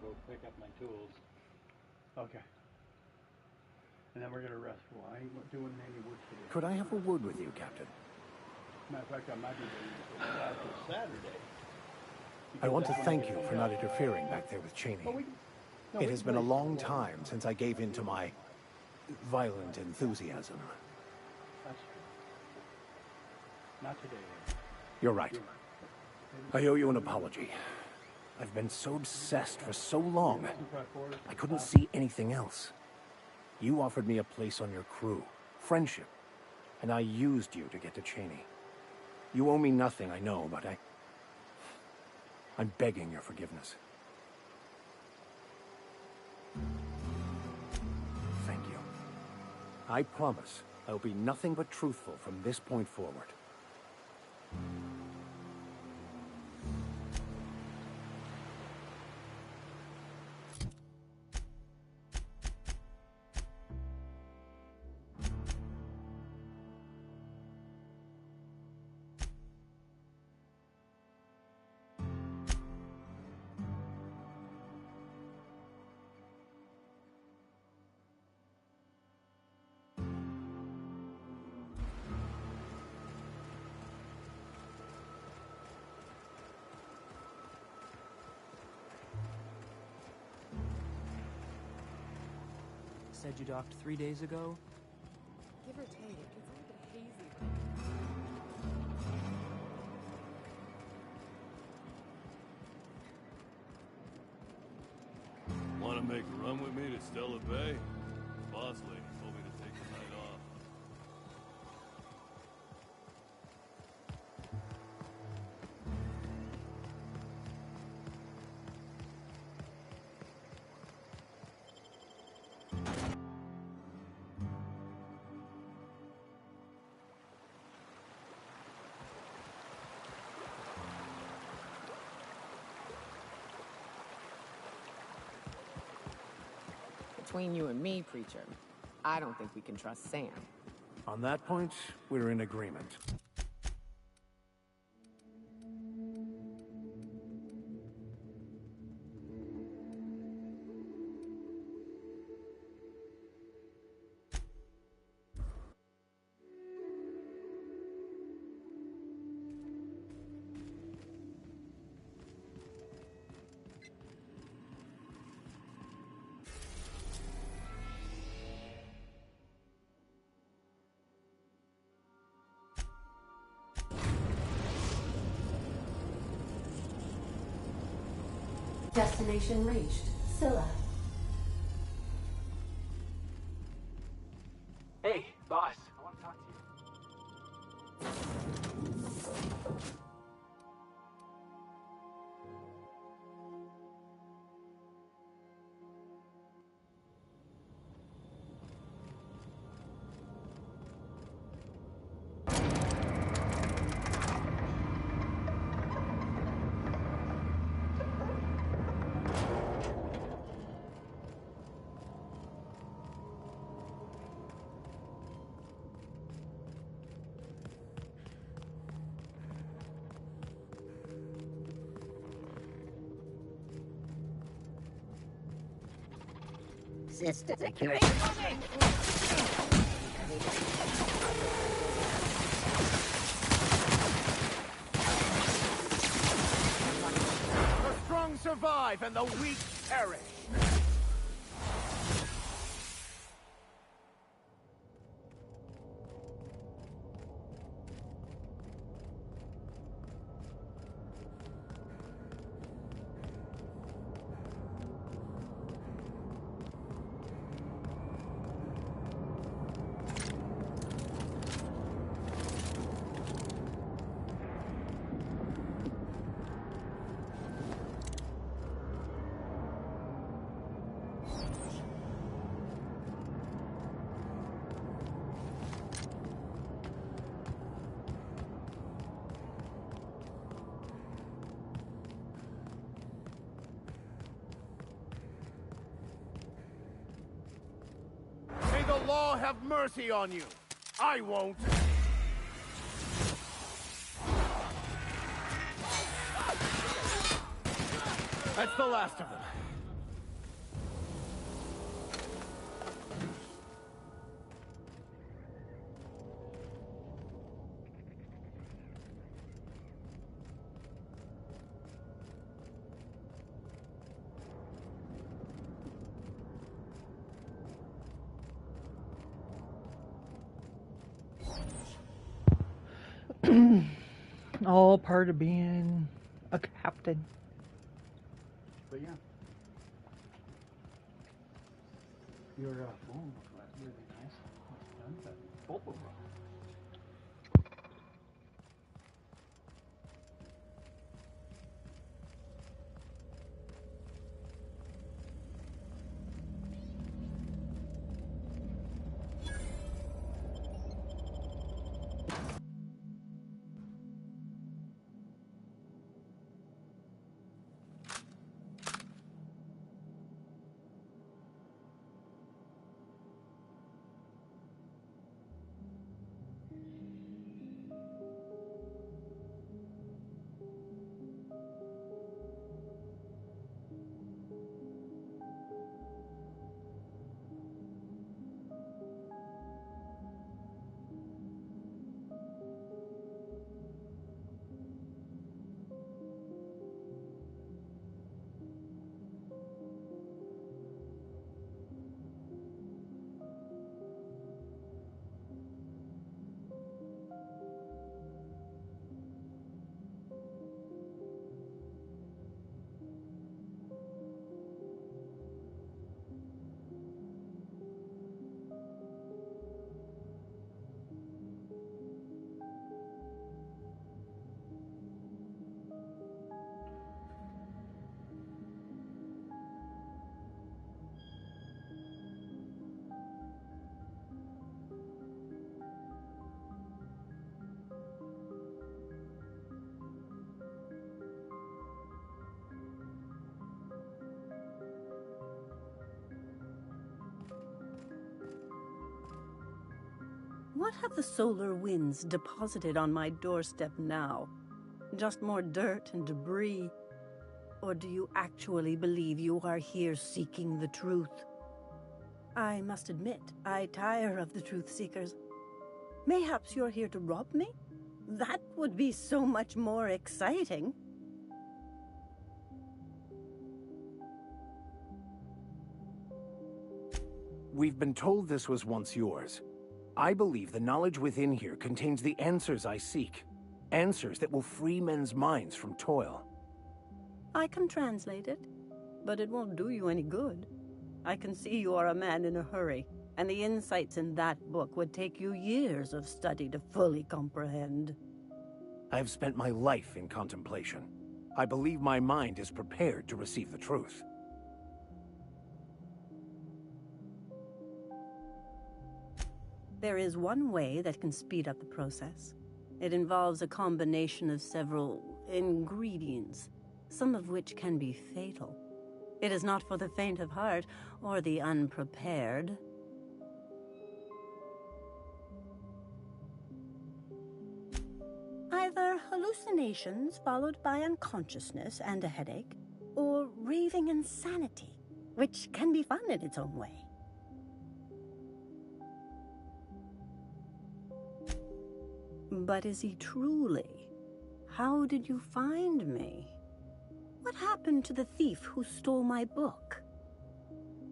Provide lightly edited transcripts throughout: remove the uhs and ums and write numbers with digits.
go pick up my tools. Okay. And then we're gonna rest. Well, I ain't doing any work today. Could I have a word with you, Captain? Matter of fact, I might be doing it after Saturday. I want to thank you for not interfering back there with Cheney. It has been a long time since I gave in to my violent enthusiasm. That's true. Not today. You're right. I owe you an apology. I've been so obsessed for so long, I couldn't see anything else. You offered me a place on your crew, friendship, and I used you to get to Cheney. You owe me nothing, I know, but I'm begging your forgiveness. Thank you. I promise I'll be nothing but truthful from this point forward. Said you docked 3 days ago? Give or take, it's a little bit hazy. Want to make a run with me to Stella Bay? The boss lady told me to take the night off. Between you and me, Preacher, I don't think we can trust Sam. On that point, we're in agreement. Destination reached. Scylla. Hey, boss. I want to talk to you. Sister security. A strong survive and the weak perish. May the law have mercy on you. I won't. That's the last of them. All part of being a captain. But yeah. Your phone looks really nice. Both of them. What have the solar winds deposited on my doorstep now? Just more dirt and debris? Or do you actually believe you are here seeking the truth? I must admit, I tire of the truth seekers. Mayhaps you're here to rob me? That would be so much more exciting. We've been told this was once yours. I believe the knowledge within here contains the answers I seek. Answers that will free men's minds from toil. I can translate it, but it won't do you any good. I can see you are a man in a hurry, and the insights in that book would take you years of study to fully comprehend. I've spent my life in contemplation. I believe my mind is prepared to receive the truth. There is one way that can speed up the process. It involves a combination of several ingredients, some of which can be fatal. It is not for the faint of heart or the unprepared. Either hallucinations followed by unconsciousness and a headache, or raving insanity, which can be fun in its own way. But is he truly? How did you find me? What happened to the thief who stole my book?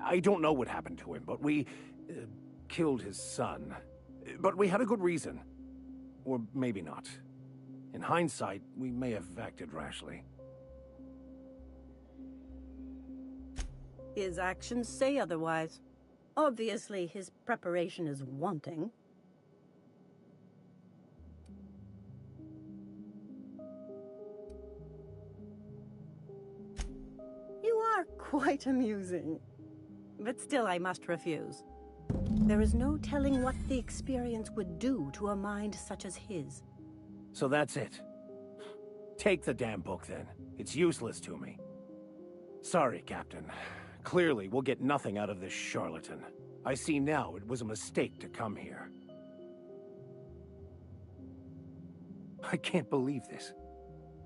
I don't know what happened to him, but we killed his son. But we had a good reason. Or maybe not. In hindsight, we may have acted rashly. His actions say otherwise. Obviously, his preparation is wanting. You are quite amusing. But still, I must refuse. There is no telling what the experience would do to a mind such as his. So that's it. Take the damn book, then. It's useless to me. Sorry, Captain. Clearly, we'll get nothing out of this charlatan. I see now it was a mistake to come here. I can't believe this.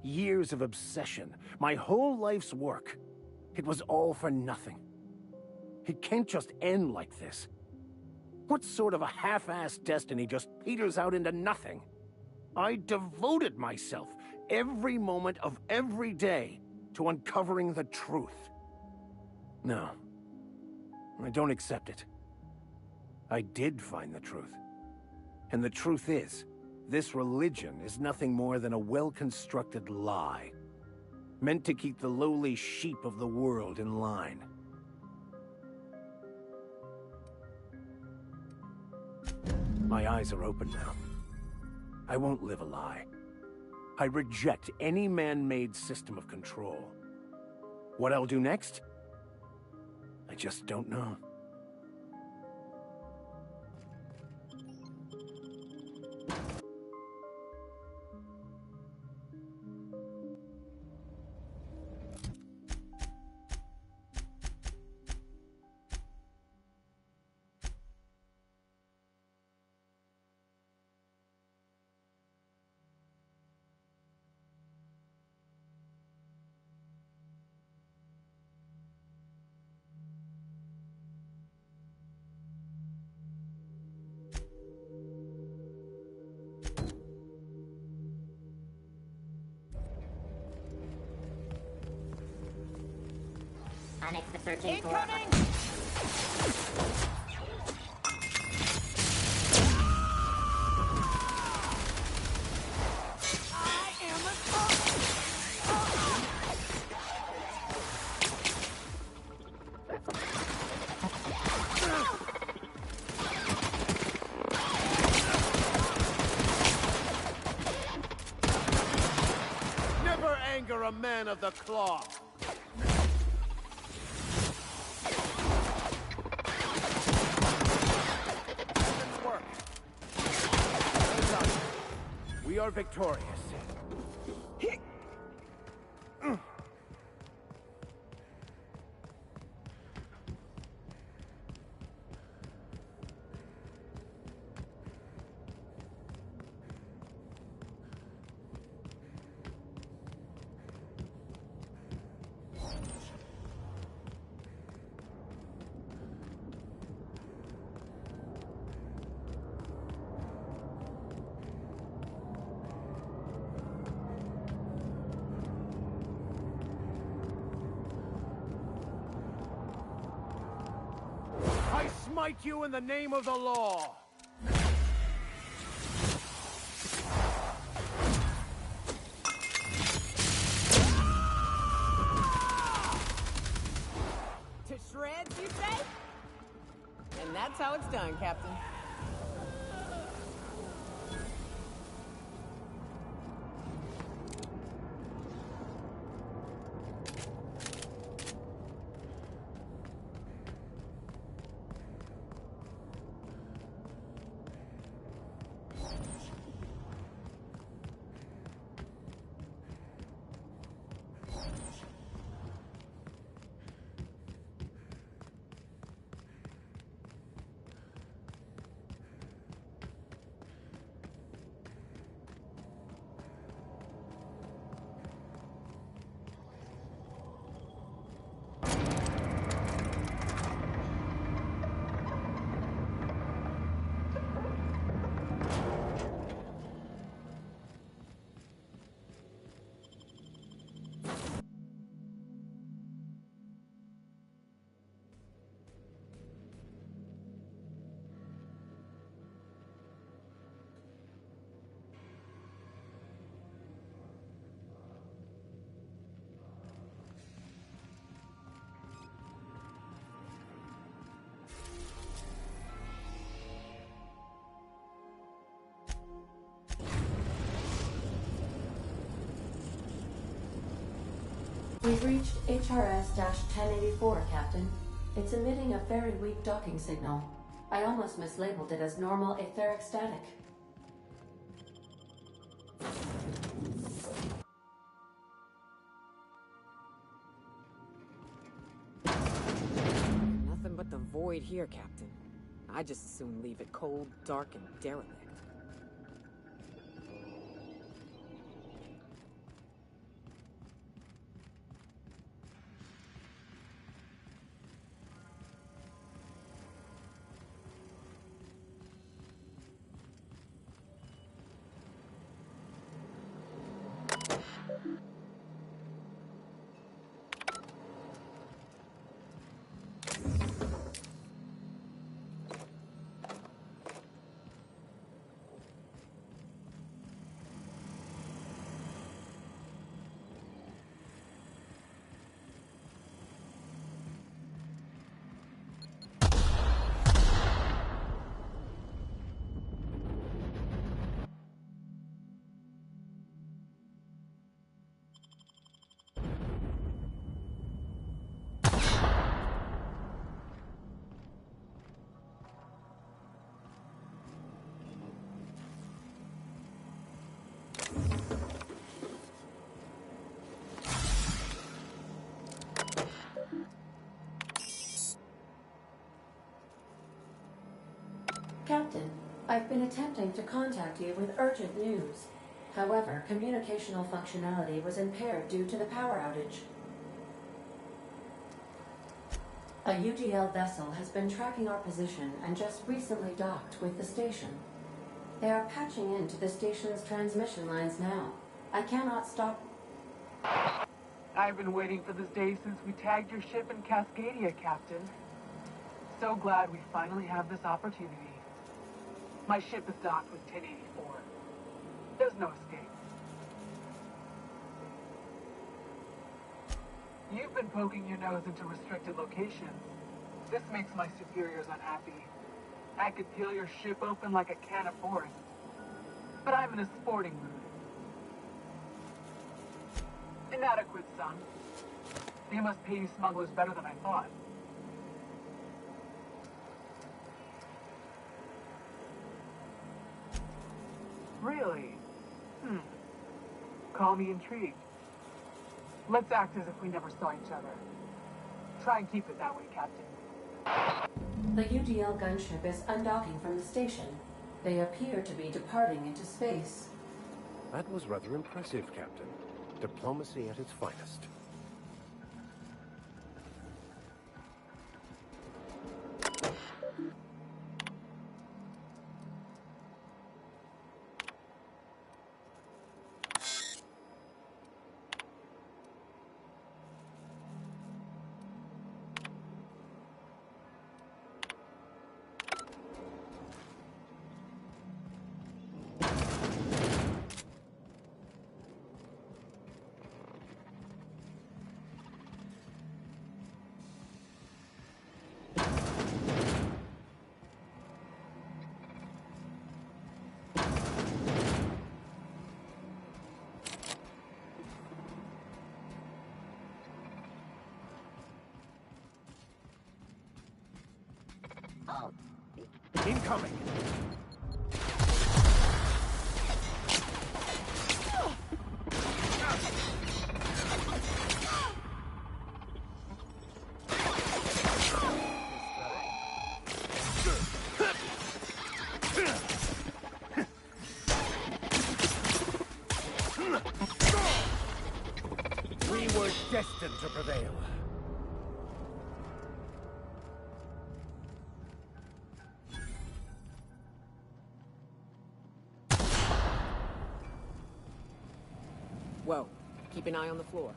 Years of obsession, my whole life's work. It was all for nothing. It can't just end like this. What sort of a half-assed destiny just peters out into nothing? I devoted myself every moment of every day to uncovering the truth. No, I don't accept it. I did find the truth. And the truth is, This religion is nothing more than a well-constructed lie, meant to keep the lowly sheep of the world in line. My eyes are open now. I won't live a lie. I reject any man-made system of control. What I'll do next? I just don't know. Onyx searching Incoming! I am a Never anger a man of the cloth! We are victorious. I smite you in the name of the law! To shreds, you say? And that's how it's done, Captain. We've reached HRS-1084, Captain. It's emitting a very weak docking signal. I almost mislabeled it as normal etheric static. Nothing but the void here, Captain. I just as soon leave it cold, dark, and derelict. I've been attempting to contact you with urgent news. However, communicational functionality was impaired due to the power outage. A UDL vessel has been tracking our position and just recently docked with the station. They are patching into the station's transmission lines now. I cannot stop... I've been waiting for this day since we tagged your ship in Cascadia, Captain. So glad we finally have this opportunity. My ship is docked with 1084. There's no escape. You've been poking your nose into restricted locations. This makes my superiors unhappy. I could peel your ship open like a can of Forest. But I'm in a sporting mood. Inadequate, son. They must pay you smugglers better than I thought. Really? Call me intrigued. Let's act as if we never saw each other. Try and keep it that way, Captain. The UDL gunship is undocking from the station. They appear to be departing into space. That was rather impressive, Captain. Diplomacy at its finest. Incoming! We were destined to prevail. Whoa. Keep an eye on the floor.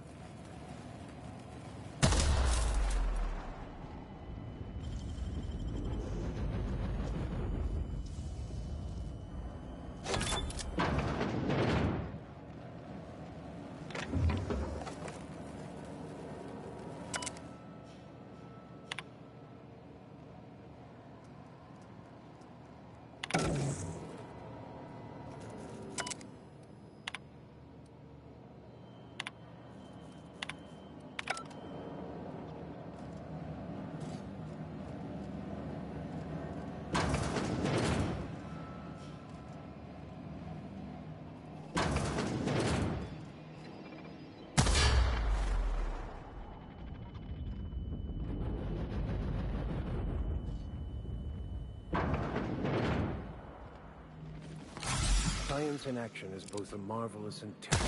Science in action is both a marvelous and terrible.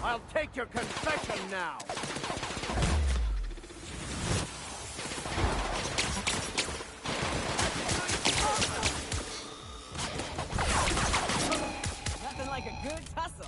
I'll take your confession now! Nothing like a good tussle.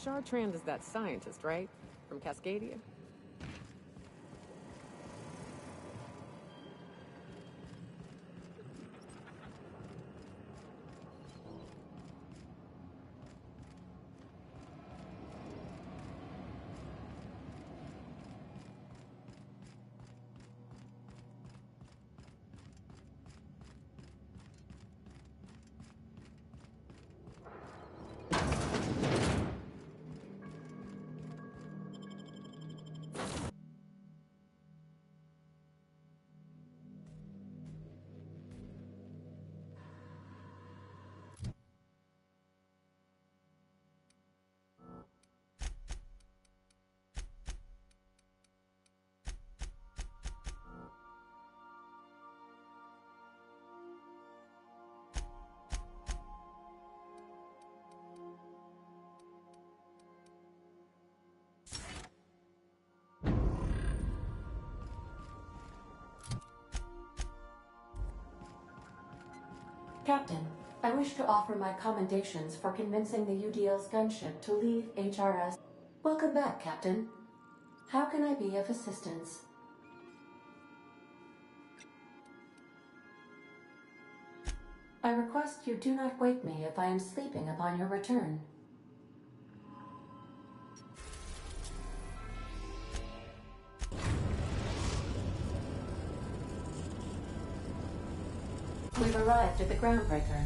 Chartrand is that scientist, right? From Cascadia? Captain, I wish to offer my commendations for convincing the UDL's gunship to leave HRS. Welcome back, Captain. How can I be of assistance? I request you do not wake me if I am sleeping upon your return. We've arrived at the Groundbreaker.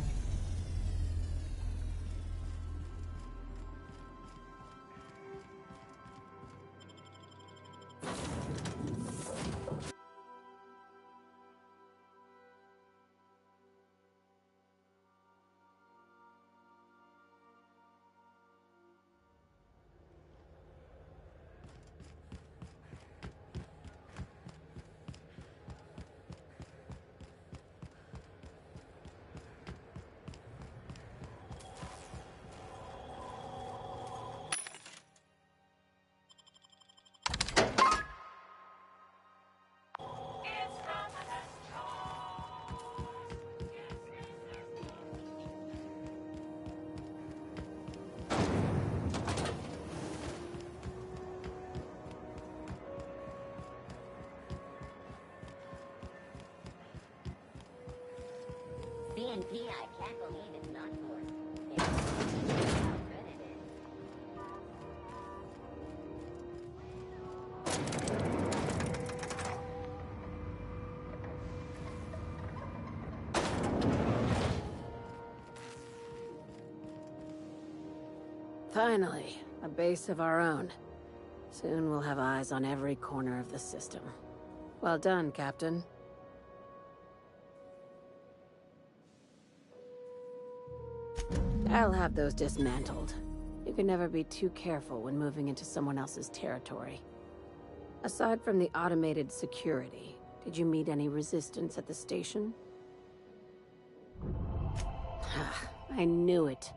BNP, I can't believe it's not yours. It's how good it is. Finally, a base of our own. Soon we'll have eyes on every corner of the system. Well done, Captain. I'll have those dismantled. You can never be too careful when moving into someone else's territory. Aside from the automated security, did you meet any resistance at the station? I knew it.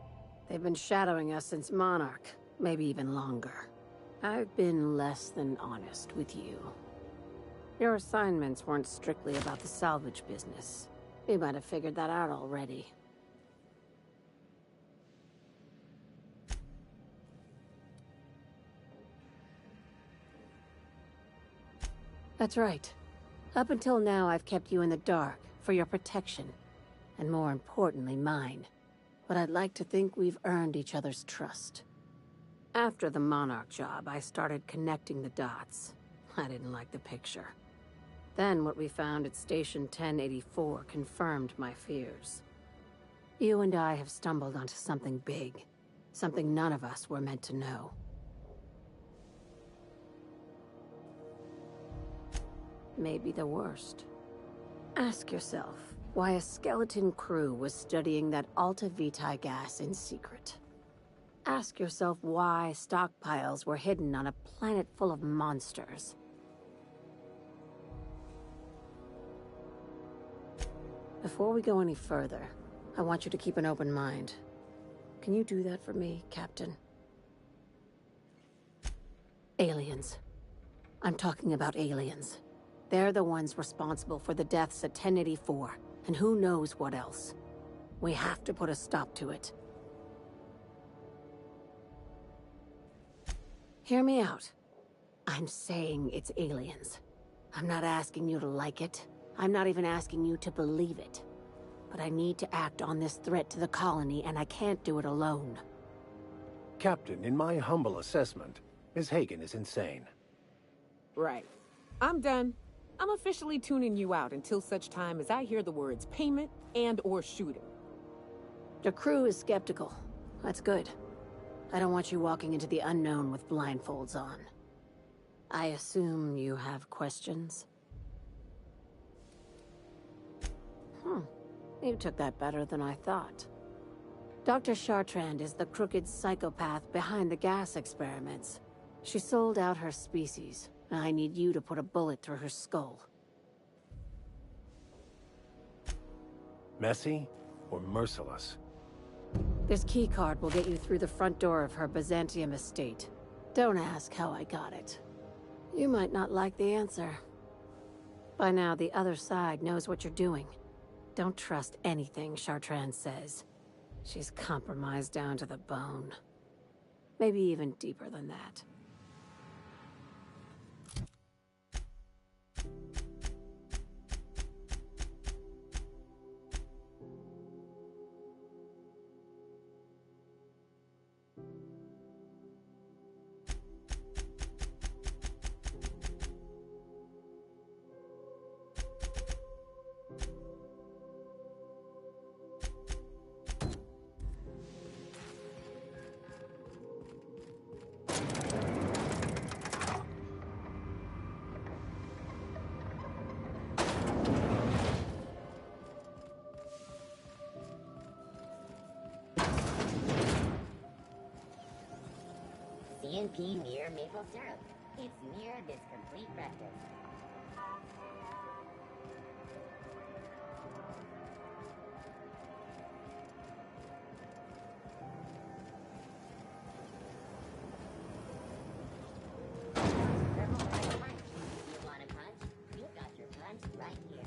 They've been shadowing us since Monarch, maybe even longer. I've been less than honest with you. Your assignments weren't strictly about the salvage business. You might have figured that out already. That's right. Up until now, I've kept you in the dark, for your protection. And more importantly, mine. But I'd like to think we've earned each other's trust. After the Monarch job, I started connecting the dots. I didn't like the picture. Then what we found at Station 1084 confirmed my fears. You and I have stumbled onto something big. Something none of us were meant to know. Maybe the worst. Ask yourself why a skeleton crew was studying that Alta Vitae gas in secret. Ask yourself why stockpiles were hidden on a planet full of monsters. Before we go any further, I want you to keep an open mind. Can you do that for me, Captain? Aliens. I'm talking about aliens. They're the ones responsible for the deaths at 1084, and who knows what else. We have to put a stop to it. Hear me out. I'm saying it's aliens. I'm not asking you to like it. I'm not even asking you to believe it. But I need to act on this threat to the colony, and I can't do it alone. Captain, in my humble assessment, Ms. Hagen is insane. Right. I'm done. I'm officially tuning you out until such time as I hear the words payment and/or shooting. The crew is skeptical. That's good. I don't want you walking into the unknown with blindfolds on. I assume you have questions? You took that better than I thought. Dr. Chartrand is the crooked psychopath behind the gas experiments. She sold out her species. I need you to put a bullet through her skull. Messy or merciless? This keycard will get you through the front door of her Byzantium estate. Don't ask how I got it. You might not like the answer. By now, the other side knows what you're doing. don't trust anything Chartrand says. She's compromised down to the bone. Maybe even deeper than that. CNP Mirror Maple Syrup. It's near this complete breakfast. You want a punch? You've got your punch right here.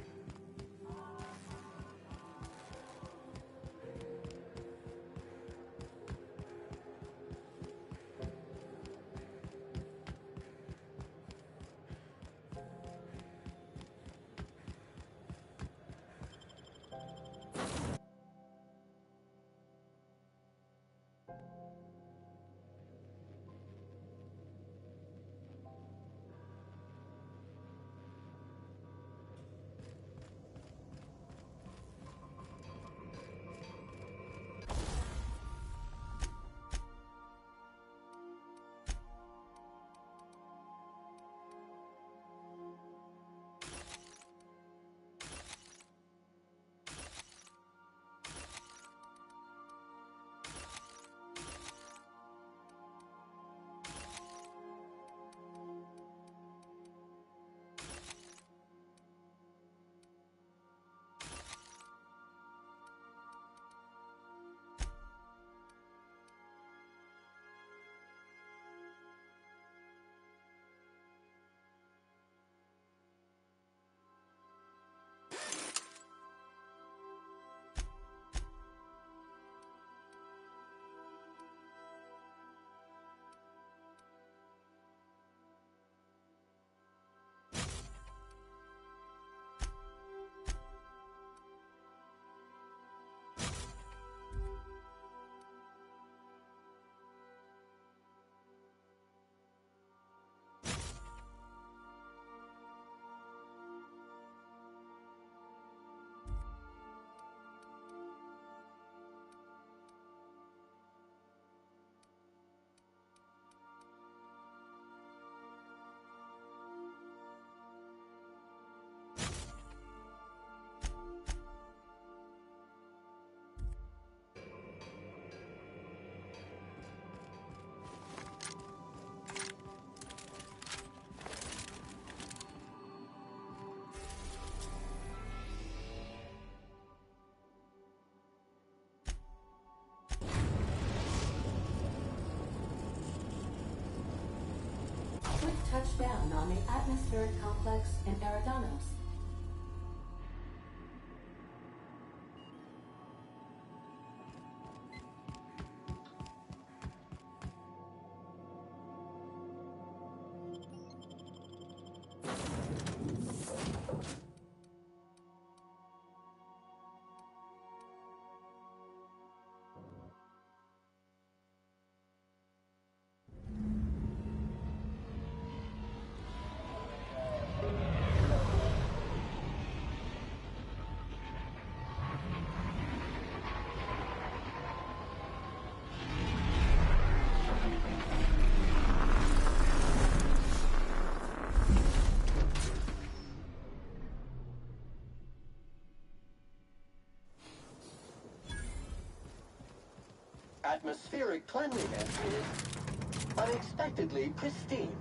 Quick touchdown on the atmospheric complex in Eridanos. Atmospheric cleanliness is unexpectedly pristine.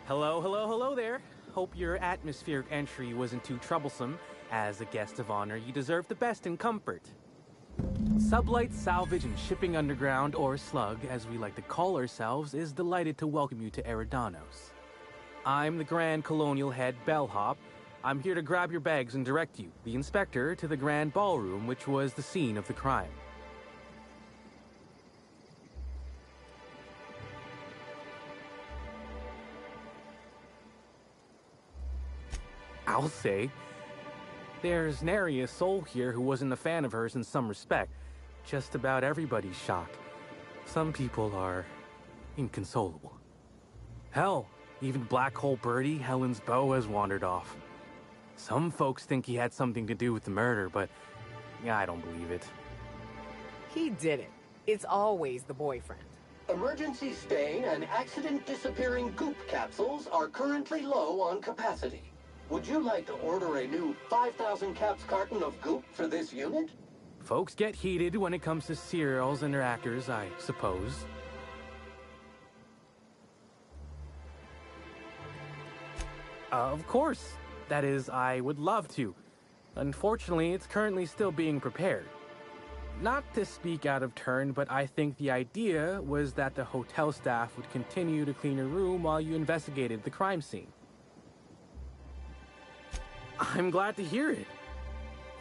Hello there. Hope your atmospheric entry wasn't too troublesome. As a guest of honor, you deserve the best in comfort. Sublight Salvage and Shipping Underground, or SLUG, as we like to call ourselves, is delighted to welcome you to Eridanos. I'm the Grand Colonial Head Bellhop. I'm here to grab your bags and direct you, the inspector, to the Grand Ballroom, which was the scene of the crime. I'll say. There's nary a soul here who wasn't a fan of hers in some respect. Just about everybody's shocked. Some people are inconsolable. Hell, even Black Hole Birdie, Helen's beau, has wandered off. Some folks think he had something to do with the murder, but I don't believe it. He did it. It's always the boyfriend. Emergency stain and accident disappearing goop capsules are currently low on capacity. Would you like to order a new 5,000 caps carton of goop for this unit? Folks get heated when it comes to serials and their actors, I suppose. Of course. That is, I would love to. Unfortunately, it's currently still being prepared. Not to speak out of turn, but I think the idea was that the hotel staff would continue to clean your room while you investigated the crime scene. I'm glad to hear it.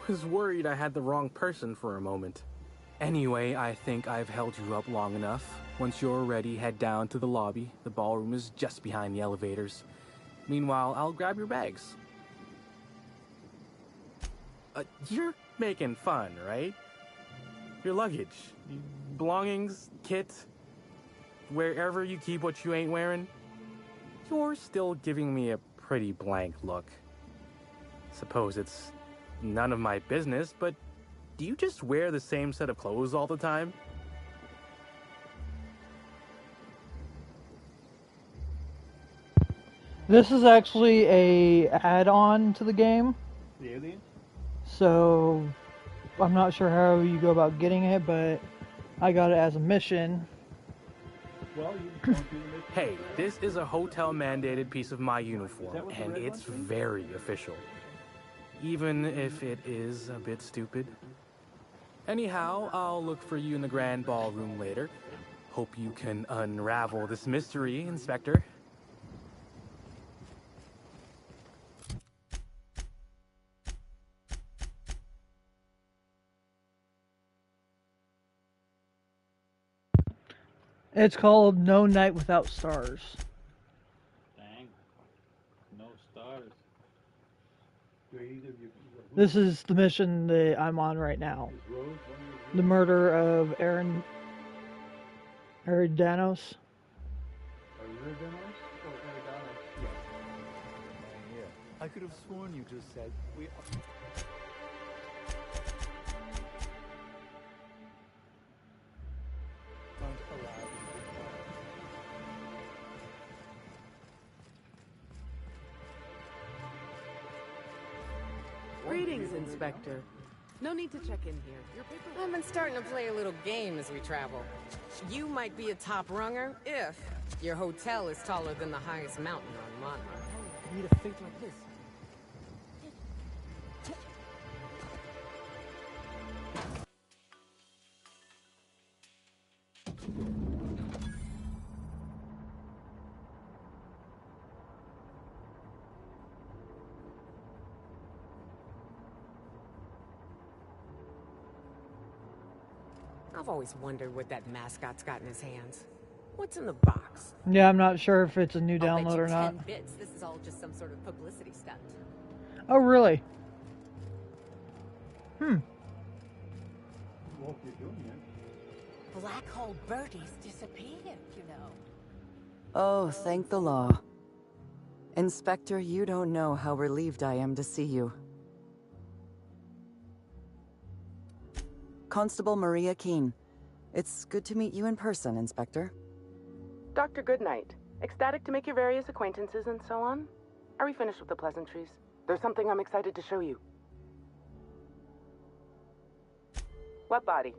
Was worried I had the wrong person for a moment. Anyway, I think I've held you up long enough. Once you're ready, head down to the lobby. The ballroom is just behind the elevators. Meanwhile, I'll grab your bags. You're making fun, right? Your luggage, belongings, kit, wherever you keep what you ain't wearing. You're still giving me a pretty blank look. Suppose it's none of my business, but do you just wear the same set of clothes all the time? This is actually a add-on to the game. The Alien? So, I'm not sure how you go about getting it, but I got it as a mission. Well, you don't do the mission. Hey, this is a hotel-mandated piece of my uniform, and it's very official. Even if it is a bit stupid. Anyhow, I'll look for you in the Grand Ballroom later. Hope you can unravel this mystery, Inspector. It's called No Night Without Stars. Dang. No stars. This is the mission that I'm on right now. The murder of Aaron Eridanos. I could have sworn you just said we. Greetings, Inspector. No need to check in here. I've been starting to play a little game as we travel. You might be a top runger if your hotel is taller than the highest mountain on Monarch. I need a fate like this. I've always wondered what that mascot's got in his hands. What's in the box? Yeah, I'm not sure if it's a new I'll bet download you or 10 not. bits. This is all just some sort of publicity stunt. Oh, really? Well, if you're doing it. Black Hole Birdie's disappeared, you know. Oh, thank the law. Inspector, you don't know how relieved I am to see you. Constable Maria Keene. It's good to meet you in person, Inspector. Dr. Goodnight. Ecstatic to make your various acquaintances and so on. Are we finished with the pleasantries? There's something I'm excited to show you. What body?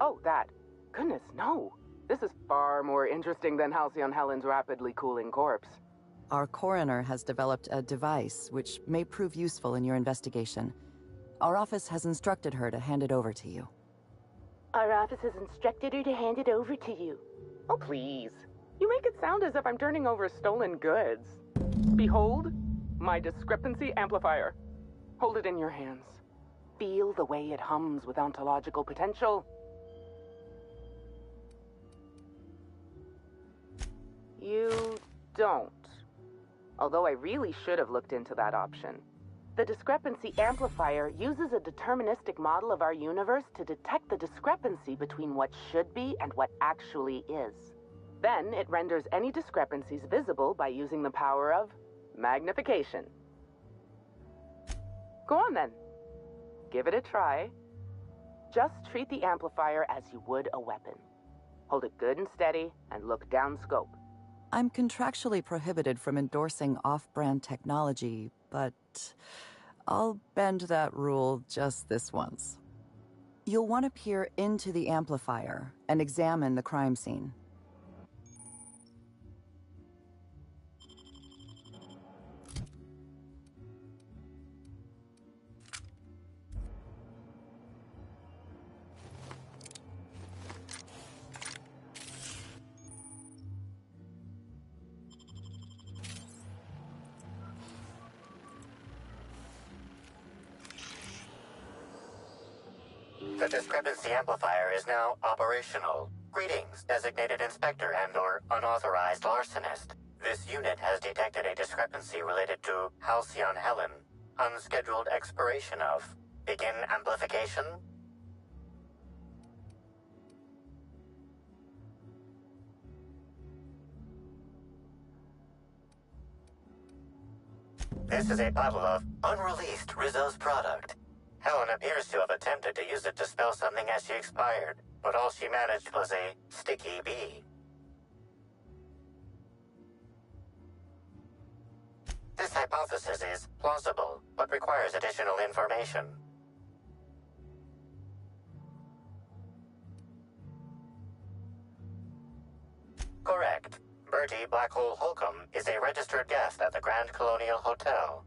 Oh, that. Goodness, no. This is far more interesting than Halcyon Helen's rapidly cooling corpse. Our coroner has developed a device which may prove useful in your investigation. Our office has instructed her to hand it over to you. Our office has instructed her to hand it over to you. Oh, please. You make it sound as if I'm turning over stolen goods. Behold, my discrepancy amplifier. Hold it in your hands. Feel the way it hums with ontological potential. You don't. Although I really should have looked into that option. The discrepancy amplifier uses a deterministic model of our universe to detect the discrepancy between what should be and what actually is. Then it renders any discrepancies visible by using the power of magnification. Go on then. Give it a try. Just treat the amplifier as you would a weapon. Hold it good and steady and look down scope. I'm contractually prohibited from endorsing off-brand technology, but I'll bend that rule just this once. You'll want to peer into the amplifier and examine the crime scene. The discrepancy amplifier is now operational. Greetings, designated inspector and/or unauthorized larcenist. This unit has detected a discrepancy related to Halcyon Helen. Unscheduled expiration of. Begin amplification. This is a bottle of unreleased Rizzo's product. Helen appears to have attempted to use it to spell something as she expired, but all she managed was a sticky bee. This hypothesis is plausible, but requires additional information. Correct. Bertie Blackhole Holcomb is a registered guest at the Grand Colonial Hotel.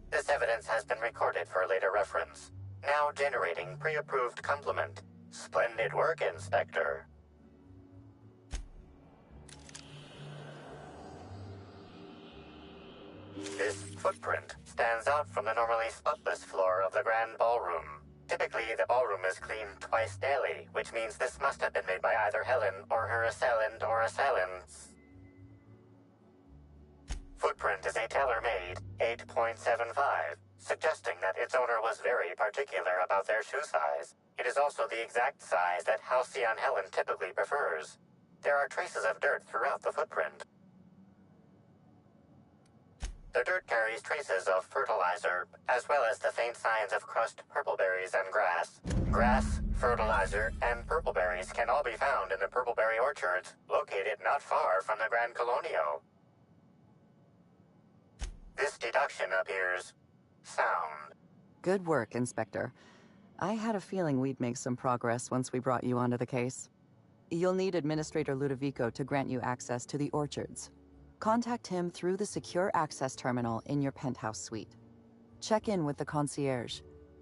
This evidence has been recorded for later reference. Now generating pre-approved complement. Splendid work, Inspector. This footprint stands out from the normally spotless floor of the Grand Ballroom. Typically, the ballroom is cleaned twice daily, which means this must have been made by either Helen or her assailant or assailants. Footprint is a tailor-made 8.75, suggesting that its owner was very particular about their shoe size. It is also the exact size that Halcyon Helen typically prefers. There are traces of dirt throughout the footprint. The dirt carries traces of fertilizer, as well as the faint signs of crushed purpleberries and grass. Grass, fertilizer, and purpleberries can all be found in the purpleberry orchards, located not far from the Grand Colonio. This deduction appears sound. Good work, Inspector. I had a feeling we'd make some progress once we brought you onto the case. You'll need Administrator Ludovico to grant you access to the orchards. Contact him through the secure access terminal in your penthouse suite. Check in with the concierge.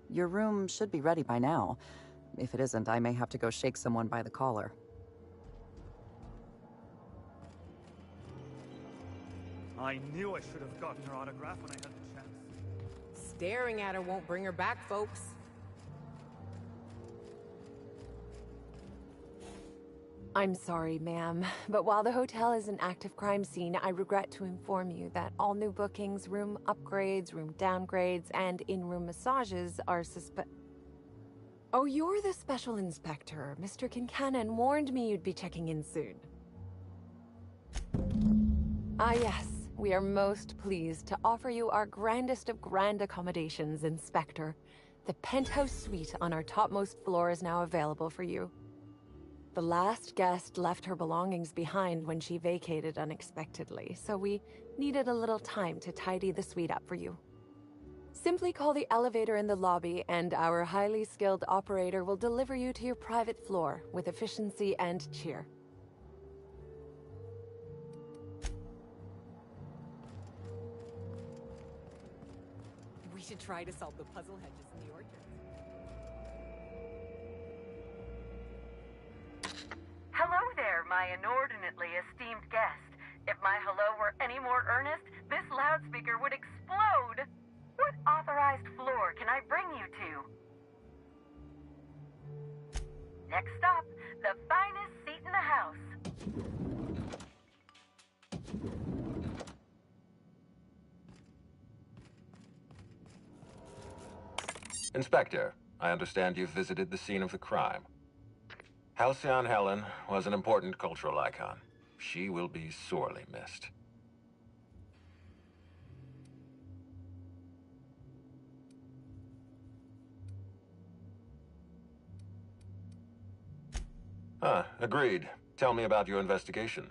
Your room should be ready by now. If it isn't, I may have to go shake someone by the collar. I knew I should have gotten her autograph when I had the chance. Staring at her won't bring her back, folks. I'm sorry, ma'am, but while the hotel is an active crime scene, I regret to inform you that all new bookings, room upgrades, room downgrades, and in-room massages are Oh, you're the special inspector. Mr. Kincannon warned me you'd be checking in soon. Ah, yes. We are most pleased to offer you our grandest of grand accommodations, Inspector. The penthouse suite on our topmost floor is now available for you. The last guest left her belongings behind when she vacated unexpectedly, so we needed a little time to tidy the suite up for you. Simply call the elevator in the lobby, and our highly skilled operator will deliver you to your private floor with efficiency and cheer. We should try to solve the puzzle hedges in the orchard. inordinately esteemed guest. If my hello were any more earnest, this loudspeaker would explode. What authorized floor can I bring you to? Next stop, the finest seat in the house. Inspector, I understand you've visited the scene of the crime. Halcyon Helen was an important cultural icon. She will be sorely missed. Agreed. Tell me about your investigation.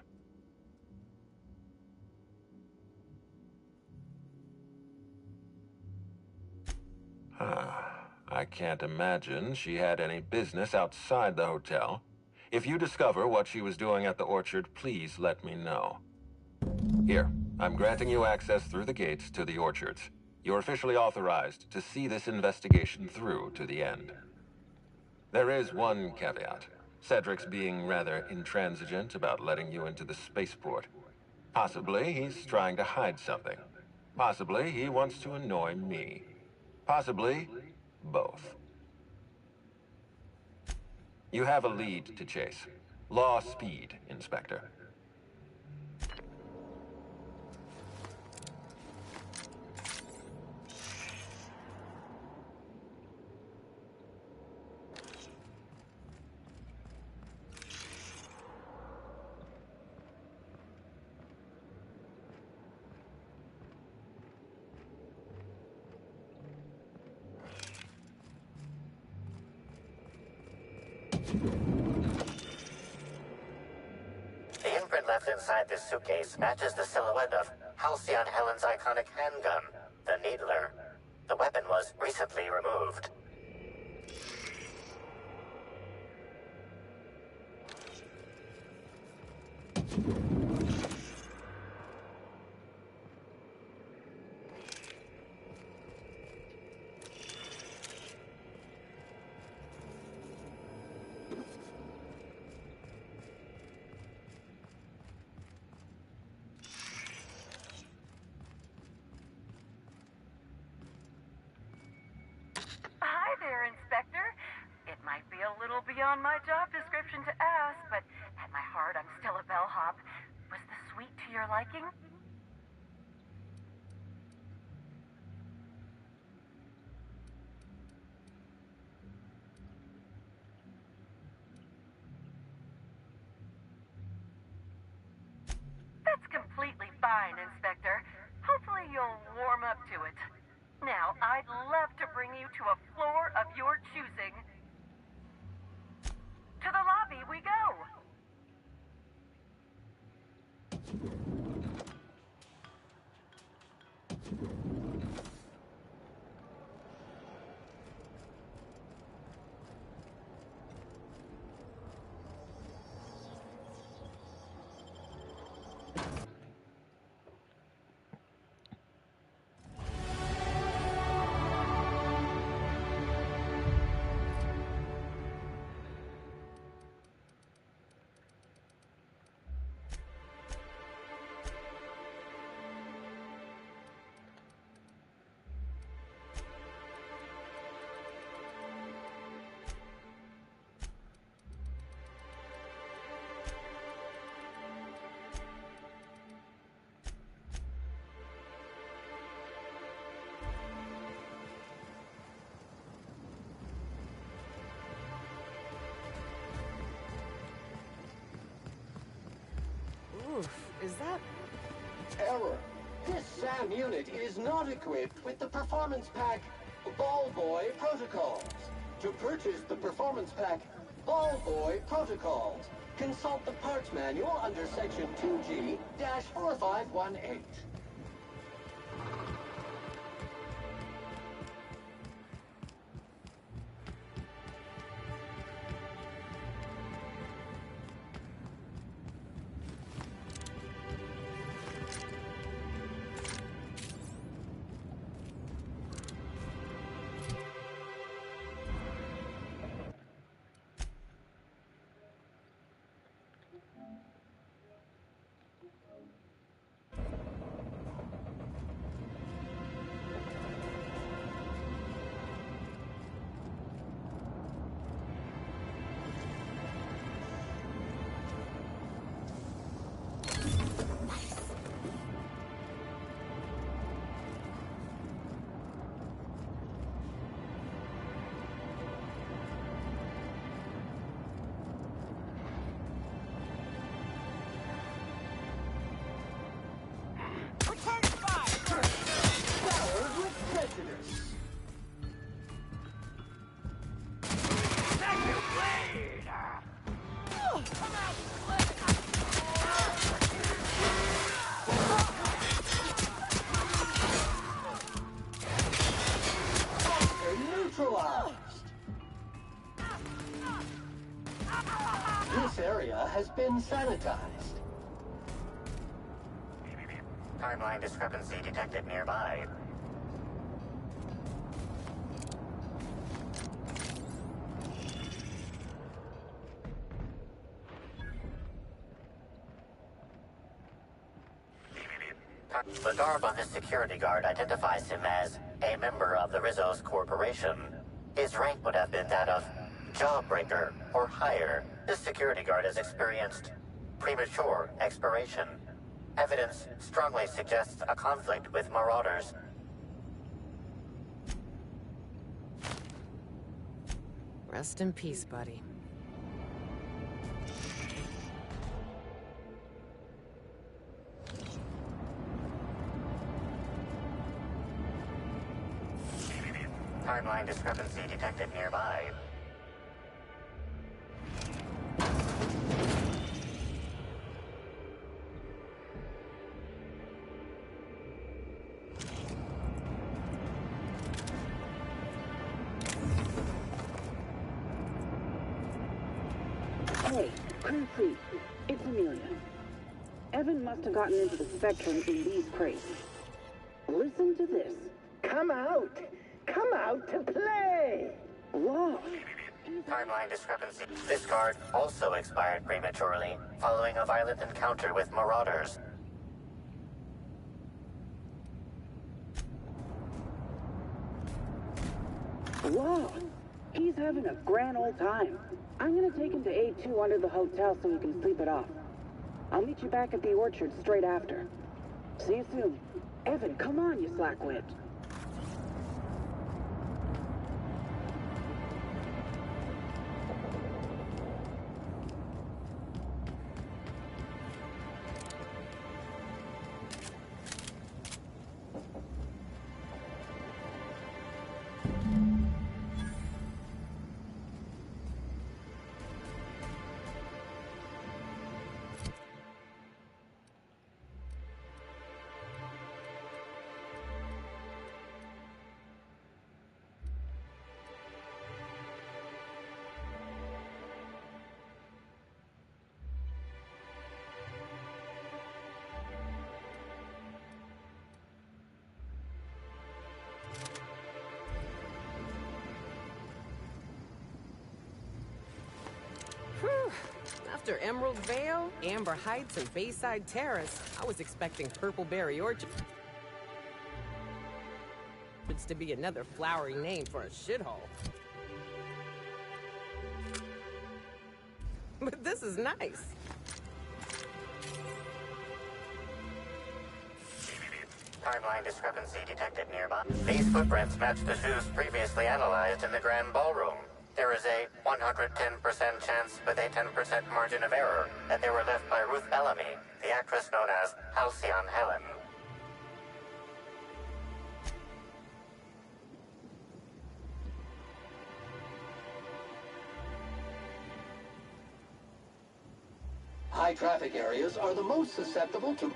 I can't imagine she had any business outside the hotel. If you discover what she was doing at the orchard, please let me know. Here, I'm granting you access through the gates to the orchards. You're officially authorized to see this investigation through to the end. There is one caveat. Cedric's being rather intransigent about letting you into the spaceport. Possibly he's trying to hide something. Possibly he wants to annoy me. Possibly both. You have a lead to chase. Law speed, Inspector. The imprint left inside this suitcase matches the silhouette of Halcyon Helen's iconic handgun, the Needler. The weapon was recently removed. Hi there, Inspector. It might be a little beyond my job description to ask, but at my heart, I'm still a bellhop. Was the suite to your liking? That's completely fine, Inspector. Hopefully you'll warm up to it. Now, I'd love to bring you to a floor of your choosing. To the lobby we go! Oof, is that... Error. This SAM unit is not equipped with the Performance Pack Ball Boy Protocols. To purchase the Performance Pack Ball Boy Protocols, consult the parts manual under Section 2G-4518. been sanitized. Timeline discrepancy detected nearby. The garb on this security guard identifies him as a member of the Rizzo's Corporation. His rank would have been that of Jawbreaker or higher. This security guard has experienced premature expiration. Evidence strongly suggests a conflict with Marauders. Rest in peace, buddy. Timeline discrepancy detected nearby. Hey, crew chief, it's Amelia. Evan must have gotten into the Spectrum in these crates. Listen to this. Come out! Come out to play! Look! Timeline discrepancy. This guard also expired prematurely, following a violent encounter with Marauders. Wow, he's having a grand old time. I'm gonna take him to A2 under the hotel so he can sleep it off. I'll meet you back at the orchard straight after. See you soon. Evan, come on, you slackwit. After Emerald Vale, Amber Heights, and Bayside Terrace, I was expecting Purpleberry Orchard to be another flowery name for a shithole. But this is nice. Timeline discrepancy detected nearby. These footprints match the shoes previously analyzed in the Grand Ballroom. There is a 110% chance with a 10% margin of error that they were left by Ruth Bellamy, the actress known as Halcyon Helen. High traffic areas are the most susceptible to...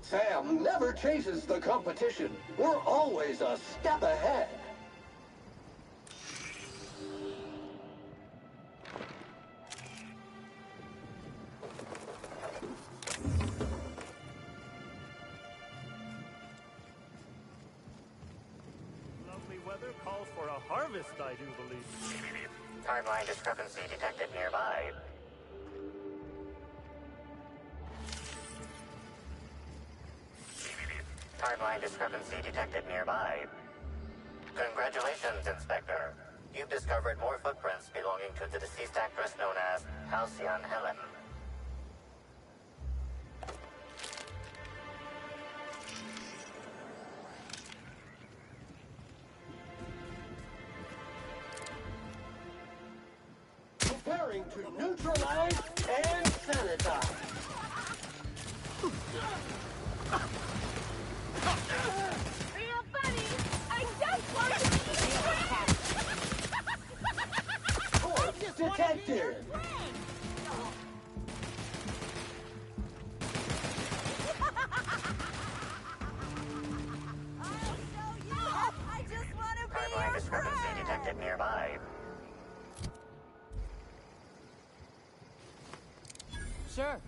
Sam never chases the competition. We're always a step ahead. Weather calls for a harvest, I do believe. Timeline discrepancy detected nearby. Timeline discrepancy detected nearby. Congratulations, Inspector. You've discovered more footprints belonging to the deceased actress known as Halcyon Helen. Preparing to neutralize and sanitize. Real funny! I just want to be Corpse detected! Timeline discrepancy detected nearby. Sure.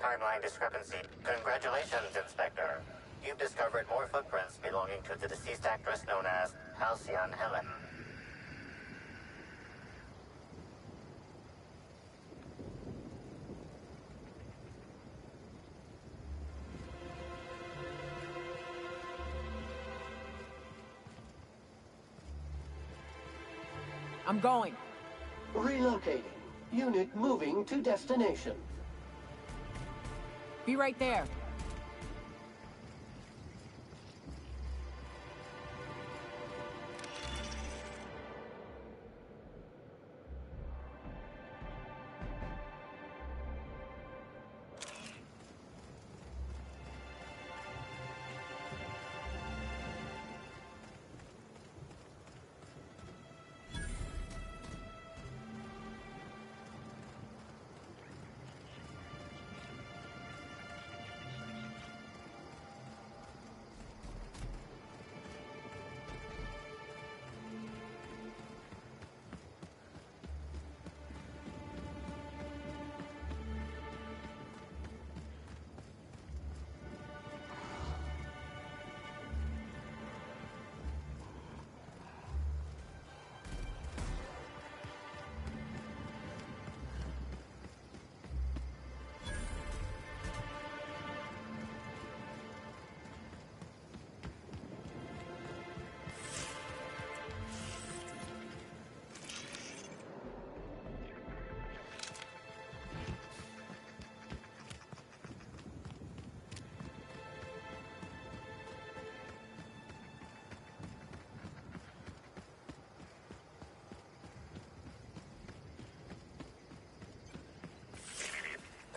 Timeline discrepancy. Congratulations, Inspector. You've discovered more footprints belonging to the deceased actress known as Halcyon Helen. I'm going. Relocating. Unit moving to destination. Be right there.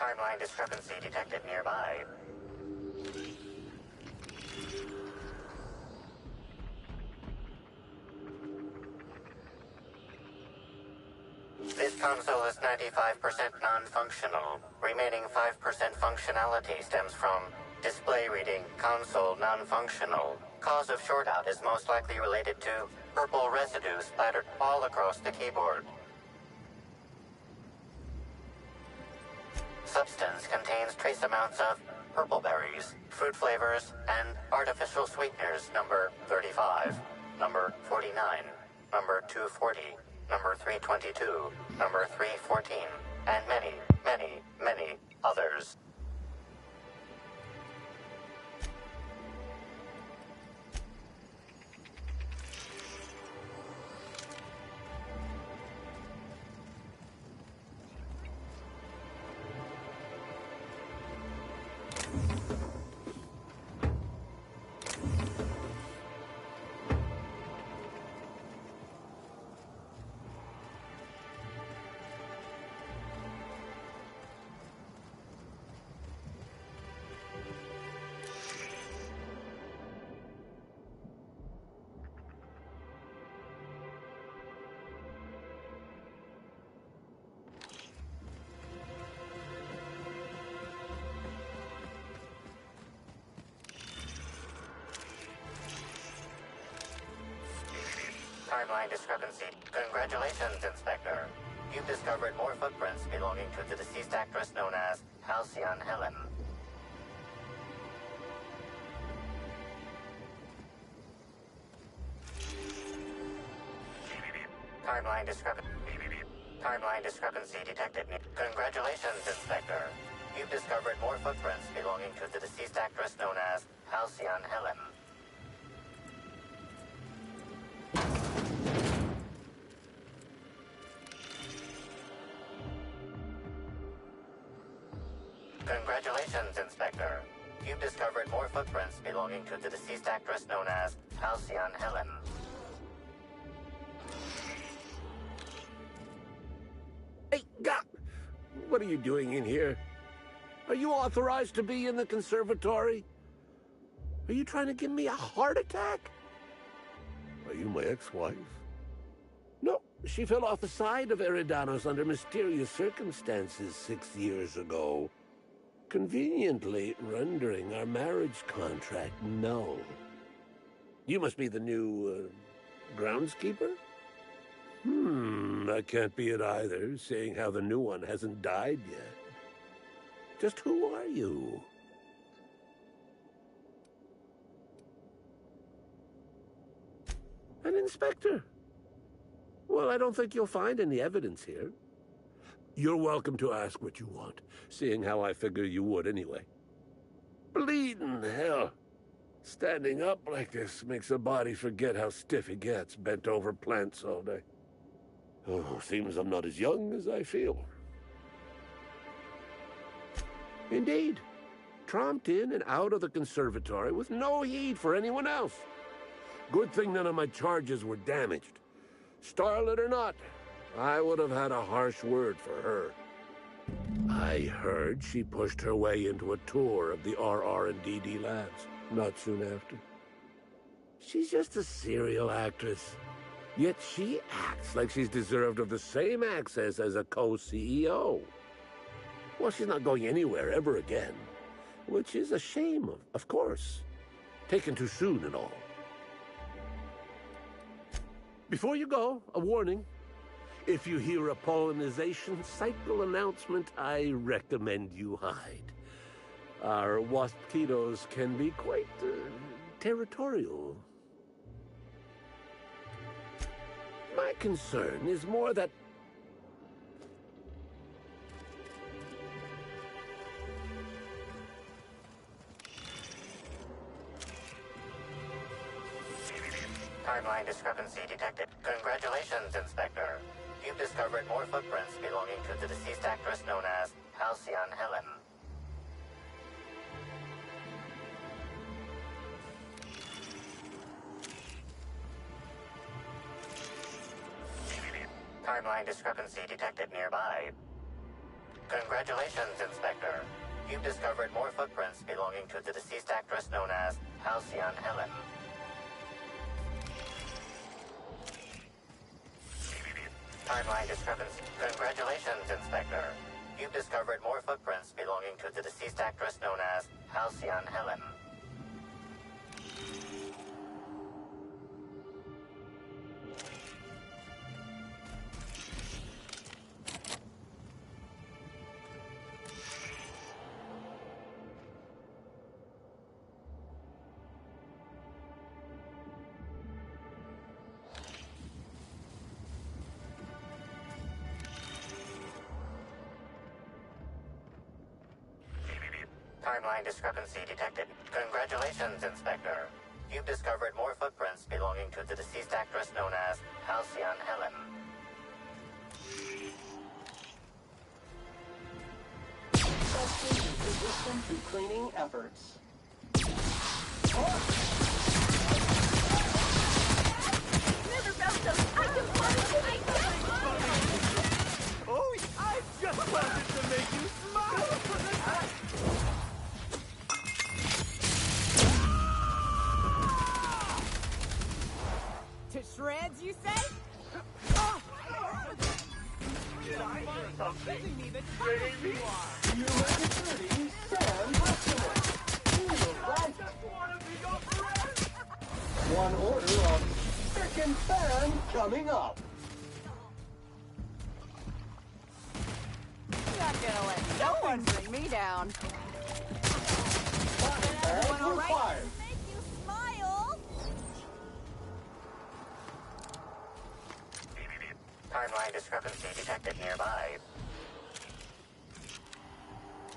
Timeline discrepancy detected nearby. This console is 95% non-functional. Remaining 5% functionality stems from display reading console non-functional. Cause of shortout is most likely related to purple residue splattered all across the keyboard. Substance contains trace amounts of purple berries, fruit flavors, and artificial sweeteners number 35, number 49, number 240, number 322, number 314, and many, many, many others. Timeline discrepancy. Congratulations, Inspector. You've discovered more footprints belonging to the deceased actress known as Halcyon Helen. Timeline discrepancy detected. Congratulations, Inspector. You've discovered more footprints belonging to the deceased actress known as Halcyon Helen. Congratulations, Inspector. You've discovered more footprints belonging to the deceased actress known as Halcyon Helen. Hey, what are you doing in here? Are you authorized to be in the conservatory? Are you trying to give me a heart attack? Are you my ex-wife? No, She fell off the side of Eridanos under mysterious circumstances 6 years ago, conveniently rendering our marriage contract null. You must be the new, groundskeeper? That can't be it either, seeing how the new one hasn't died yet. Just who are you? An inspector. Well, I don't think you'll find any evidence here. You're welcome to ask what you want, seeing how I figure you would anyway. Bleeding hell. Standing up like this makes a body forget how stiff it gets, bent over plants all day. Oh, seems I'm not as young as I feel. Indeed. Tromped in and out of the conservatory with no heed for anyone else. Good thing none of my charges were damaged. Starlet or not, I would have had a harsh word for her. I heard she pushed her way into a tour of the RR&DD labs not soon after. She's just a serial actress. Yet she acts like she's deserved of the same access as a co-CEO. Well, she's not going anywhere ever again. Which is a shame, of course. Taken too soon and all. Before you go, a warning. If you hear a pollinization cycle announcement, I recommend you hide. Our waspitos can be quite territorial. My concern is more that... Timeline discrepancy detected. Congratulations, Inspector. You've discovered more footprints belonging to the deceased actress known as Halcyon Helen. Timeline discrepancy detected nearby. Congratulations, Inspector. You've discovered more footprints belonging to the deceased actress known as Halcyon Helen. Timeline discrepancy. Congratulations, Inspector. You've discovered more footprints belonging to the deceased actress known as Halcyon Helen. Timeline discrepancy detected. Congratulations, Inspector. You've discovered more footprints belonging to the deceased actress known as Halcyon Helen. Resistant to cleaning efforts. Never felt so Oh, I just wanted to make you smile! To shreds, you say? Did I hear something? Baby, you make it pretty, Sam Hudson. I just want to be your friend! One order of frickin' fan coming up. Not gonna let no one bring me down. Everyone all right? Make you smile. Timeline discrepancy detected nearby.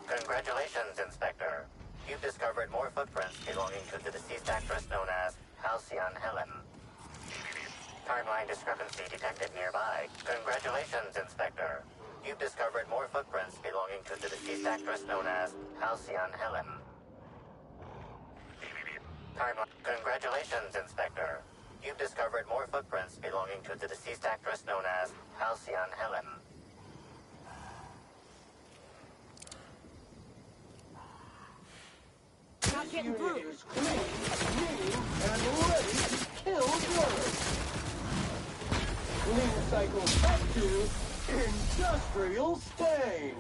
Congratulations, Inspector. You've discovered more footprints belonging to the deceased actress known as Halcyon Helen. Timeline discrepancy detected nearby. Congratulations, Inspector. You've discovered more footprints belonging to the deceased actress known as Halcyon Helen. Congratulations, Inspector. You've discovered more footprints belonging to the deceased actress known as Halcyon Helen. Not getting Unit through. is clean, mean, and ready to kill Jordan. Clean Cycle back to industrial stain.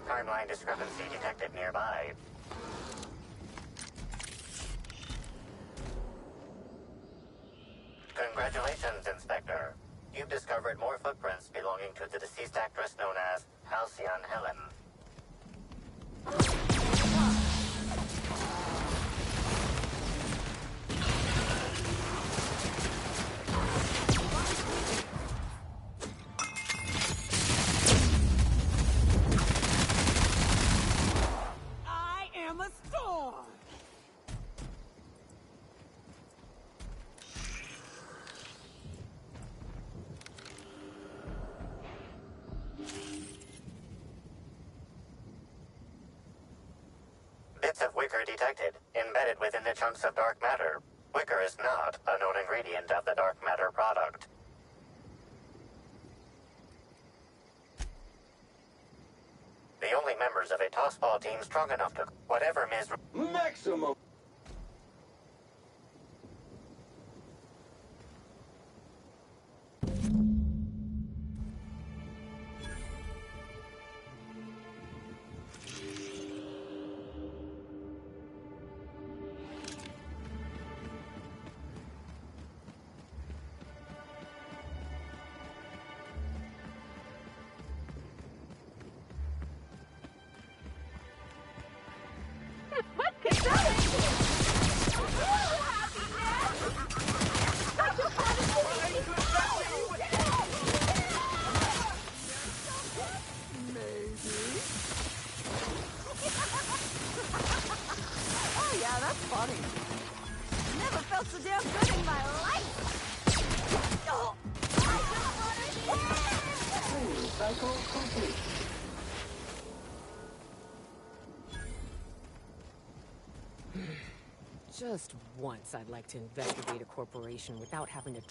Timeline discrepancy detected nearby. Congratulations, Inspector. You've discovered more footprints belonging to the deceased actress known as Halcyon Helen. I am a storm! Bits of wicker detected, embedded within the chunks of dark matter. Wicker is not a known ingredient of the dark matter product. The only members of a tossball team strong enough to... Whatever Ms. Maximum. Oh yeah, that's funny. Never felt so damn good in my life. Oh. Clean Cycle complete. Just once I'd like to investigate a corporation without having to...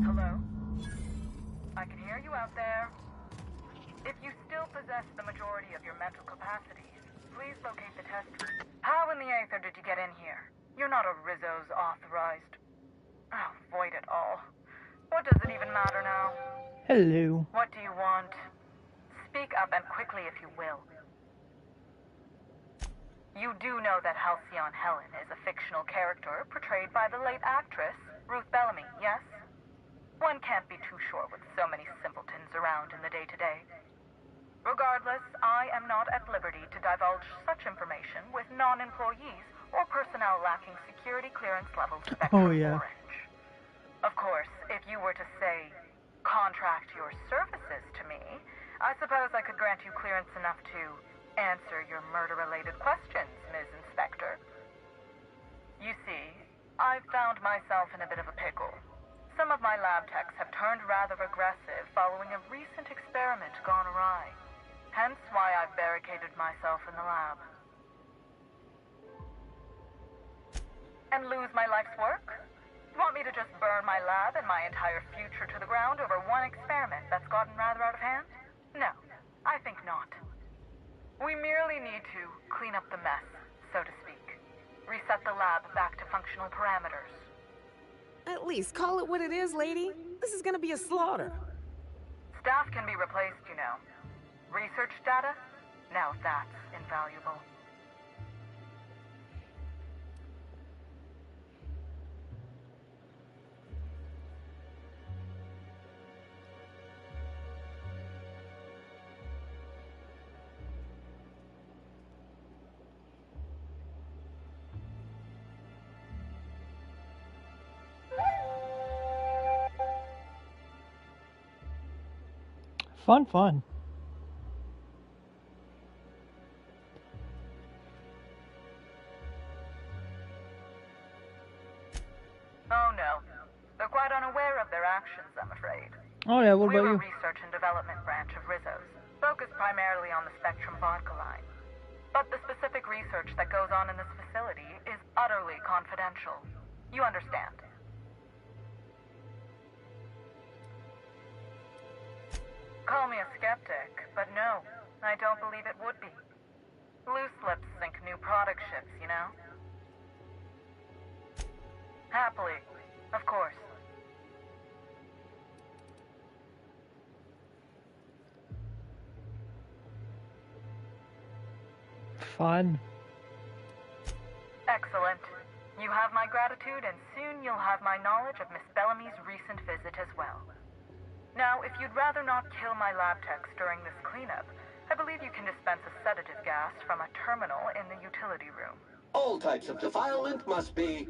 Hello? I can hear you out there. If you still possess the majority of your mental capacities, please locate the test room. How in the aether did you get in here? You're not a Rizzo's authorized. Oh, void it all. What does it even matter now? Hello. What do you want? Speak up and quickly if you will. You do know that Halcyon Helen is a fictional character portrayed by the late actress Ruth Bellamy, yes? One can't be too sure with so many simpletons around in the day-to-day. Regardless, I am not at liberty to divulge such information with non-employees or personnel lacking security clearance levels Spectrum Orange. Of course, if you were to say, contract your services to me, I suppose I could grant you clearance enough to answer your murder-related questions, Ms. Inspector. You see, I've found myself in a bit of a pickle. Some of my lab techs have turned rather aggressive following a recent experiment gone awry. Hence why I've barricaded myself in the lab. And lose my life's work? Want me to just burn my lab and my entire future to the ground over one experiment that's gotten rather out of hand? No, I think not. We merely need to clean up the mess, so to speak. Reset the lab back to functional parameters. At least call it what it is, lady. This is gonna be a slaughter. Staff can be replaced, you know. Research data? Now that's invaluable. Fun. Oh no. They're quite unaware of their actions, I'm afraid. Oh yeah, what We're about you? a research and development branch of Rizzo's, focused primarily on the Spectrum vodka line. But the specific research that goes on in this facility is utterly confidential. You understand? Call me a skeptic, but no, I don't believe it would be. Loose lips sink new product ships, you know? Happily, of course. Fun. Excellent. You have my gratitude, and soon you'll have my knowledge of Miss Bellamy's recent visit as well. Now, if you'd rather not kill my lab techs during this cleanup, I believe you can dispense a sedative gas from a terminal in the utility room. All types of defilement must be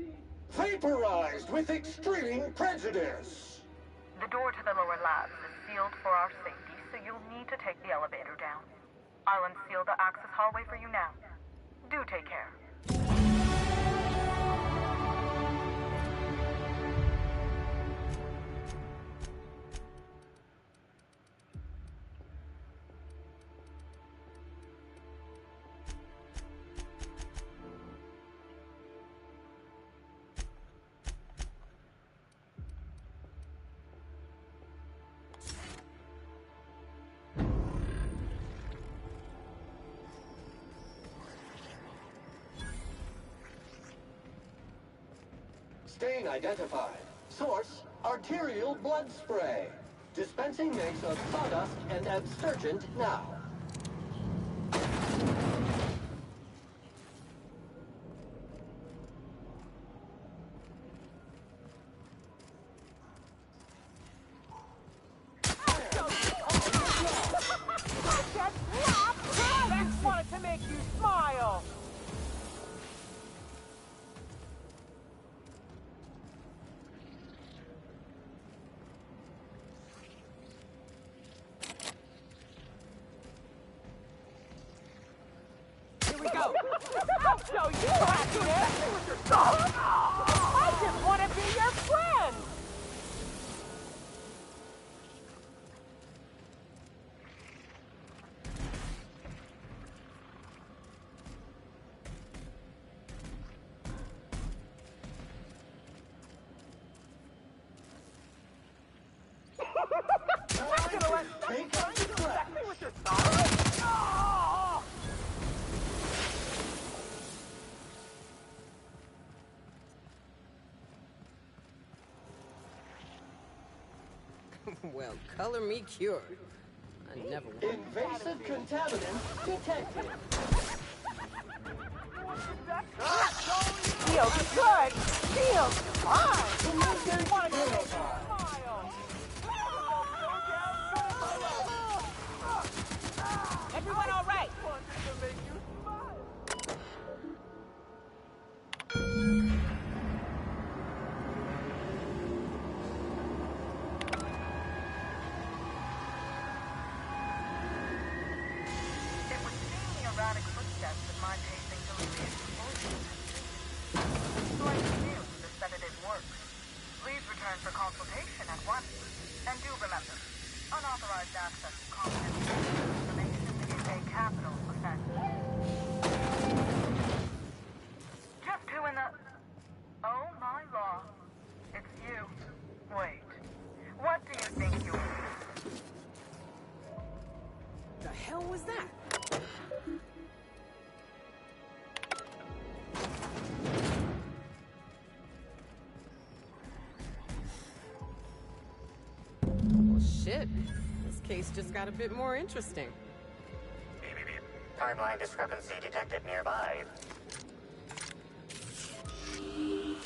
vaporized with extreme prejudice. The door to the lower labs is sealed for our safety, so you'll need to take the elevator down. I'll unseal the access hallway for you now. Do take care. Stain identified. Source, arterial blood spray. Dispensing mix of sawdust and abstergent now. Just wanted to make you smile. Here we go. I'll show you happiness. I just want to be your friend. Well, color me cured. I never... Invasive contaminant detected. Feels good. Feels fine. I just want to make you smile. Everyone all right? It would seem the erratic footsteps of my pacing delirious proportions. Going to do the sedative works. Please return for consultation at once. And do remember, unauthorized access to confidential information is a capital offense. Just who in the... Oh my law. It's you. Wait. What do you think you're... The hell was that? Well, shit. This case just got a bit more interesting. Timeline discrepancy detected nearby.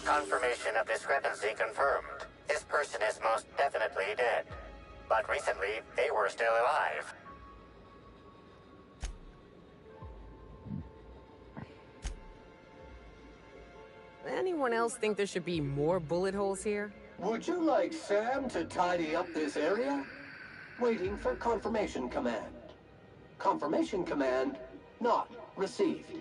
Confirmation of discrepancy confirmed. This person is most definitely dead. But recently, they were still alive. Anyone else think there should be more bullet holes here? Would you like Sam to tidy up this area? Waiting for confirmation command. Confirmation command not received.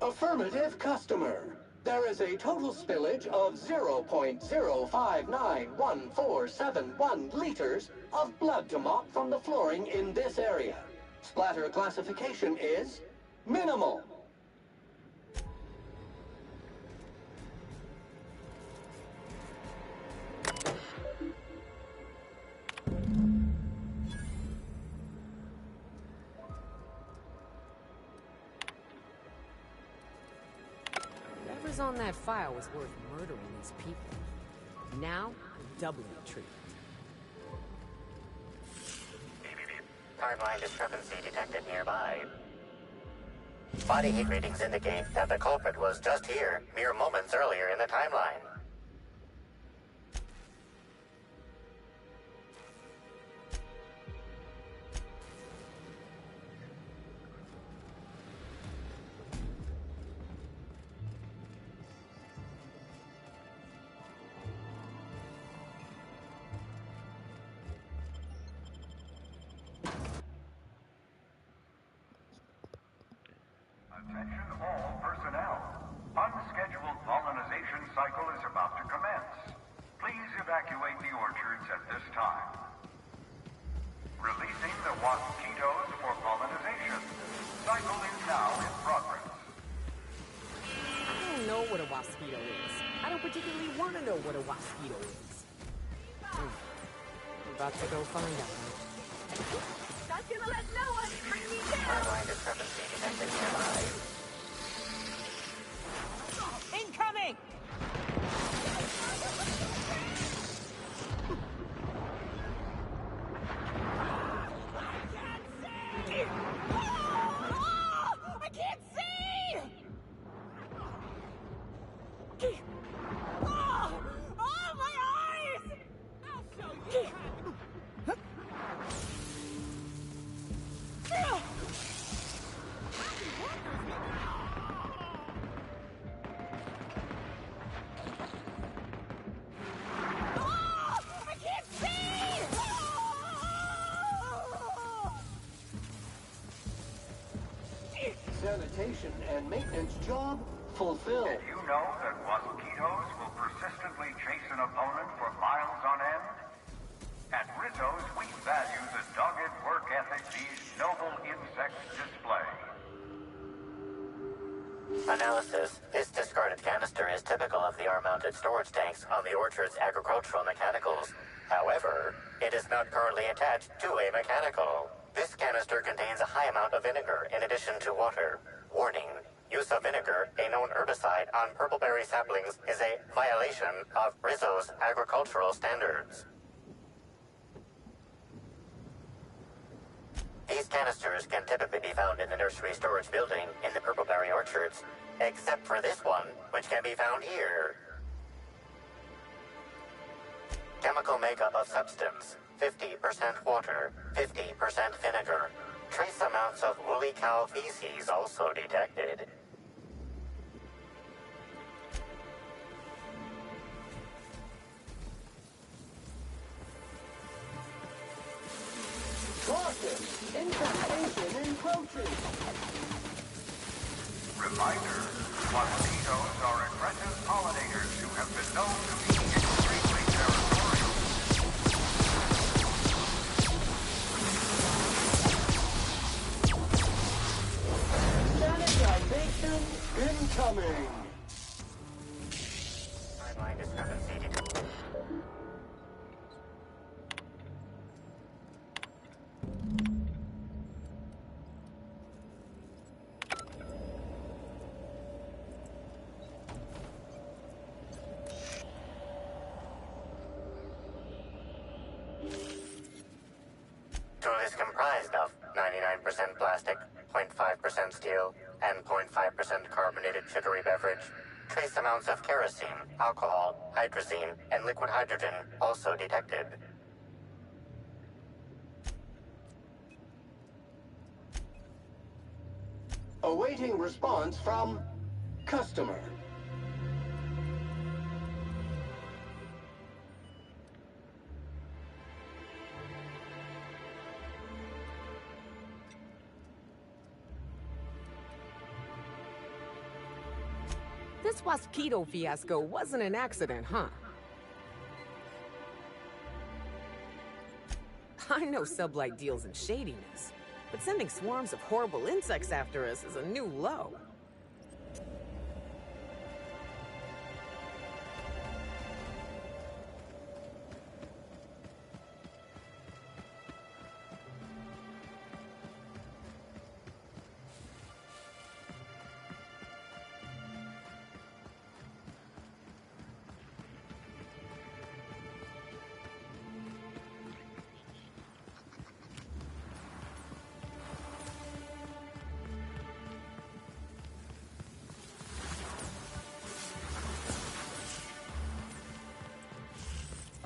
Affirmative, customer. There is a total spillage of 0.0591471 liters of blood to mop from the flooring in this area. Splatter classification is minimal. Whatever's on that file was worth murdering these people. Now, doubling treatment. Timeline discrepancy detected nearby. Body heat readings indicate that the culprit was just here, mere moments earlier in the timeline. Attention all personnel. Unscheduled pollinization cycle is about to commence. Please evacuate the orchards at this time. Releasing the mosquitoes for pollinization. Cycle is now in progress. I don't know what a mosquito is. I don't particularly want to know what a mosquito is. I'm about to go find out. Not gonna let no one bring me down! Timeline discrepancy detected nearby. Incoming! I can't see! Oh, my eyes! I'll show you! I can't see! Sanitation and maintenance job fulfilled. Did you know that mosquitoes will persistently chase an opponent for miles on end? At Rizzo's, we value the dogged work ethic these noble insects display. Analysis. This discarded canister is typical of the R-mounted storage tanks on the orchard's agricultural mechanicals. However, it is not currently attached to a mechanical. This canister contains a high amount of vinegar in addition to water. Warning. Use of vinegar, a known herbicide on purpleberry saplings, is a violation of Rizzo's agricultural standards. These canisters can typically be found in the nursery storage building in the purpleberry orchards, except for this one, which can be found here. Chemical makeup of substance: 50% water, 50% vinegar. Trace amounts of woolly cow feces also detected. Caution! Infestation encroaching! Reminder, mosquitoes are aggressive pollinators who have been known to be extremely territorial. Sanitization incoming! Timeline discrepancy detected. Tool is comprised of 99% plastic, 0.5% steel, and 0.5% carbonated sugary beverage. Trace amounts of kerosene, alcohol, hydrazine, and liquid hydrogen also detected. Awaiting response from customer. This Waspito fiasco wasn't an accident, huh? I know Sublight deals in shadiness, but sending swarms of horrible insects after us is a new low.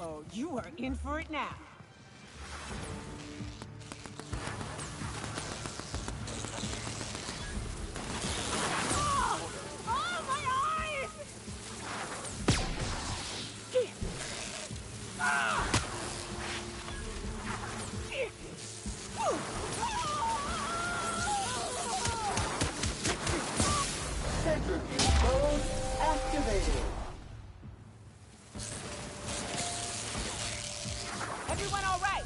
Oh, you are in for it now. Oh! Oh, my eyes! Ah! Centrifuge mode activated. Everyone all right?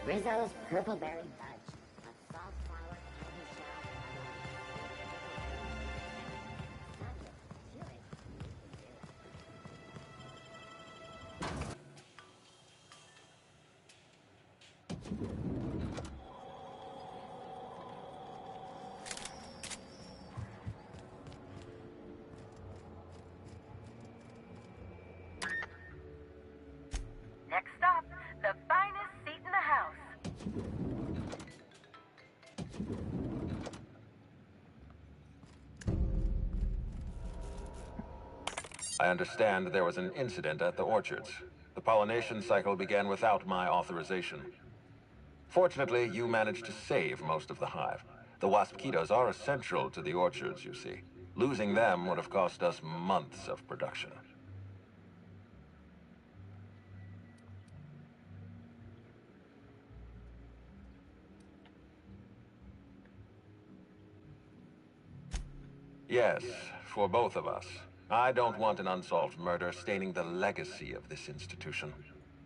Rizzo's Purple Berry Fudge. A salt flour candy shell. Next stop, the finest seat in the house. I understand there was an incident at the orchards. The pollination cycle began without my authorization. Fortunately, you managed to save most of the hive. The Waspkitos are essential to the orchards, you see. Losing them would have cost us months of production. Yes, for both of us. I don't want an unsolved murder staining the legacy of this institution.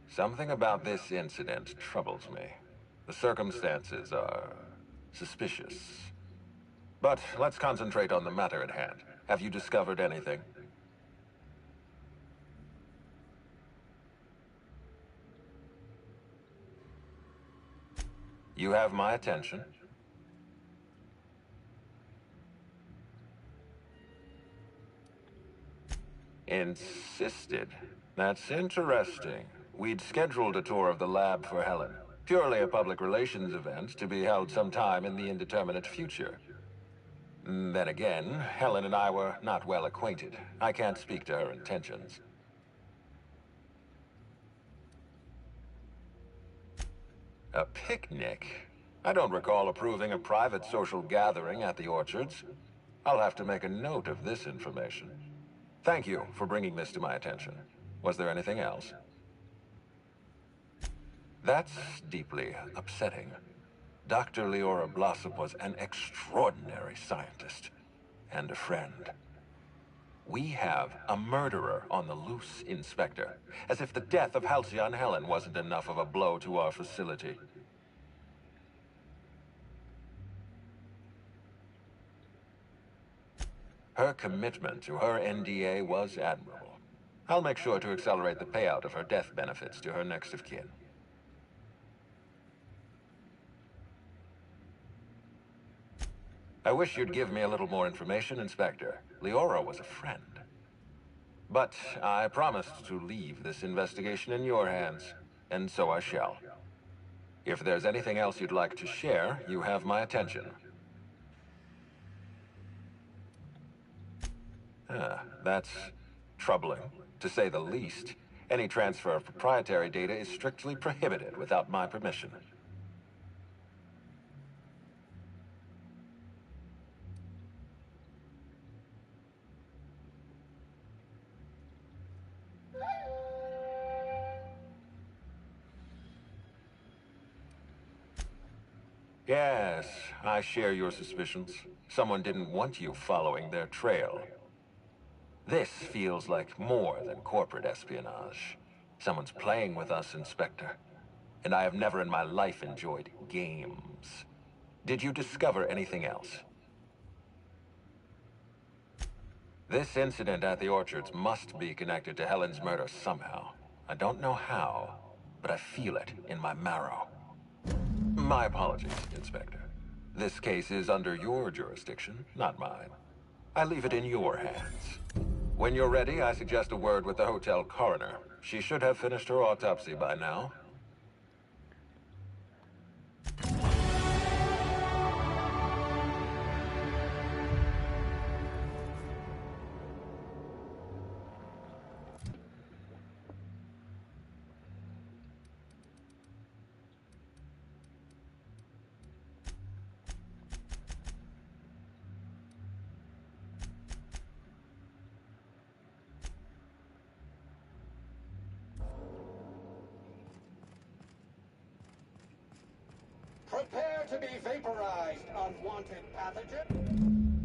Something about this incident troubles me. The circumstances are suspicious. But let's concentrate on the matter at hand. Have you discovered anything? You have my attention. Insisted. That's interesting. We'd scheduled a tour of the lab for Helen. Purely a public relations event to be held sometime in the indeterminate future. Then again, Helen and I were not well acquainted. I can't speak to her intentions. A picnic? I don't recall approving a private social gathering at the Orchards. I'll have to make a note of this information. Thank you for bringing this to my attention. Was there anything else? That's deeply upsetting. Dr. Leora Blossom was an extraordinary scientist and a friend. We have a murderer on the loose, Inspector. As if the death of Halcyon Helen wasn't enough of a blow to our facility. Her commitment to her NDA was admirable. I'll make sure to accelerate the payout of her death benefits to her next of kin. I wish you'd give me a little more information, Inspector. Leora was a friend. But I promised to leave this investigation in your hands, and so I shall. If there's anything else you'd like to share, you have my attention. That's troubling, to say the least. Any transfer of proprietary data is strictly prohibited without my permission. Yes, I share your suspicions. Someone didn't want you following their trail. This feels like more than corporate espionage. Someone's playing with us, Inspector. And I have never in my life enjoyed games. Did you discover anything else? This incident at the Orchards must be connected to Helen's murder somehow. I don't know how, but I feel it in my marrow. My apologies, Inspector. This case is under your jurisdiction, not mine. I leave it in your hands. When you're ready, I suggest a word with the hotel coroner. She should have finished her autopsy by now. Prepare to be vaporized, unwanted pathogen.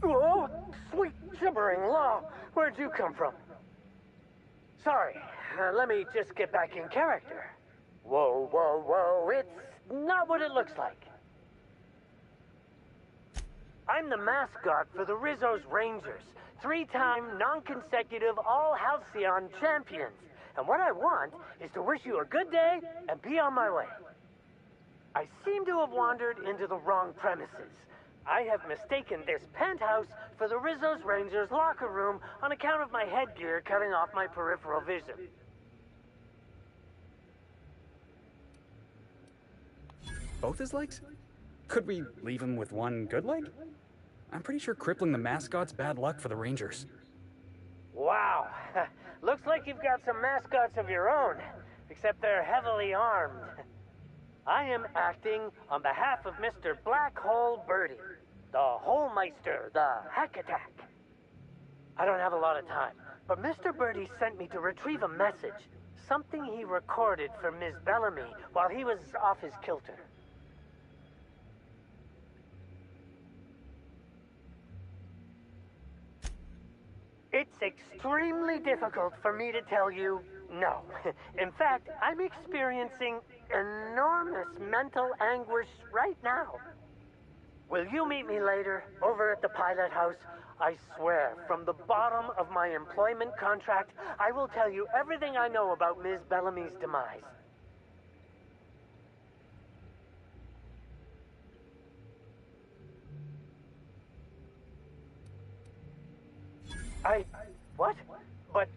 Oh, sweet gibbering law. Where'd you come from? Sorry, let me just get back in character. Whoa, whoa, whoa, it's not what it looks like. I'm the mascot for the Rizzo's Rangers, 3-time, non-consecutive All-Halcyon champions. And what I want is to wish you a good day and be on my way. I seem to have wandered into the wrong premises. I have mistaken this penthouse for the Rizzo's Rangers locker room on account of my headgear cutting off my peripheral vision. Both his legs? Could we leave him with one good leg? I'm pretty sure crippling the mascot's bad luck for the Rangers. Wow. Looks like you've got some mascots of your own, except they're heavily armed. I am acting on behalf of Mr. Black Hole Birdie, the Holmeister, the Hack Attack. I don't have a lot of time, but Mr. Birdie sent me to retrieve a message, something he recorded for Ms. Bellamy while he was off his kilter. It's extremely difficult for me to tell you no. In fact, I'm experiencing enormous mental anguish right now. Will you meet me later, over at the pilot house? I swear, from the bottom of my employment contract, I will tell you everything I know about Ms. Bellamy's demise. What? But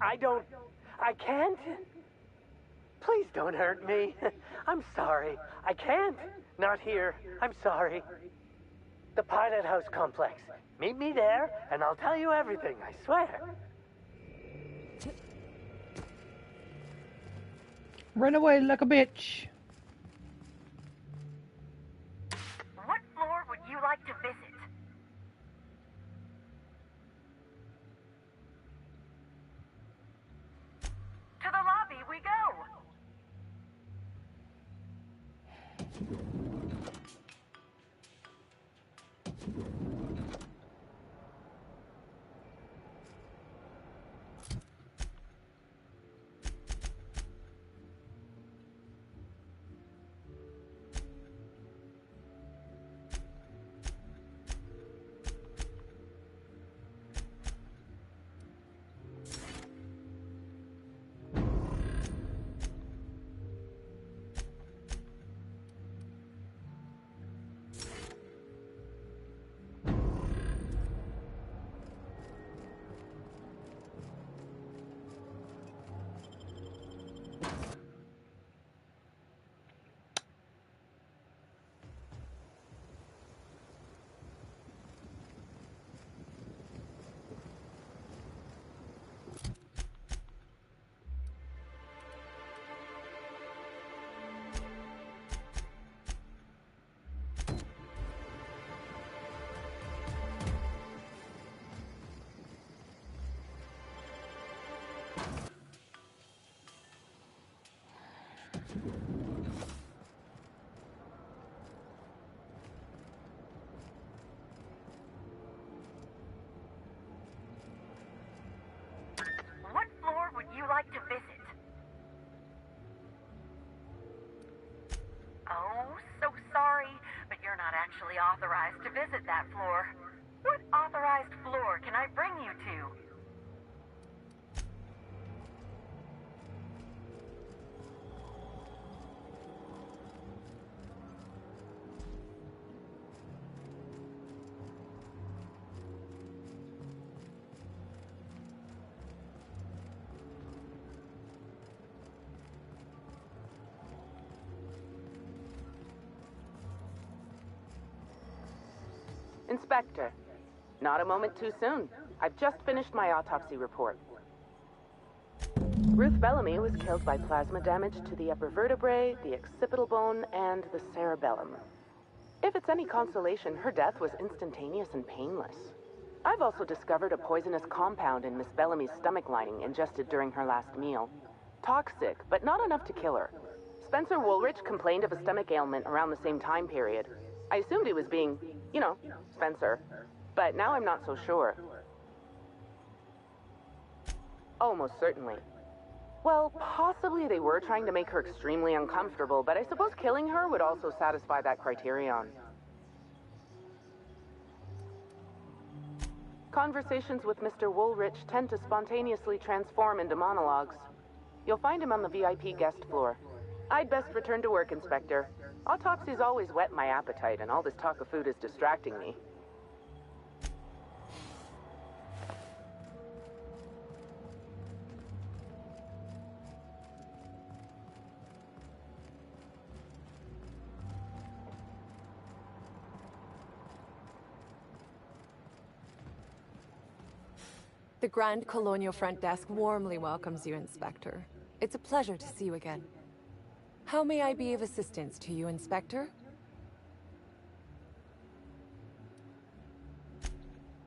I can't? Please don't hurt me. I'm sorry. I can't. Not here. I'm sorry. The Pilot House complex. Meet me there, and I'll tell you everything, I swear. Run away like a bitch. What floor would you like to visit? To the lobby we go! What floor would you like to visit? Oh, so sorry, but you're not actually authorized to visit that floor. What authorized floor can I bring you to? Inspector, not a moment too soon. I've just finished my autopsy report. Ruth Bellamy was killed by plasma damage to the upper vertebrae, the occipital bone, and the cerebellum. If it's any consolation, her death was instantaneous and painless. I've also discovered a poisonous compound in Miss Bellamy's stomach lining ingested during her last meal. Toxic, but not enough to kill her. Spencer Woolrich complained of a stomach ailment around the same time period. I assumed he was being, you know, Spencer. But now I'm not so sure. Oh, most certainly. Well, possibly they were trying to make her extremely uncomfortable, but I suppose killing her would also satisfy that criterion. Conversations with Mr. Woolrich tend to spontaneously transform into monologues. You'll find him on the VIP guest floor. I'd best return to work, Inspector. Autopsies always whet my appetite, and all this talk of food is distracting me. The Grand Colonial Front Desk warmly welcomes you, Inspector. It's a pleasure to see you again. How may I be of assistance to you, Inspector?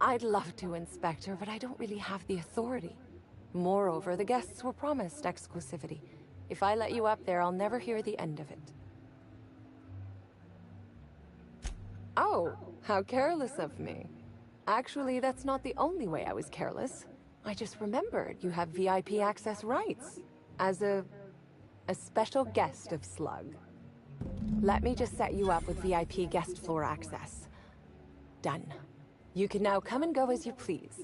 I'd love to, Inspector, but I don't really have the authority. Moreover, the guests were promised exclusivity. If I let you up there, I'll never hear the end of it. Oh, how careless of me. Actually, that's not the only way I was careless. I just remembered you have VIP access rights. As a special guest of Slug. Let me just set you up with VIP guest floor access. Done. You can now come and go as you please.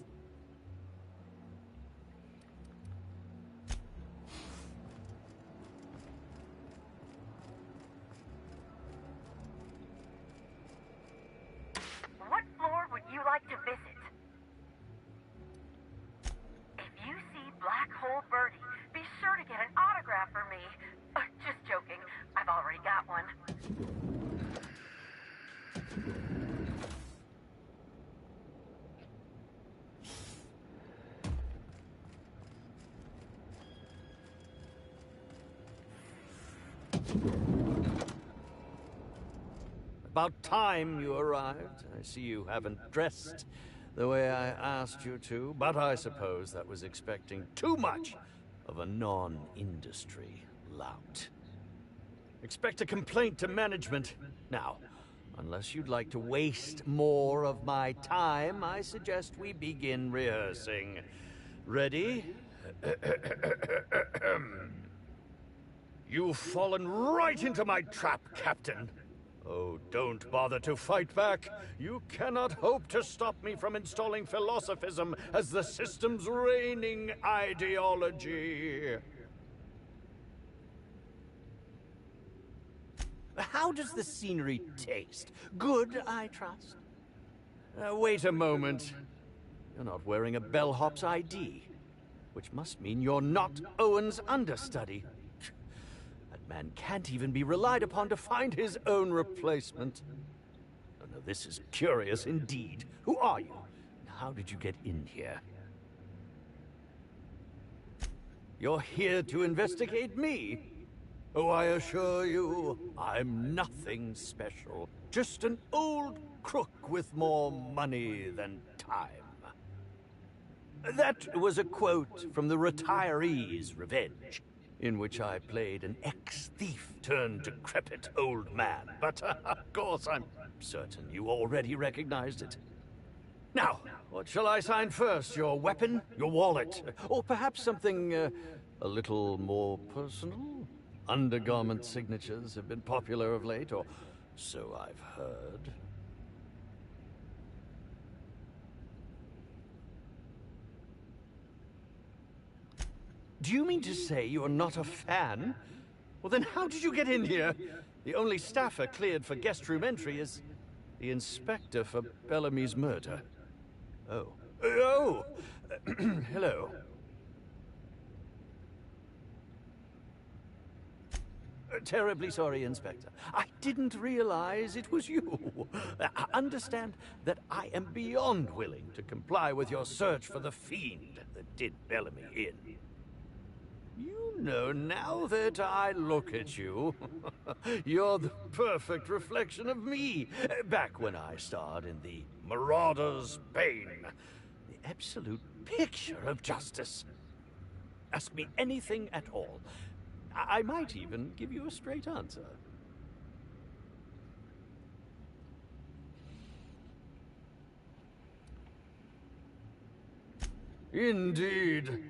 What floor would you like to visit? If you see Black Hole Birdie, be sure to get an autograph for me. About time you arrived. I see you haven't dressed the way I asked you to, but I suppose that was expecting too much of a non-industry lout. Expect a complaint to management. Now, unless you'd like to waste more of my time, I suggest we begin rehearsing. Ready? You've fallen right into my trap, Captain. Oh, don't bother to fight back. You cannot hope to stop me from installing philosophism as the system's reigning ideology. How does the scenery taste? Good, I trust? Wait a moment. You're not wearing a bellhop's ID, which must mean you're not Owen's understudy. That man can't even be relied upon to find his own replacement. Oh, no, this is curious indeed. Who are you? How did you get in here? You're here to investigate me. Oh, I assure you, I'm nothing special. Just an old crook with more money than time. That was a quote from The Retiree's Revenge, in which I played an ex-thief turned decrepit old man. But, of course, I'm certain you already recognized it. Now, what shall I sign first? Your weapon? Your wallet? Or perhaps something a little more personal? Undergarment signatures have been popular of late, or so I've heard. Do you mean to say you're not a fan? Well, then how did you get in here? The only staffer cleared for guest room entry is the inspector for Bellamy's murder. Oh. Oh! Hello. Terribly sorry, Inspector. I didn't realize it was you. Understand that I am beyond willing to comply with your search for the fiend that did Bellamy in. You know, now that I look at you, you're the perfect reflection of me, back when I starred in The Marauder's Bane. The absolute picture of justice. Ask me anything at all. I might even give you a straight answer. Indeed.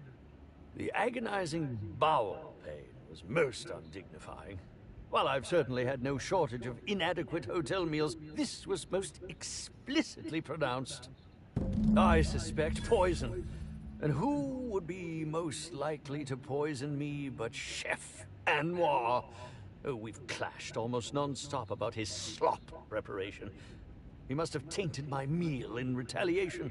The agonizing bowel pain was most undignifying. While I've certainly had no shortage of inadequate hotel meals, this was most explicitly pronounced. I suspect poison. And who would be most likely to poison me but Chef Anwar? Oh, we've clashed almost non-stop about his slop preparation. He must have tainted my meal in retaliation.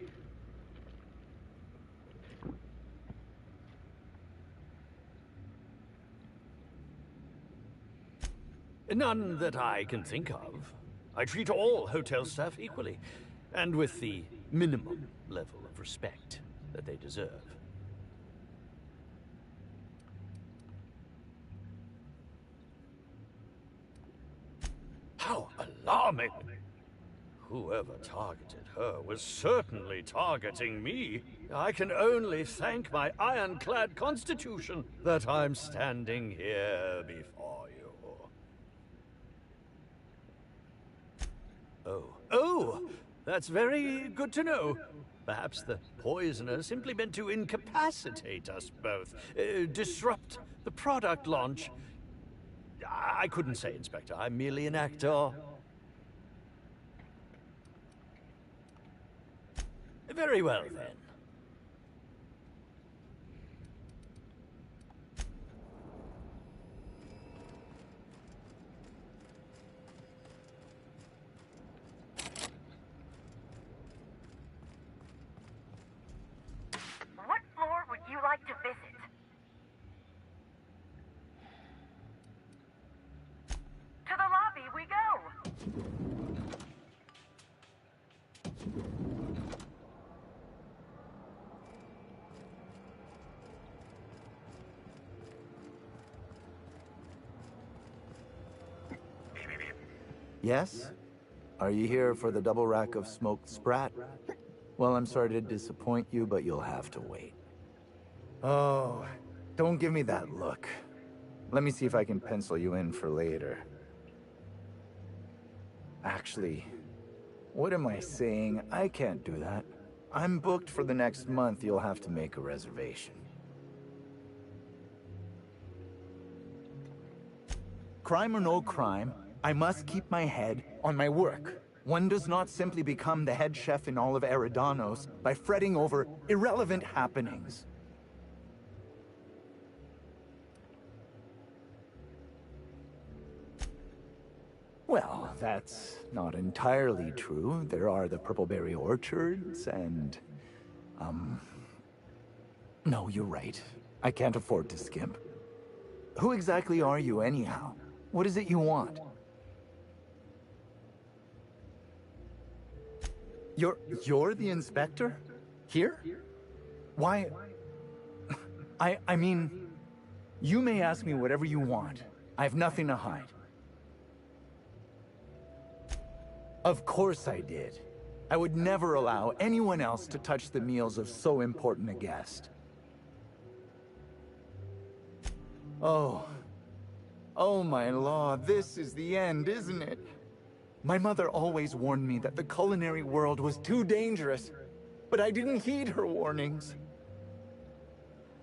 None that I can think of. I treat all hotel staff equally, and with the minimum level of respect that they deserve. How alarming! Whoever targeted her was certainly targeting me. I can only thank my ironclad constitution that I'm standing here before you. Oh, that's very good to know. Perhaps the poisoner simply meant to incapacitate us both, disrupt the product launch. I couldn't say, Inspector. I'm merely an actor. Very well, then. What floor would you like to visit? To the lobby we go! Yes? Are you here for the double rack of smoked sprat? Well, I'm sorry to disappoint you, but you'll have to wait. Oh, don't give me that look. Let me see if I can pencil you in for later. Actually, what am I saying? I can't do that. I'm booked for the next month. You'll have to make a reservation. Crime or no crime, I must keep my head on my work. One does not simply become the head chef in all of Eridanos by fretting over irrelevant happenings. Well, that's not entirely true. There are the Purpleberry Orchards and... No, you're right. I can't afford to skimp. Who exactly are you, anyhow? What is it you want? You're the inspector? Here? Why... I mean... You may ask me whatever you want. I have nothing to hide. Of course I did. I would never allow anyone else to touch the meals of so important a guest. Oh, my law, this is the end, isn't it? My mother always warned me that the culinary world was too dangerous, but I didn't heed her warnings.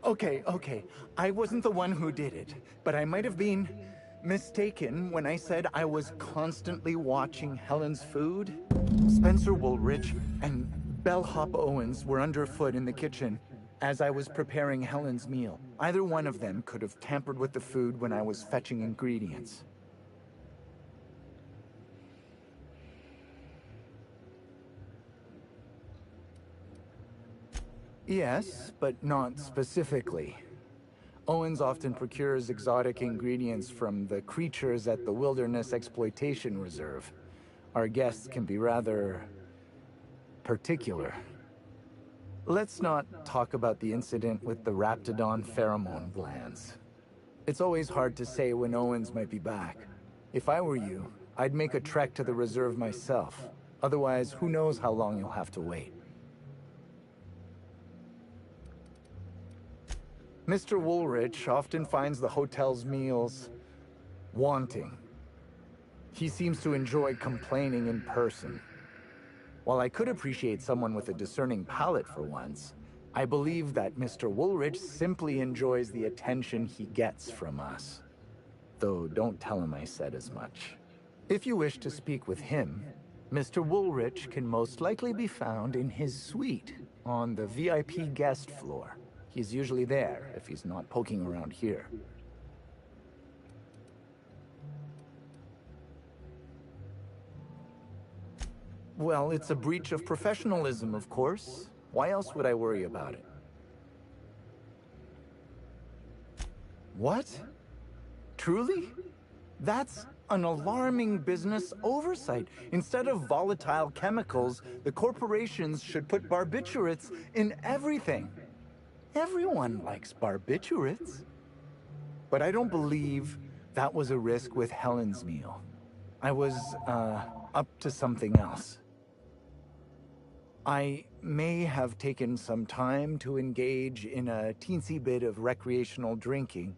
Okay, I wasn't the one who did it, but I might have been mistaken when I said I was constantly watching Helen's food. Spencer Woolrich and Bellhop Owens were underfoot in the kitchen as I was preparing Helen's meal. Either one of them could have tampered with the food when I was fetching ingredients. Yes, but not specifically. Owens often procures exotic ingredients from the creatures at the Wilderness Exploitation Reserve. Our guests can be rather... particular. Let's not talk about the incident with the Raptidon pheromone glands. It's always hard to say when Owens might be back. If I were you, I'd make a trek to the reserve myself. Otherwise, who knows how long you'll have to wait. Mr. Woolrich often finds the hotel's meals wanting. He seems to enjoy complaining in person. While I could appreciate someone with a discerning palate for once, I believe that Mr. Woolrich simply enjoys the attention he gets from us. Though don't tell him I said as much. If you wish to speak with him, Mr. Woolrich can most likely be found in his suite on the VIP guest floor. He's usually there if he's not poking around here. Well, it's a breach of professionalism, of course. Why else would I worry about it? What? Truly? That's an alarming business oversight. Instead of volatile chemicals, the corporations should put barbiturates in everything. Everyone likes barbiturates. But I don't believe that was a risk with Helen's meal. I was, up to something else. I may have taken some time to engage in a teensy bit of recreational drinking,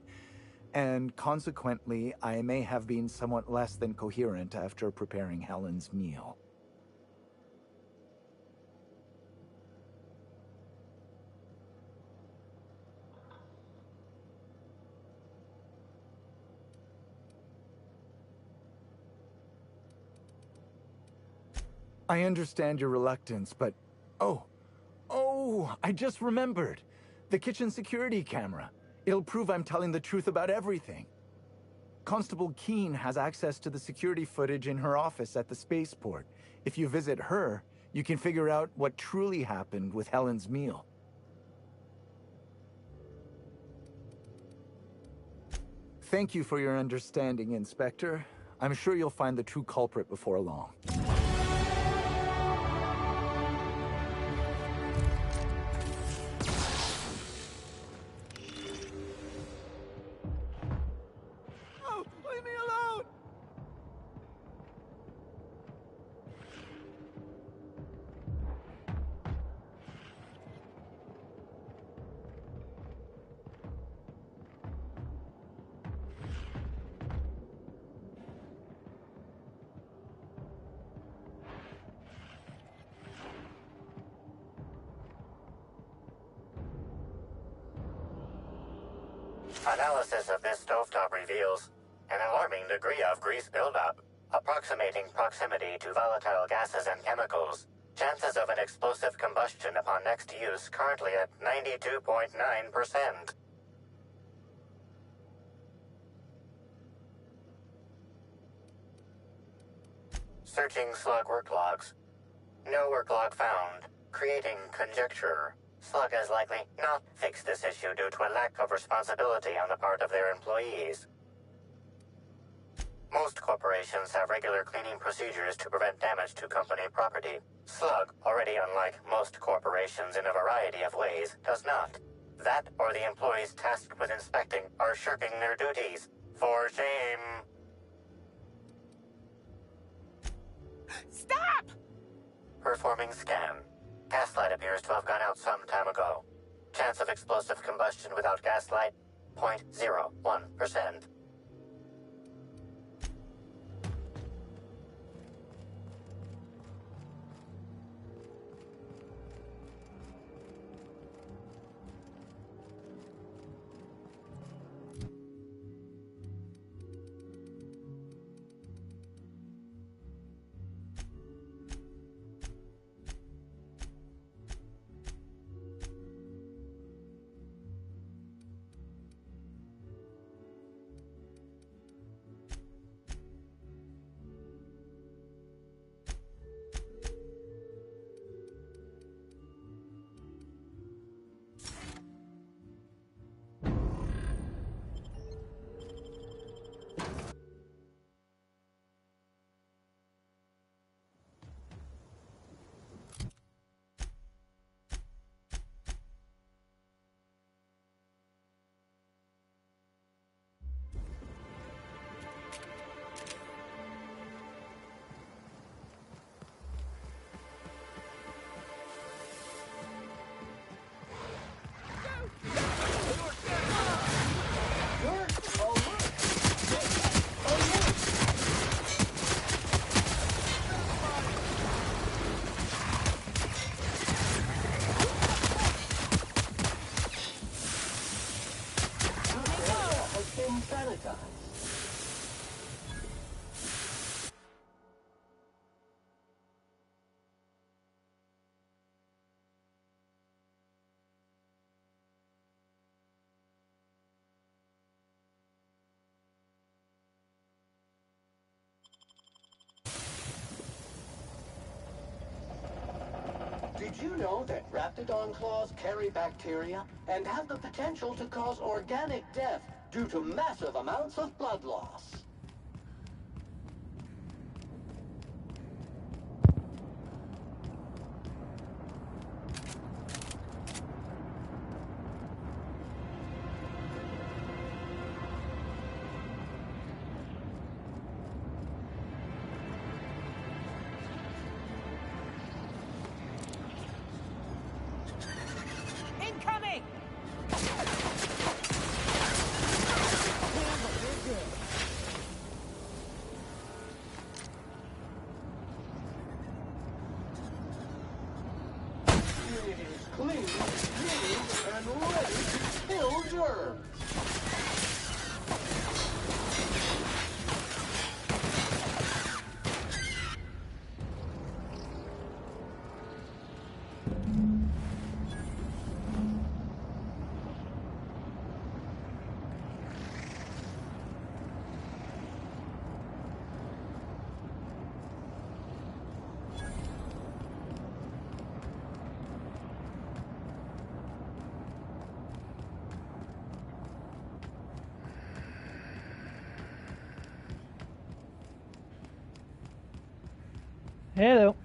and consequently, I may have been somewhat less than coherent after preparing Helen's meal. I understand your reluctance, but... Oh, I just remembered. The kitchen security camera. It'll prove I'm telling the truth about everything. Constable Keene has access to the security footage in her office at the spaceport. If you visit her, you can figure out what truly happened with Helen's meal. Thank you for your understanding, Inspector. I'm sure you'll find the true culprit before long. Analysis of this stovetop reveals an alarming degree of grease buildup, approximating proximity to volatile gases and chemicals. Chances of an explosive combustion upon next use currently at 92.9%. Searching slug work logs. No work log found. Creating conjecture. Slug has likely not fixed this issue due to a lack of responsibility on the part of their employees. Most corporations have regular cleaning procedures to prevent damage to company property. Slug, already unlike most corporations in a variety of ways, does not. That or the employees tasked with inspecting are shirking their duties. For shame. Stop! Performing scan. Gaslight appears to have gone out some time ago. Chance of explosive combustion without gaslight, 0.01%. Did you know that Raptidon claws carry bacteria and have the potential to cause organic death due to massive amounts of blood loss? Incoming! It is clean, and ready to kill germs. Hello.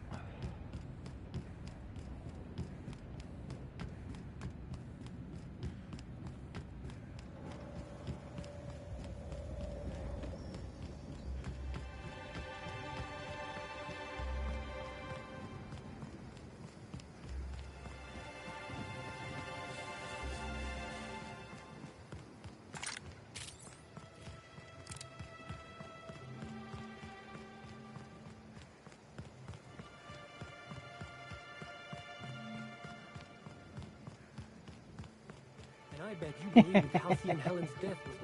I bet you believe Halcyon Helen's death was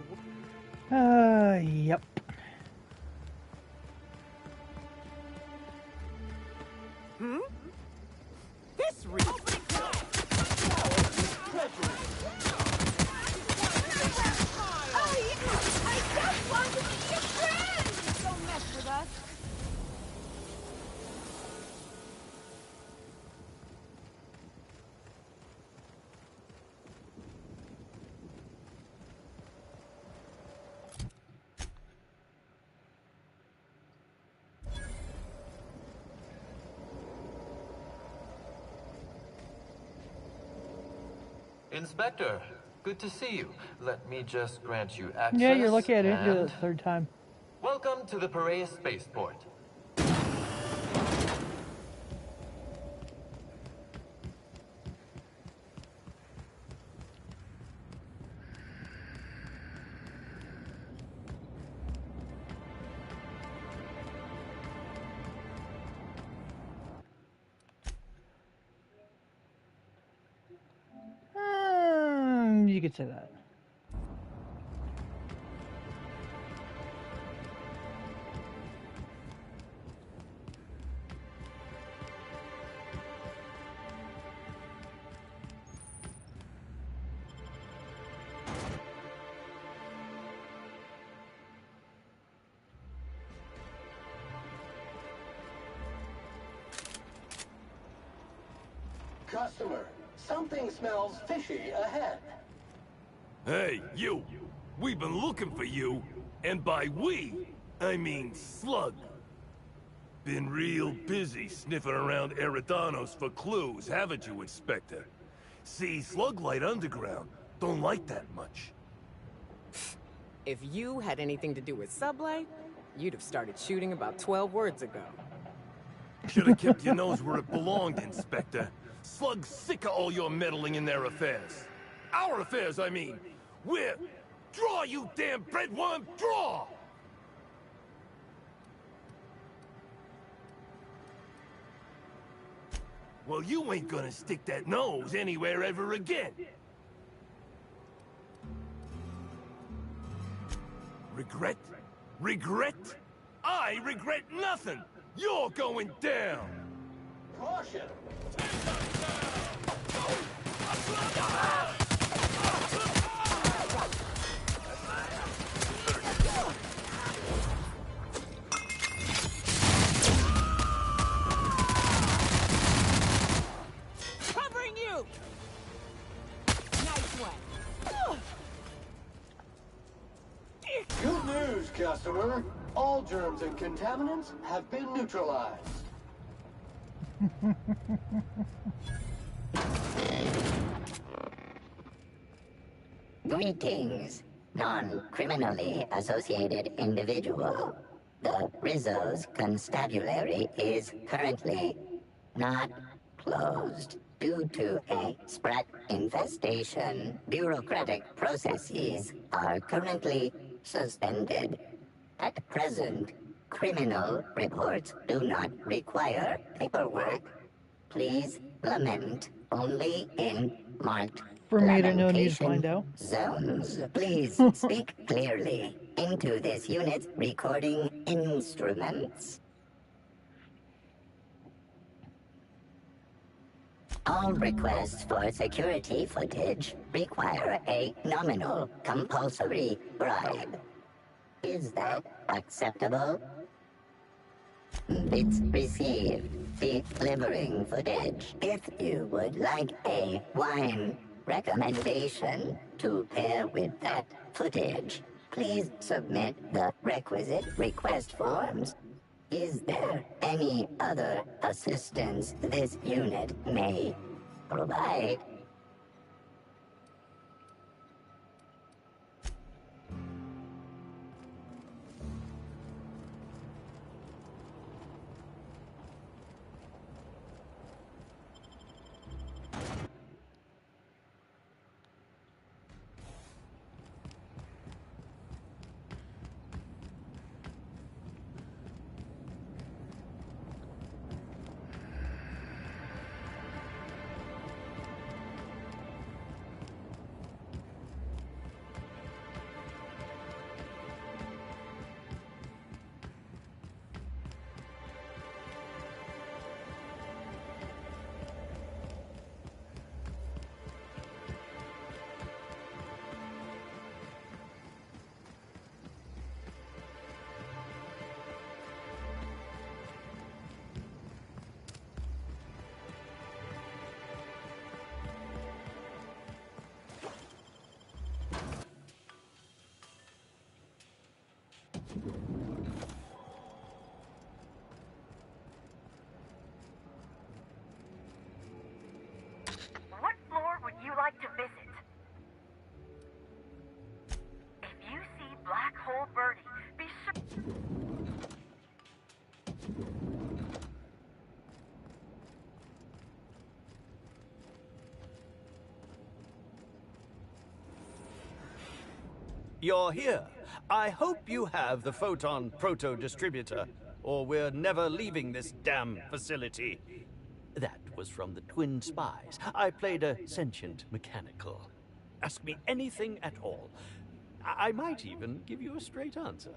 the Yep. Hmm? This reads... I just want to be your friend! Don't mess with us. Inspector, good to see you. Let me just grant you access. Yeah, you're lucky I didn't do it and the third time. welcome to the Piraeus spaceport. You could say that. Customer, something smells fishy ahead. Hey, you! We've been looking for you, and by we, I mean Slug. Been real busy sniffing around Eridanos for clues, haven't you, Inspector? See, Sluglight Underground don't like that much. If you had anything to do with Sublight, you'd have started shooting about 12 words ago. Should have kept your nose where it belonged, Inspector. Slug's sick of all your meddling in their affairs. Our affairs, I mean. We're... Draw, you damn breadworm, draw! Well, you ain't gonna stick that nose anywhere ever again. Regret? Regret? I regret nothing! You're going down! Caution! Covering you! Nice one. Good news, customer. All germs and contaminants have been neutralized. Greetings, non-criminally associated individual. The Rizzo's constabulary is currently not closed due to a sprat infestation. Bureaucratic processes are currently suspended. At present, criminal reports do not require paperwork. Please lament only in marked For me to know, need to lamentation find out. zones. Please speak clearly into this unit's recording instruments. All requests for security footage require a nominal compulsory bribe. Is that acceptable? Bits received. Delivering footage. If you would like a wine recommendation to pair with that footage, please submit the requisite request forms. Is there any other assistance this unit may provide? you're here. I hope you have the Photon Proto-Distributor, or we're never leaving this damn facility. That was from the Twin Spies. I played a sentient mechanical. Ask me anything at all. I might even give you a straight answer.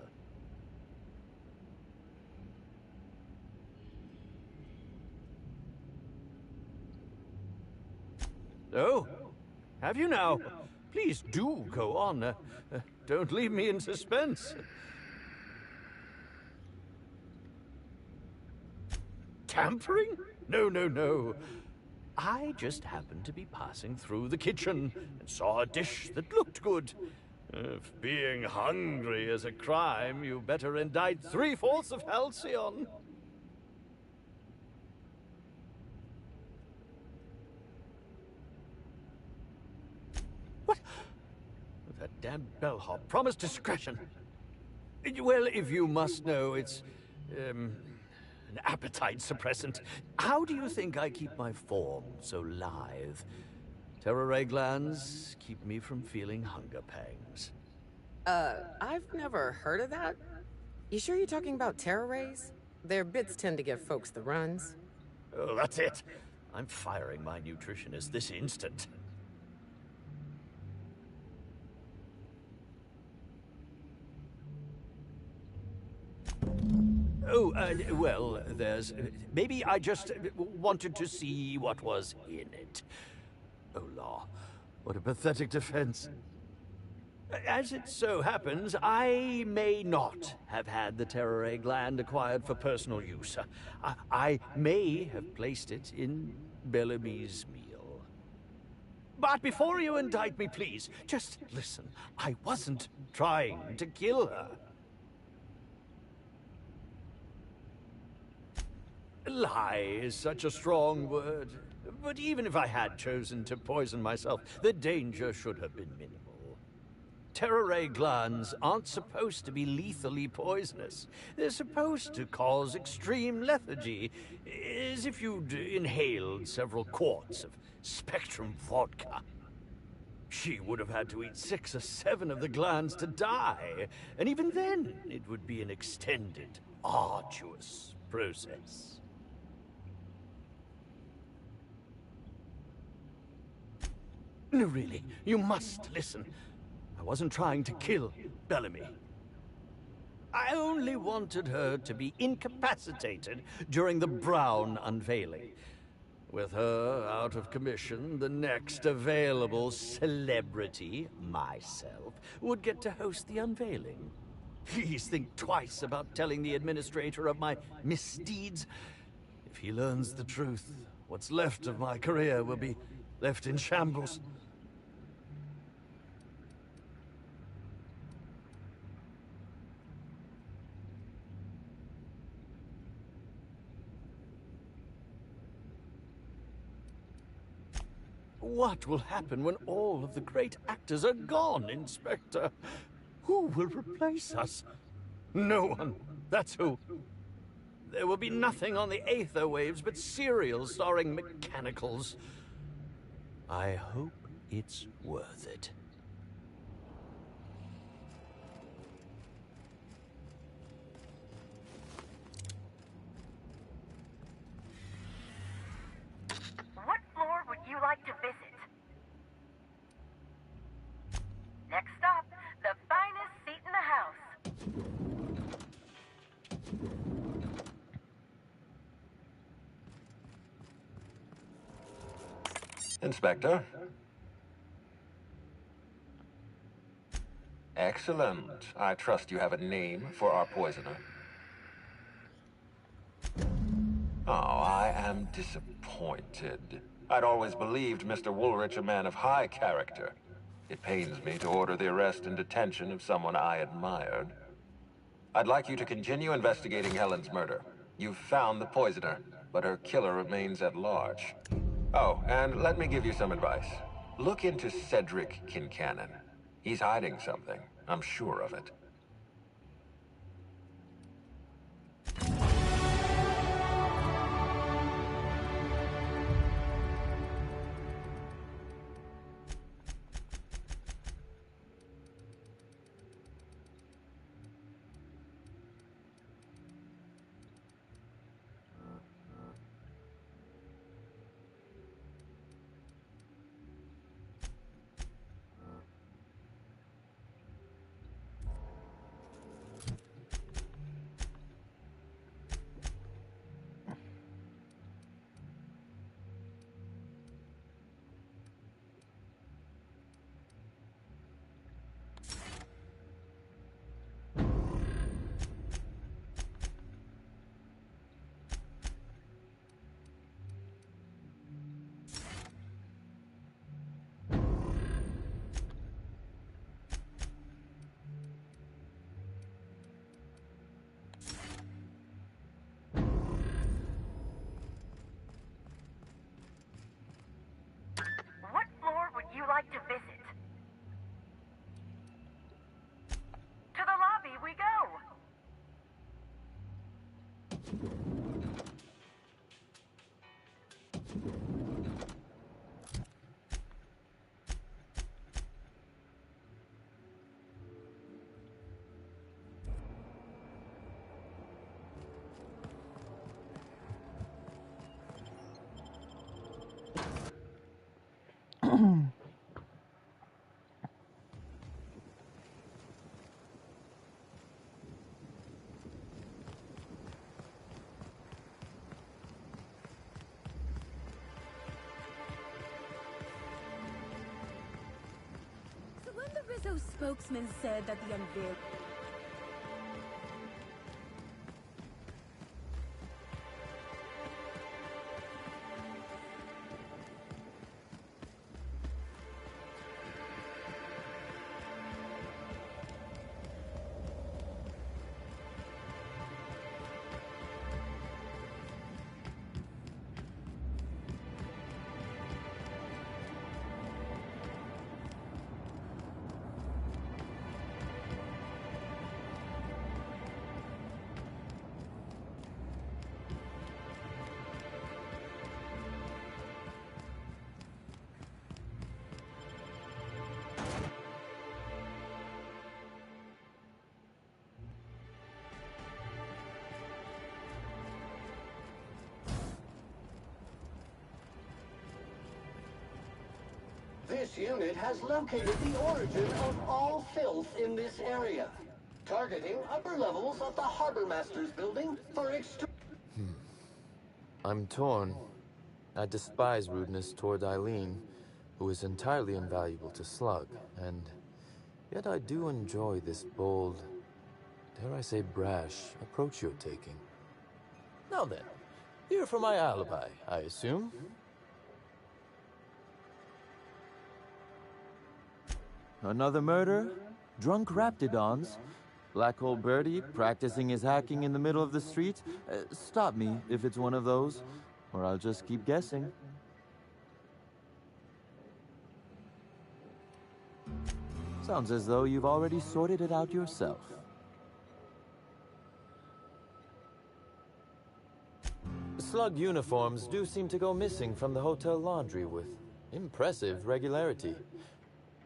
Oh, have you now? Please do go on. Don't leave me in suspense. Tampering? No, no, no. I just happened to be passing through the kitchen and saw a dish that looked good. If being hungry is a crime, you better indict 3/4 of Halcyon. What? That damn bellhop promised discretion. Well, if you must know, it's, an appetite suppressant. How do you think I keep my form so lithe? Terror ray glands keep me from feeling hunger pangs. I've never heard of that. You sure you're talking about terror rays? Their bits tend to give folks the runs. Oh, that's it. I'm firing my nutritionist this instant. Oh, well, there's... maybe I just wanted to see what was in it. Oh, law. What a pathetic defense. As it so happens, I may not have had the terror ray gland acquired for personal use. I may have placed it in Bellamy's meal. But before you indict me, please, just listen. I wasn't trying to kill her. Lie is such a strong word. But even if I had chosen to poison myself, the danger should have been minimal. Terror ray glands aren't supposed to be lethally poisonous. They're supposed to cause extreme lethargy, as if you'd inhaled several quarts of Spectrum vodka. She would have had to eat 6 or 7 of the glands to die, and even then it would be an extended, arduous process. No, really, you must listen. I wasn't trying to kill Bellamy. I only wanted her to be incapacitated during the Brown unveiling. With her out of commission, the next available celebrity, myself, would get to host the unveiling. Please think twice about telling the administrator of my misdeeds. If he learns the truth, what's left of my career will be left in shambles. What will happen when all of the great actors are gone, Inspector? Who will replace us? No one. That's who. There will be nothing on the aether waves but serials starring mechanicals. I hope it's worth it. What floor would you like to visit? Next stop, the finest seat in the house. Inspector? Excellent. I trust you have a name for our poisoner. Oh, I am disappointed. I'd always believed Mr. Woolrich a man of high character. It pains me to order the arrest and detention of someone I admired. I'd like you to continue investigating Helen's murder. You've found the poisoner, but her killer remains at large. Oh, and let me give you some advice. Look into Cedric Kincannon. He's hiding something. I'm sure of it. like to visit? To the lobby we go! So when the Rizzo spokesman said that the unveil... This unit has located the origin of all filth in this area, targeting upper levels of the Harbor Master's building for I'm torn. I despise rudeness toward Eileen, who is entirely invaluable to Slug, and yet I do enjoy this bold, dare I say brash, approach you're taking. Now then, here for my alibi, I assume? Another murder? Drunk Raptidons? Black Hole Birdie practicing his hacking in the middle of the street? Stop me if it's one of those, or I'll just keep guessing. Sounds as though you've already sorted it out yourself. Slug uniforms do seem to go missing from the hotel laundry with impressive regularity.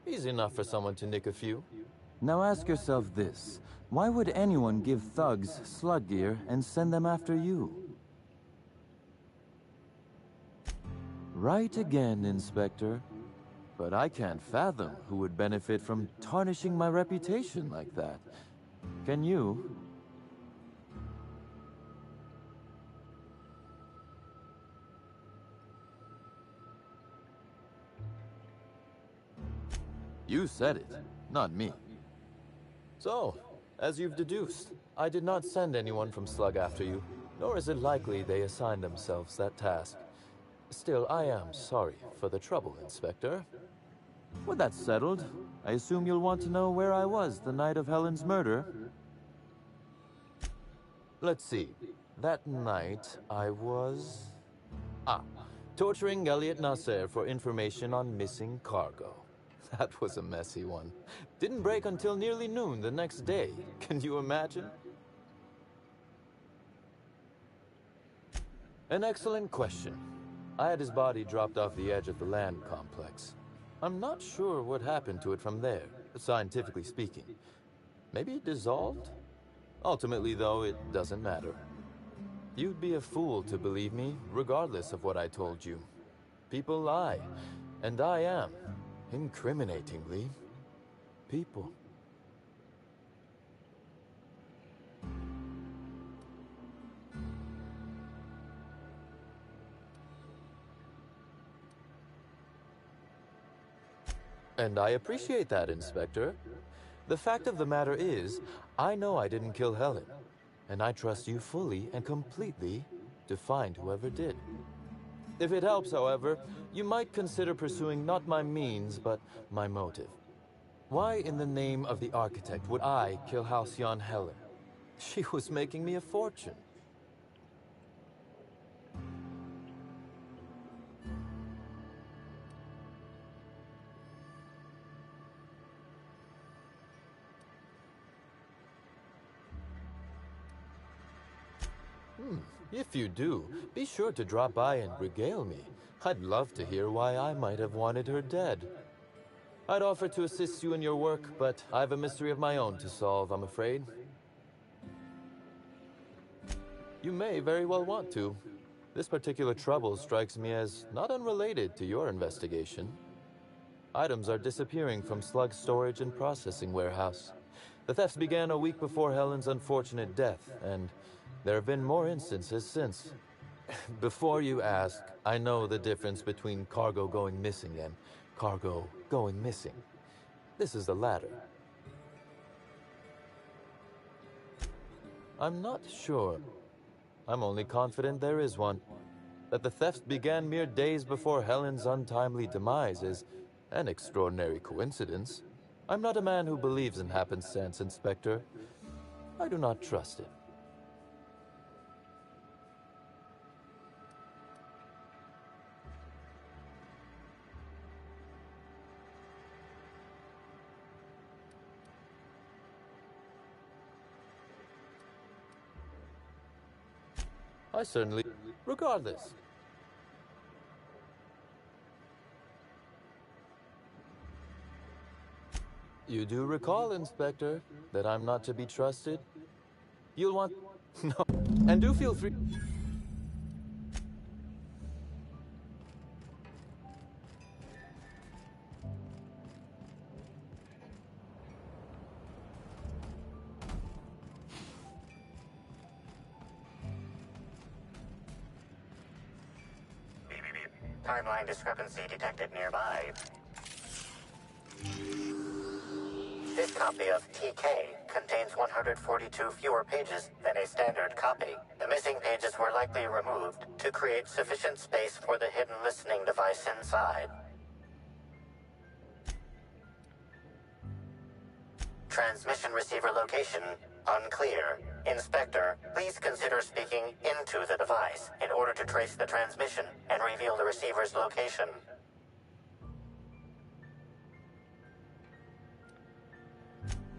Easy enough for someone to nick a few. Now ask yourself this. Why would anyone give thugs Slug gear and send them after you? Right again, Inspector. But I can't fathom who would benefit from tarnishing my reputation like that. Can you? You said it, not me. So, as you've deduced, I did not send anyone from Slug after you, nor is it likely they assigned themselves that task. Still, I am sorry for the trouble, Inspector. With that settled, I assume you'll want to know where I was the night of Helen's murder. Let's see. That night, I was... torturing Elliot Nasser for information on missing cargo. That was a messy one. Didn't break until nearly noon the next day. Can you imagine? An excellent question. I had his body dropped off the edge of the land complex. I'm not sure what happened to it from there, scientifically speaking. Maybe it dissolved? Ultimately, though, it doesn't matter. You'd be a fool to believe me, regardless of what I told you. People lie, and I am. Incriminatingly, people. And I appreciate that, Inspector. The fact of the matter is, I know I didn't kill Helen, and I trust you fully and completely to find whoever did. If it helps, however, you might consider pursuing not my means, but my motive. Why in the name of the architect would I kill Halcyon Helen? She was making me a fortune. If you do, be sure to drop by and regale me. I'd love to hear why I might have wanted her dead. I'd offer to assist you in your work, but I have a mystery of my own to solve, I'm afraid. You may very well want to. This particular trouble strikes me as not unrelated to your investigation. Items are disappearing from Slug's storage and processing warehouse. The thefts began a week before Helen's unfortunate death, and there have been more instances since. Before you ask, I know the difference between cargo going missing and cargo going missing. This is the latter. I'm not sure. I'm only confident there is one. That the thefts began mere days before Helen's untimely demise is an extraordinary coincidence. I'm not a man who believes in happenstance, Inspector. I do not trust it. I certainly... Regardless. You do recall, Inspector, that I'm not to be trusted? You'll want... No. And do feel free... Timeline discrepancy detected nearby. This copy of TK contains 142 fewer pages than a standard copy. The missing pages were likely removed to create sufficient space for the hidden listening device inside. Transmission receiver location unclear. Inspector, please consider speaking into the device in order to trace the transmission and reveal the receiver's location.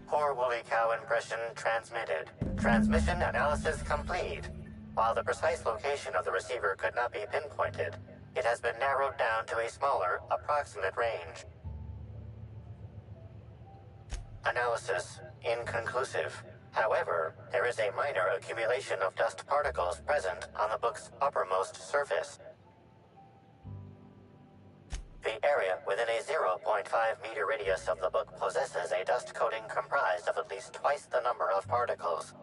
Poor woolly cow impression transmitted. Transmission analysis complete. While the precise location of the receiver could not be pinpointed, it has been narrowed down to a smaller, approximate range. Analysis inconclusive. However, there is a minor accumulation of dust particles present on the book's uppermost surface. The area within a 0.5 meter radius of the book possesses a dust coating comprised of at least twice the number of particles.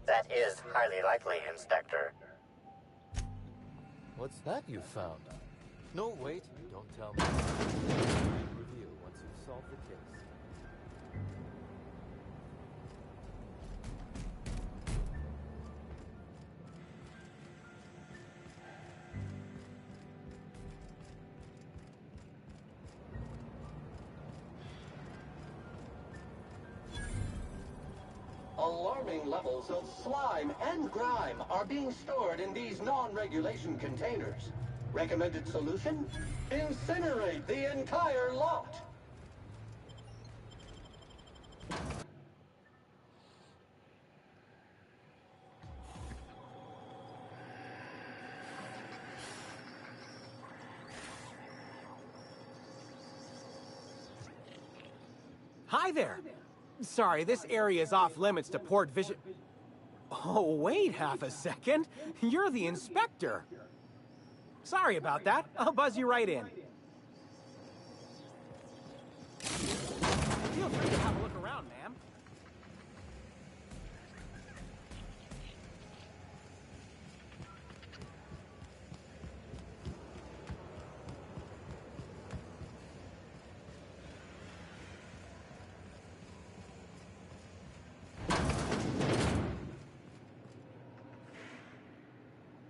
That is highly likely, Inspector. What's that you found? No, wait, don't tell me. Reveal once you've solved the case. Alarming levels of slime and grime are being stored in these non-regulation containers. Recommended solution? Incinerate the entire lot! Hi there! Sorry, this area is off limits to port vision. Oh, wait half a second. You're the inspector. Sorry about that. I'll buzz you right in. Feel free to have a look around, ma'am.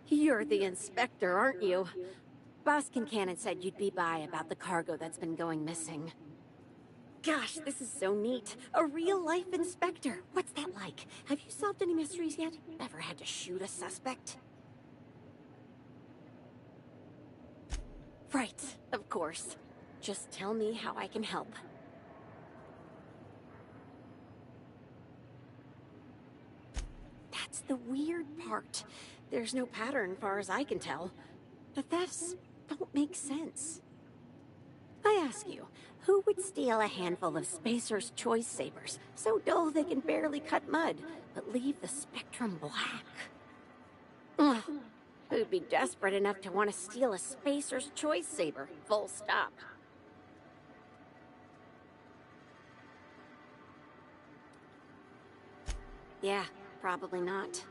You're the inspector, aren't you? Boss Kincannon said you'd be by about the cargo that's been going missing. Gosh, this is so neat. A real-life inspector. What's that like? Have you solved any mysteries yet? Ever had to shoot a suspect? Right, of course. Just tell me how I can help. the weird part. There's no pattern far as I can tell. The thefts don't make sense. I ask you, who would steal a handful of Spacer's Choice Sabers, so dull they can barely cut mud, but leave the spectrum black? Ugh. Who'd be desperate enough to want to steal a Spacer's Choice Saber, full stop? Yeah, probably not.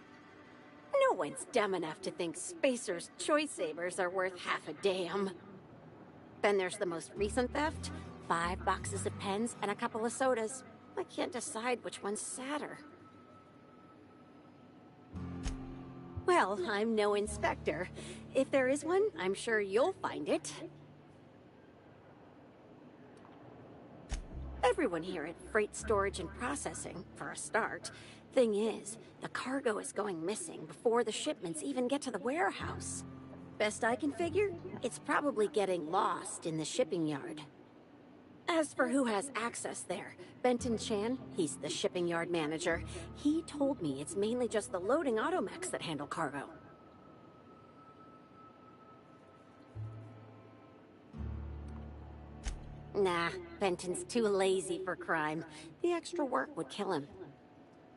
No one's dumb enough to think Spacer's Choice Sabers are worth half a damn. Then there's the most recent theft. 5 boxes of pens and a couple of sodas. I can't decide which one's sadder. Well, I'm no inspector. If there is one, I'm sure you'll find it. Everyone here at Freight Storage and Processing, for a start. Thing is, the cargo is going missing before the shipments even get to the warehouse. Best I can figure, it's probably getting lost in the shipping yard. As for who has access there, Benton Chan, he's the shipping yard manager. He told me it's mainly just the loading automechs that handle cargo. Nah, Benton's too lazy for crime. The extra work would kill him.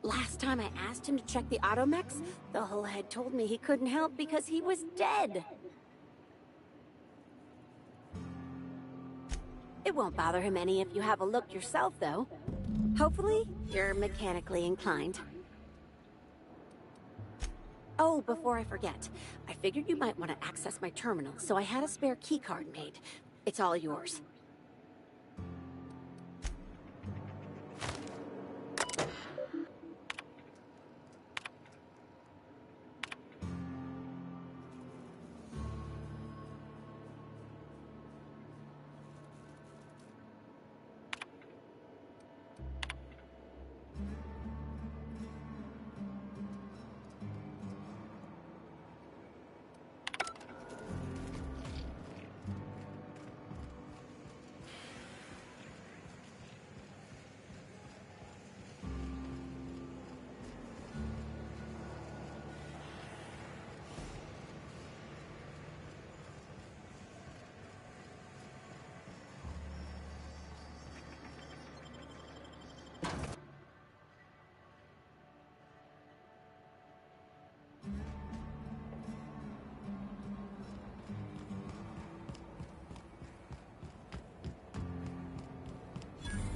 Last time I asked him to check the automechs, the whole head told me he couldn't help because he was dead. It won't bother him any if you have a look yourself, though. Hopefully, you're mechanically inclined. Oh, before I forget, I figured you might want to access my terminal, so I had a spare keycard made. It's all yours.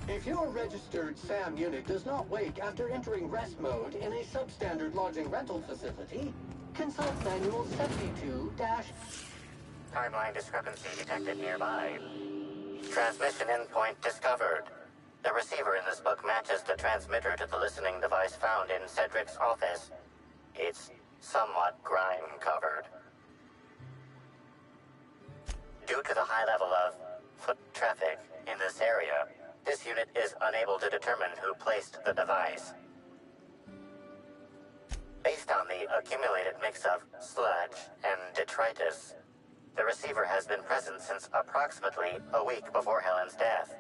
If your registered SAM unit does not wake after entering rest mode in a substandard lodging rental facility, consult Manual 72- Timeline discrepancy detected nearby. Transmission endpoint discovered. The receiver in this book matches the transmitter to the listening device found in Cedric's office. It's somewhat grime-covered. Due to the high level of foot traffic in this area, this unit is unable to determine who placed the device. Based on the accumulated mix of sludge and detritus, the receiver has been present since approximately a week before Helen's death.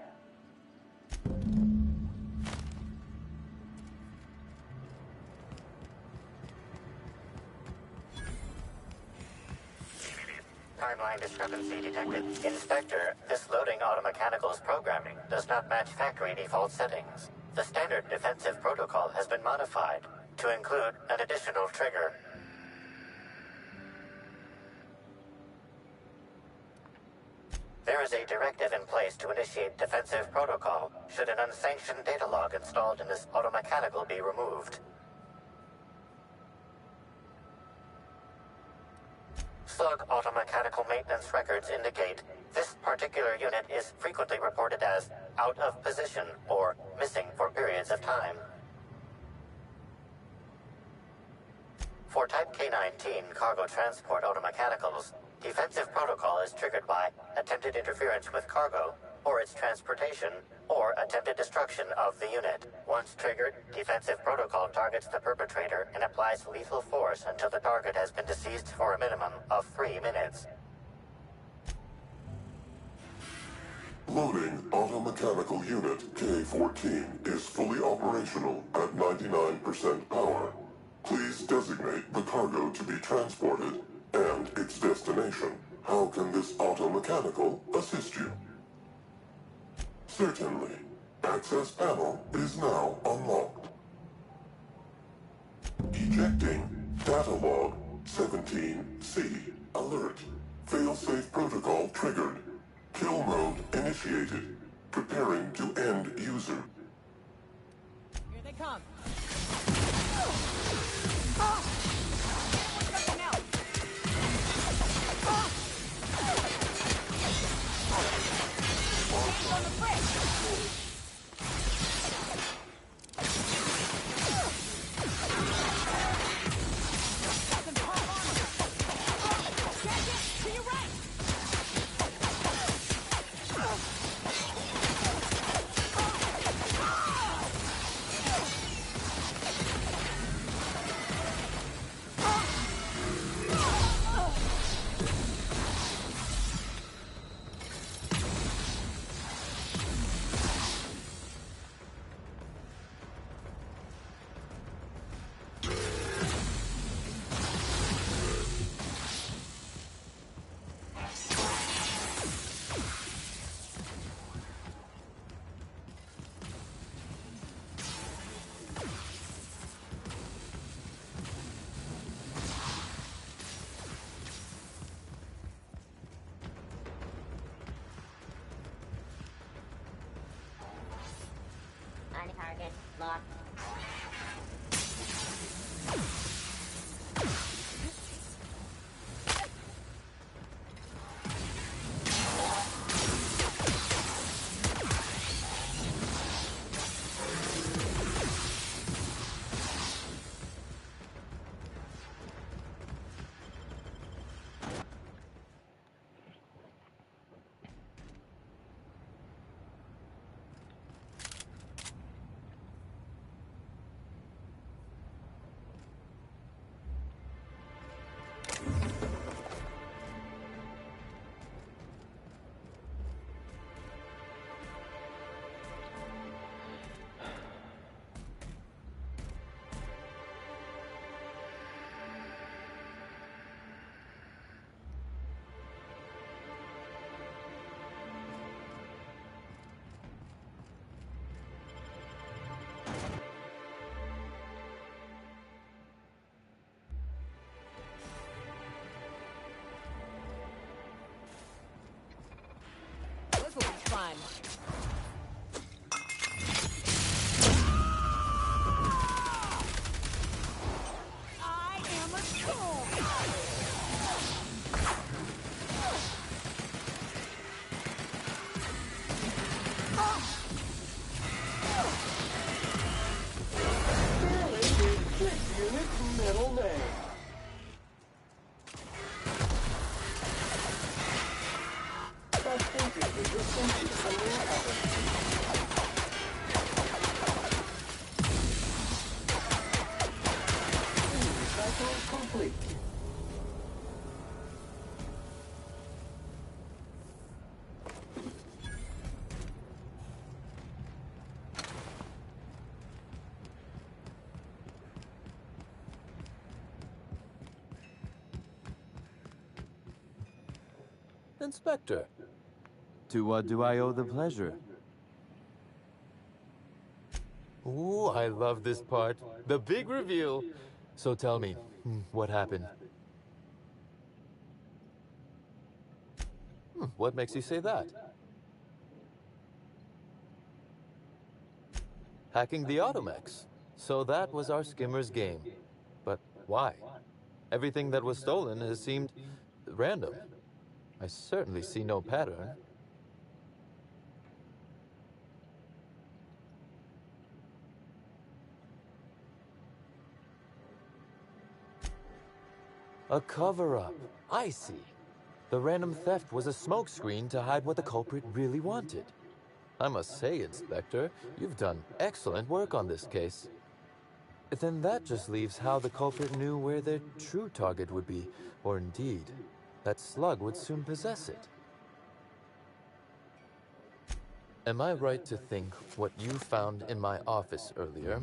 Timeline discrepancy detected. Inspector, this loading automechanical's programming does not match factory default settings. The standard defensive protocol has been modified to include an additional trigger. There is a directive in place to initiate defensive protocol should an unsanctioned data log installed in this automechanical be removed. Slug automechanical maintenance records indicate this particular unit is frequently reported as out of position or missing for periods of time. For Type K-19 cargo transport automechanicals, defensive protocol is triggered by attempted interference with cargo, or its transportation, or attempted destruction of the unit. Once triggered, defensive protocol targets the perpetrator and applies lethal force until the target has been deceased for a minimum of 3 minutes. Loading automechanical unit K-14 is fully operational at 99% power. Please designate the cargo to be transported and its destination. How can this automechanical assist you? Certainly. Access panel is now unlocked. Ejecting data log 17C. Alert. Failsafe protocol triggered. Kill mode initiated. Preparing to end user. Here they come. On the bridge. Target locked. This will be fun. I am a troll. Middle name. Complete. Inspector, to what do I owe the pleasure? Ooh, I love this part. The big reveal. So tell me, what happened? What makes you say that? Hacking the Automex. So that was our skimmer's game. But why? Everything that was stolen has seemed random. I certainly see no pattern. A cover-up. I see. The random theft was a smokescreen to hide what the culprit really wanted. I must say, Inspector, you've done excellent work on this case. Then that just leaves how the culprit knew where their true target would be, or indeed, that Slug would soon possess it. Am I right to think what you found in my office earlier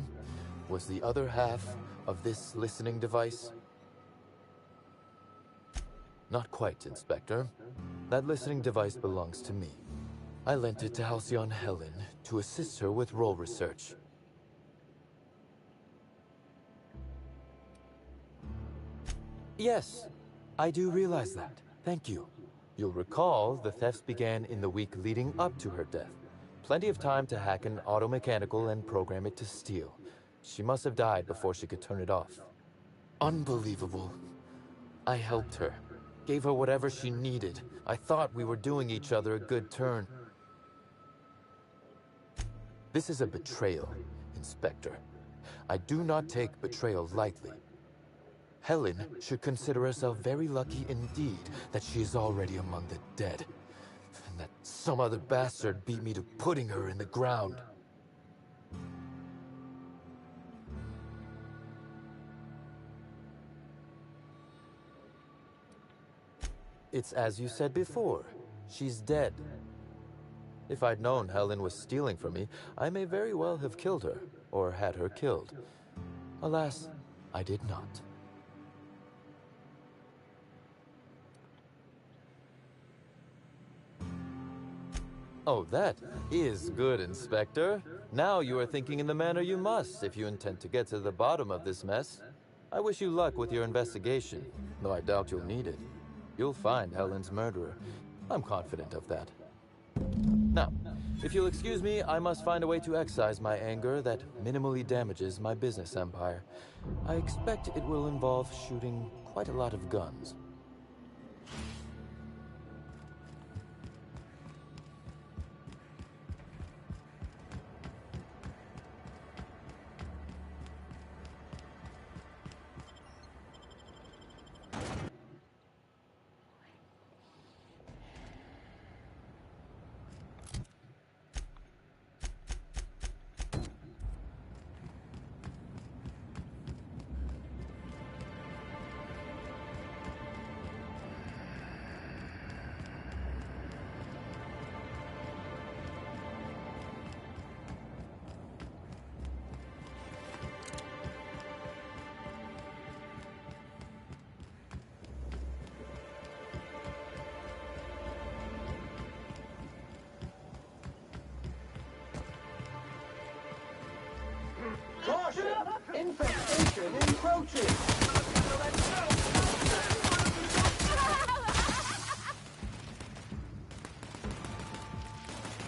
was the other half of this listening device? Not quite, Inspector. That listening device belongs to me. I lent it to Halcyon Helen to assist her with role research. Yes, I do realize that. Thank you. You'll recall the thefts began in the week leading up to her death. Plenty of time to hack an automechanical and program it to steal. She must have died before she could turn it off. Unbelievable. I helped her. Gave her whatever she needed. I thought we were doing each other a good turn. This is a betrayal, Inspector. I do not take betrayal lightly. Helen should consider herself very lucky indeed that she is already among the dead, and that some other bastard beat me to putting her in the ground. It's as you said before. She's dead. If I'd known Helen was stealing from me, I may very well have killed her, or had her killed. Alas, I did not. Oh, that is good, Inspector. Now you are thinking in the manner you must if you intend to get to the bottom of this mess. I wish you luck with your investigation, though I doubt you'll need it. You'll find Helen's murderer. I'm confident of that. Now, if you'll excuse me, I must find a way to excise my anger that minimally damages my business empire. I expect it will involve shooting quite a lot of guns. Caution! Infestation encroaching!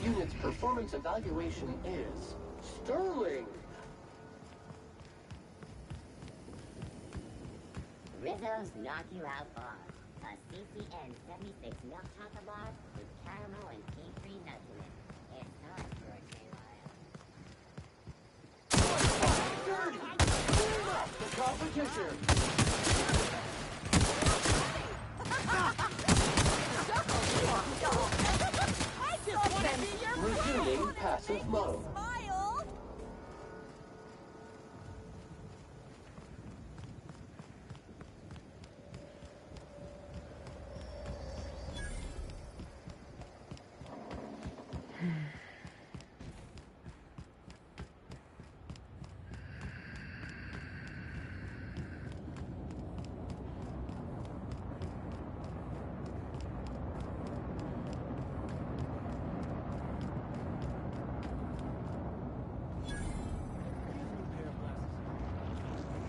Unit's performance evaluation is sterling. Rizzo's Knock You Out Bar. A CCN 76 milk chocolate bar with caramel and tea-free nuts in it. It's time for a Dirty! Clean up the competition! I just want to be your Resuming passive mode. Smile!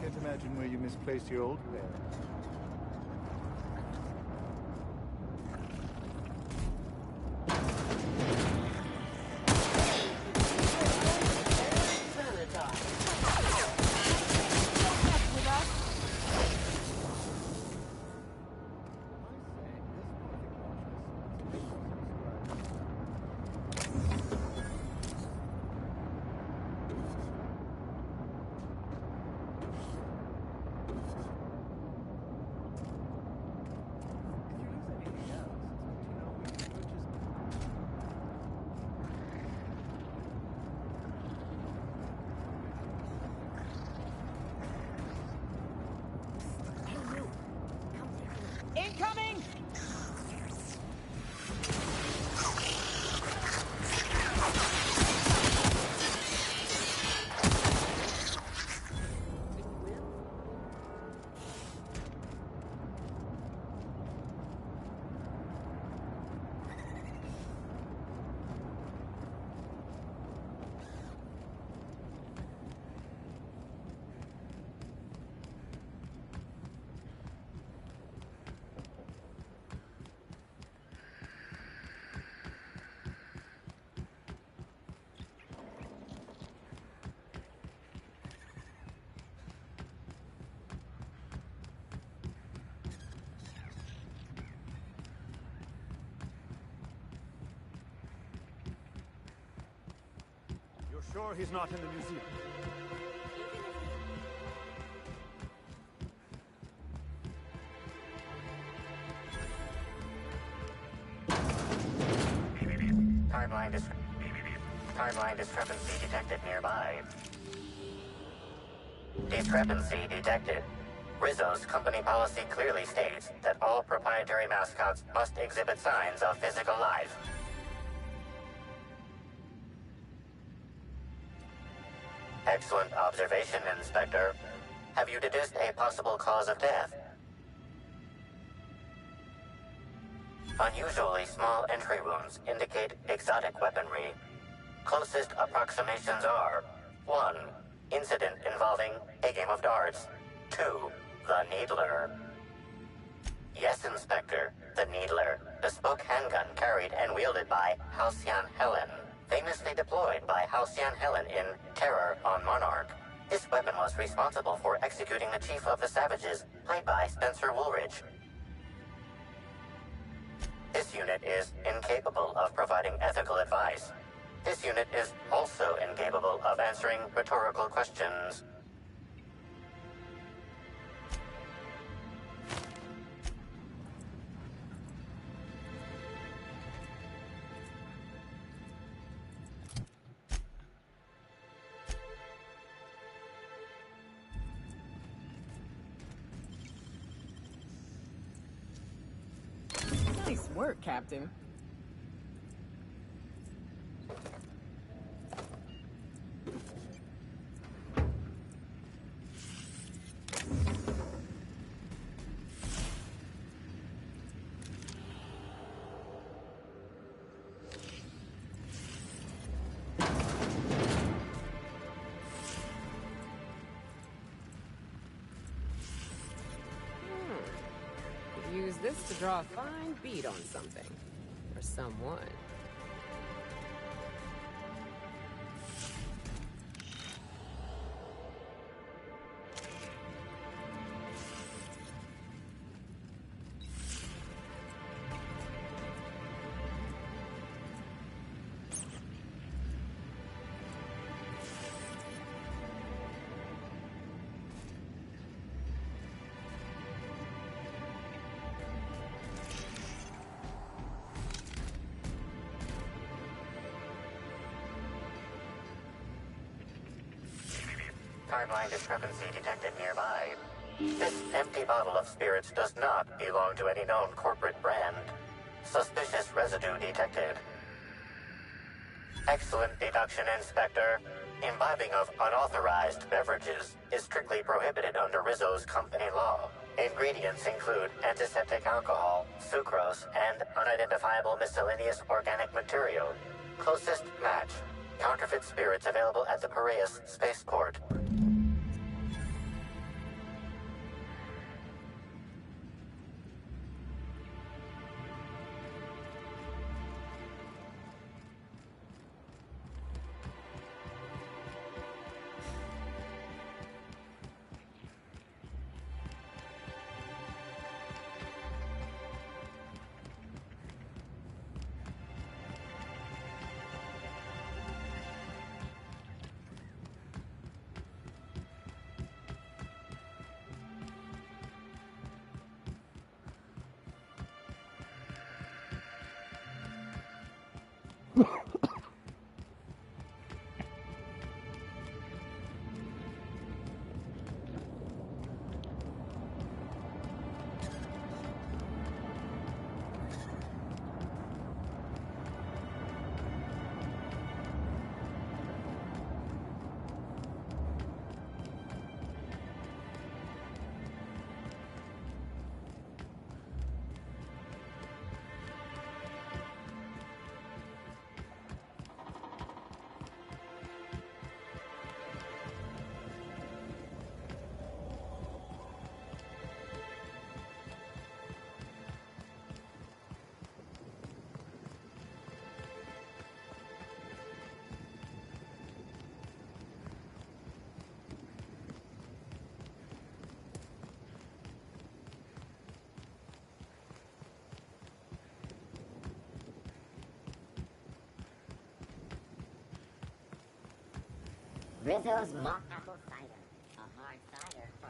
Can't imagine where you misplaced your old pair. Sure he's not in the museum? Timeline discrepancy detected nearby. Discrepancy detected. Rizzo's company policy clearly states that all proprietary mascots must exhibit signs of physical life. Excellent observation, Inspector. Have you deduced a possible cause of death? Unusually small entry wounds indicate exotic weaponry. Closest approximations are 1. Incident involving a game of darts. 2. The Needler. Yes, Inspector. The Needler. Bespoke handgun carried and wielded by Halcyon Helen. Famously deployed by Halcyon Helen in Terror on Monarch. This weapon was responsible for executing the Chief of the Savages, played by Spencer Woolridge. This unit is incapable of providing ethical advice. This unit is also incapable of answering rhetorical questions. Nice work, Captain. Use this to draw a fine bead on something. Or someone. Timeline discrepancy detected nearby. This empty bottle of spirits does not belong to any known corporate brand. Suspicious residue detected. Excellent deduction, Inspector. Imbibing of unauthorized beverages is strictly prohibited under Rizzo's company law. Ingredients include antiseptic alcohol, sucrose, and unidentifiable miscellaneous organic material. Closest match. Counterfeit spirits available at the Piraeus spaceport. Rizzo's Malt Apple Cider. A hard cider for...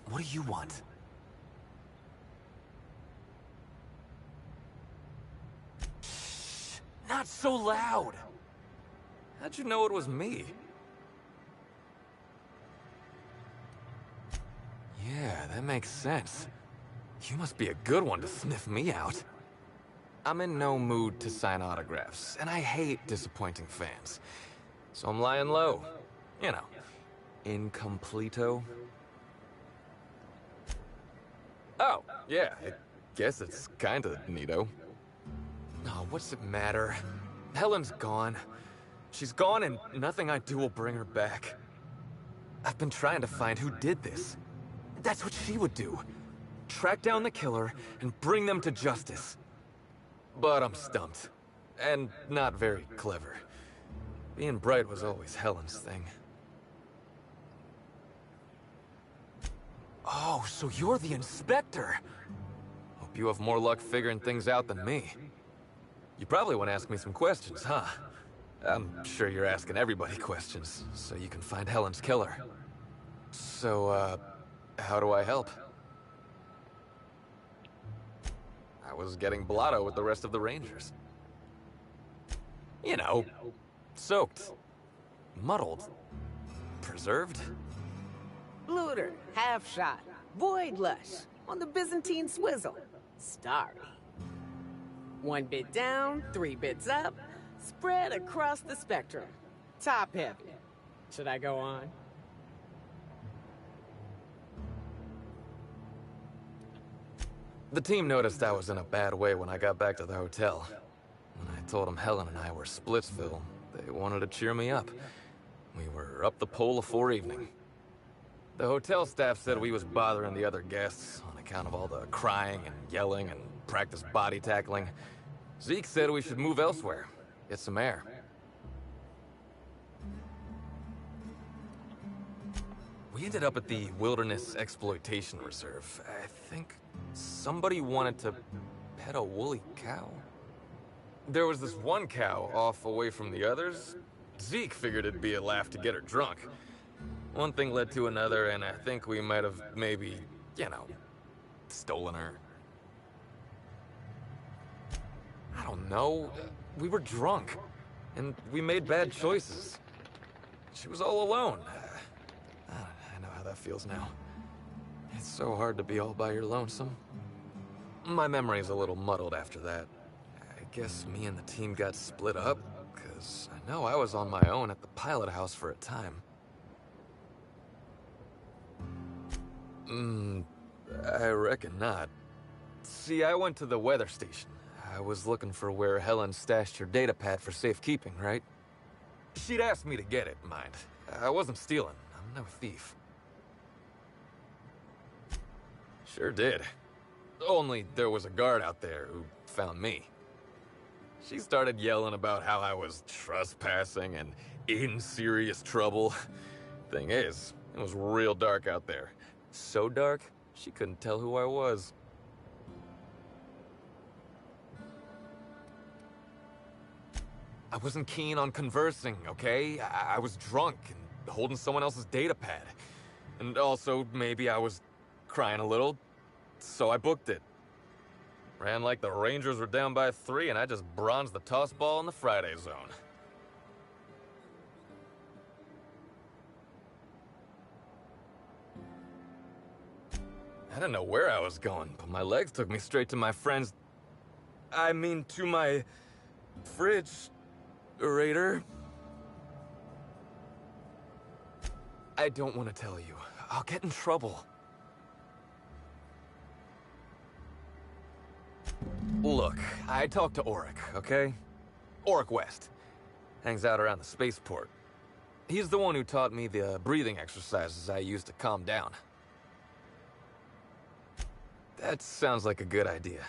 What do you want? Shh, not so loud! How'd you know it was me? Yeah, that makes sense. You must be a good one to sniff me out. I'm in no mood to sign autographs, and I hate disappointing fans. So I'm lying low. You know, incompleto. Oh, yeah, I guess it's kinda neato. Oh, what's it matter? Helen's gone. She's gone and nothing I do will bring her back. I've been trying to find who did this. That's what she would do. Track down the killer and bring them to justice. But I'm stumped. And not very clever. Being bright was always Helen's thing. Oh, so you're the inspector. Hope you have more luck figuring things out than me. You probably want to ask me some questions, huh? I'm sure you're asking everybody questions, so you can find Helen's killer. So, how do I help? I was getting blotto with the rest of the Rangers. You know, soaked, muddled, preserved. Looter, half shot, void lush, on the Byzantine swizzle, starry. 1 bit down, 3 bits up, spread across the spectrum. Top heavy. Should I go on? The team noticed I was in a bad way when I got back to the hotel. When I told them Helen and I were Splitsville, they wanted to cheer me up. We were up the pole afore evening. The hotel staff said we was bothering the other guests on account of all the crying and yelling and practice body tackling. Zeke said we should move elsewhere, get some air. We ended up at the Wilderness Exploitation Reserve. I think somebody wanted to pet a woolly cow. There was this one cow off away from the others. Zeke figured it'd be a laugh to get her drunk. One thing led to another, and I think we might have maybe, you know, stolen her. I don't know. We were drunk, and we made bad choices. She was all alone. I know how that feels now. It's so hard to be all by your lonesome. My memory's a little muddled after that. I guess me and the team got split up, because I know I was on my own at the pilot house for a time. I reckon not. See, I went to the weather station. I was looking for where Helen stashed her data pad for safekeeping, right? She'd asked me to get it, mind. I wasn't stealing. I'm no thief. Sure did. Only there was a guard out there who found me. She started yelling about how I was trespassing and in serious trouble. Thing is, it was real dark out there. So dark, she couldn't tell who I was. I wasn't keen on conversing, okay? I was drunk and holding someone else's data pad. And also, maybe I was crying a little, so I booked it. Ran like the Rangers were down by 3, and I just bronzed the toss ball in the Friday zone. I didn't know where I was going, but my legs took me straight to my friend's... I mean, to my... fridge-rator. I don't want to tell you. I'll get in trouble. Look, I talked to Auric, okay? Auric West. Hangs out around the spaceport. He's the one who taught me the breathing exercises I use to calm down. That sounds like a good idea.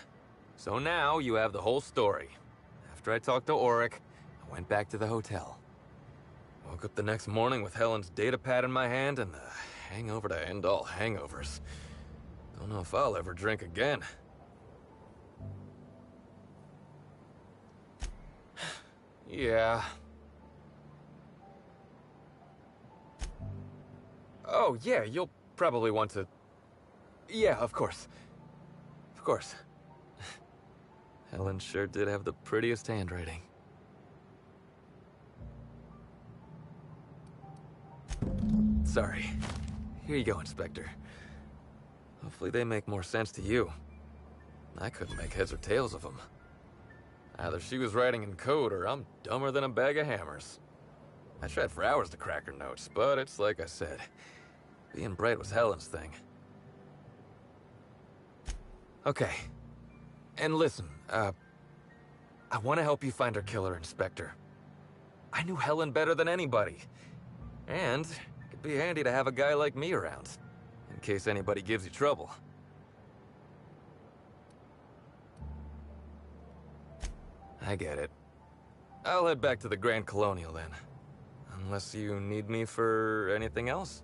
So now you have the whole story. After I talked to Auric, I went back to the hotel. Woke up the next morning with Helen's data pad in my hand and the hangover to end all hangovers. Don't know if I'll ever drink again. Yeah. Oh, yeah, you'll probably want to... Yeah, of course. Of course. Helen sure did have the prettiest handwriting. Sorry. Here you go, Inspector. Hopefully they make more sense to you. I couldn't make heads or tails of them. Either she was writing in code or I'm dumber than a bag of hammers. I tried for hours to crack her notes, but it's like I said. Being bright was Helen's thing. Okay. And listen, I want to help you find her killer, Inspector. I knew Helen better than anybody. And it'd be handy to have a guy like me around, in case anybody gives you trouble. I get it. I'll head back to the Grand Colonial then. Unless you need me for anything else?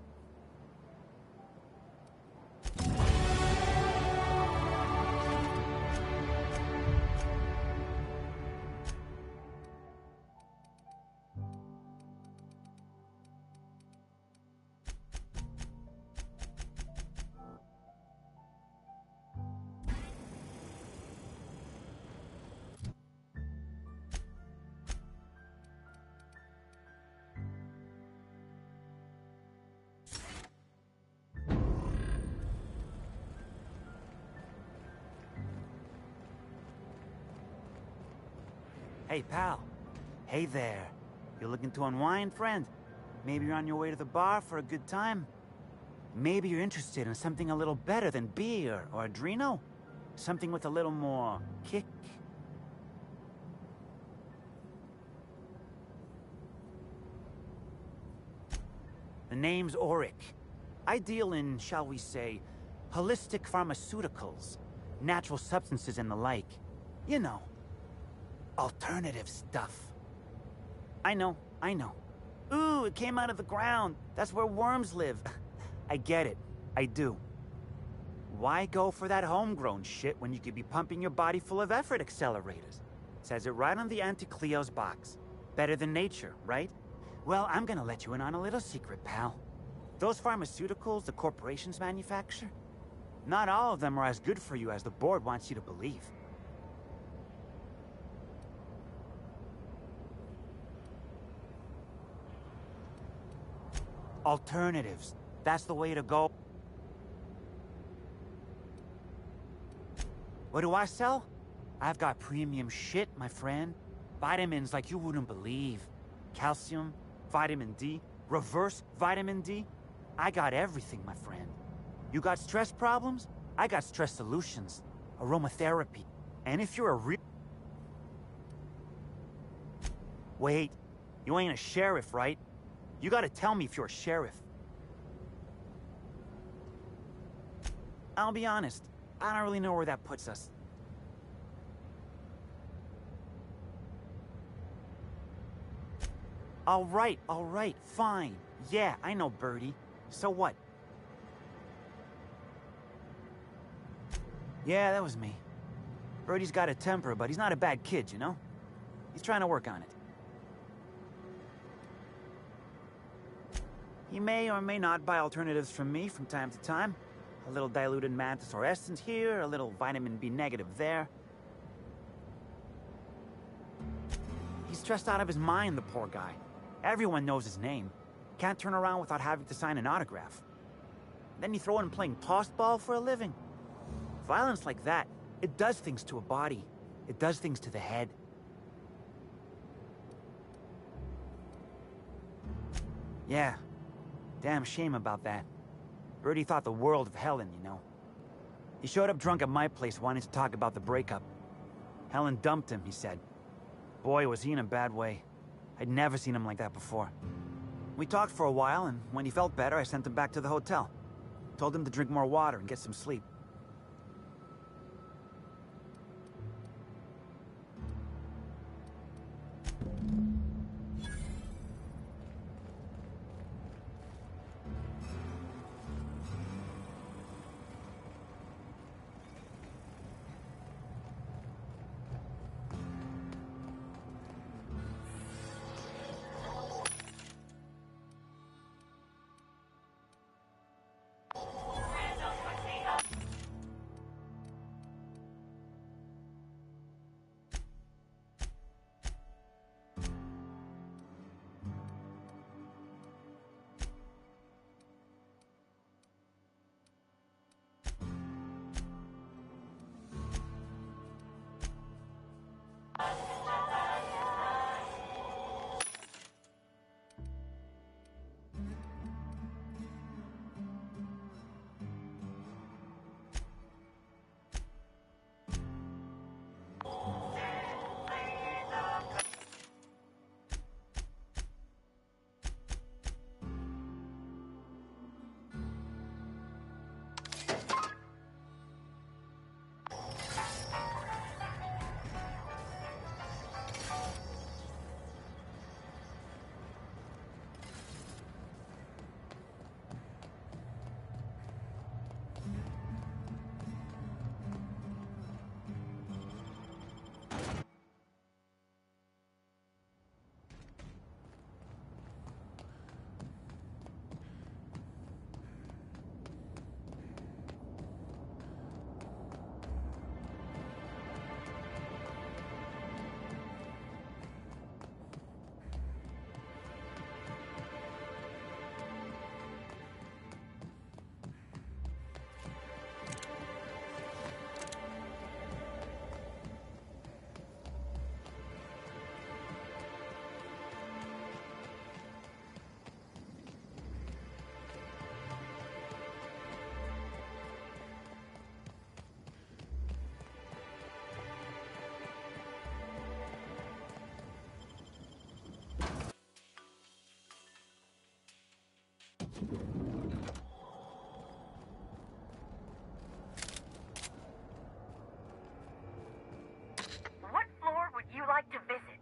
Hey, pal. Hey there. You looking to unwind, friend? Maybe you're on your way to the bar for a good time? Maybe you're interested in something a little better than beer or Adreno? Something with a little more kick? The name's Auric. I deal in, shall we say, holistic pharmaceuticals, natural substances and the like. You know. Alternative stuff. I know. Ooh, it came out of the ground. That's where worms live. I get it. I do. Why go for that homegrown shit when you could be pumping your body full of effort accelerators? Says it right on the Anti-Cleo's box. Better than nature, right? Well, I'm gonna let you in on a little secret, pal. Those pharmaceuticals the corporations manufacture, not all of them are as good for you as the board wants you to believe. Alternatives. That's the way to go. What do I sell? I've got premium shit, my friend. Vitamins like you wouldn't believe. Calcium, vitamin D, reverse vitamin D. I got everything, my friend. You got stress problems? I got stress solutions. Aromatherapy. And if you're a real... Wait, you ain't a sheriff, right? You gotta tell me if you're a sheriff. I'll be honest, I don't really know where that puts us. All right, fine. Yeah, I know Birdie. So what? Yeah, that was me. Birdie's got a temper, but he's not a bad kid, you know? He's trying to work on it. He may or may not buy alternatives from me from time to time. A little diluted Mantisaur essence here, a little vitamin B negative there. He's stressed out of his mind, the poor guy. Everyone knows his name. Can't turn around without having to sign an autograph. Then you throw in playing tossball for a living. Violence like that, it does things to a body. It does things to the head. Yeah. Damn shame about that. Rudy thought the world of Helen, you know. He showed up drunk at my place wanting to talk about the breakup. Helen dumped him, he said. Boy, was he in a bad way. I'd never seen him like that before. We talked for a while, and when he felt better, I sent him back to the hotel. Told him to drink more water and get some sleep. What floor would you like to visit?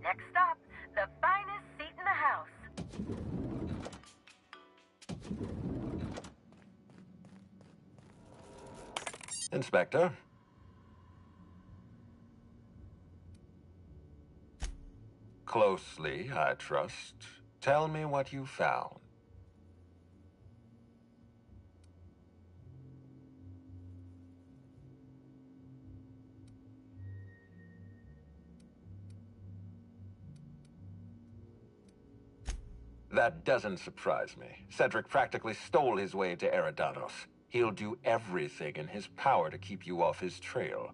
Next stop, the finest seat in the house. Inspector? Closely, I trust. Tell me what you found. That doesn't surprise me. Cedric practically stole his way to Eridanos. He'll do everything in his power to keep you off his trail.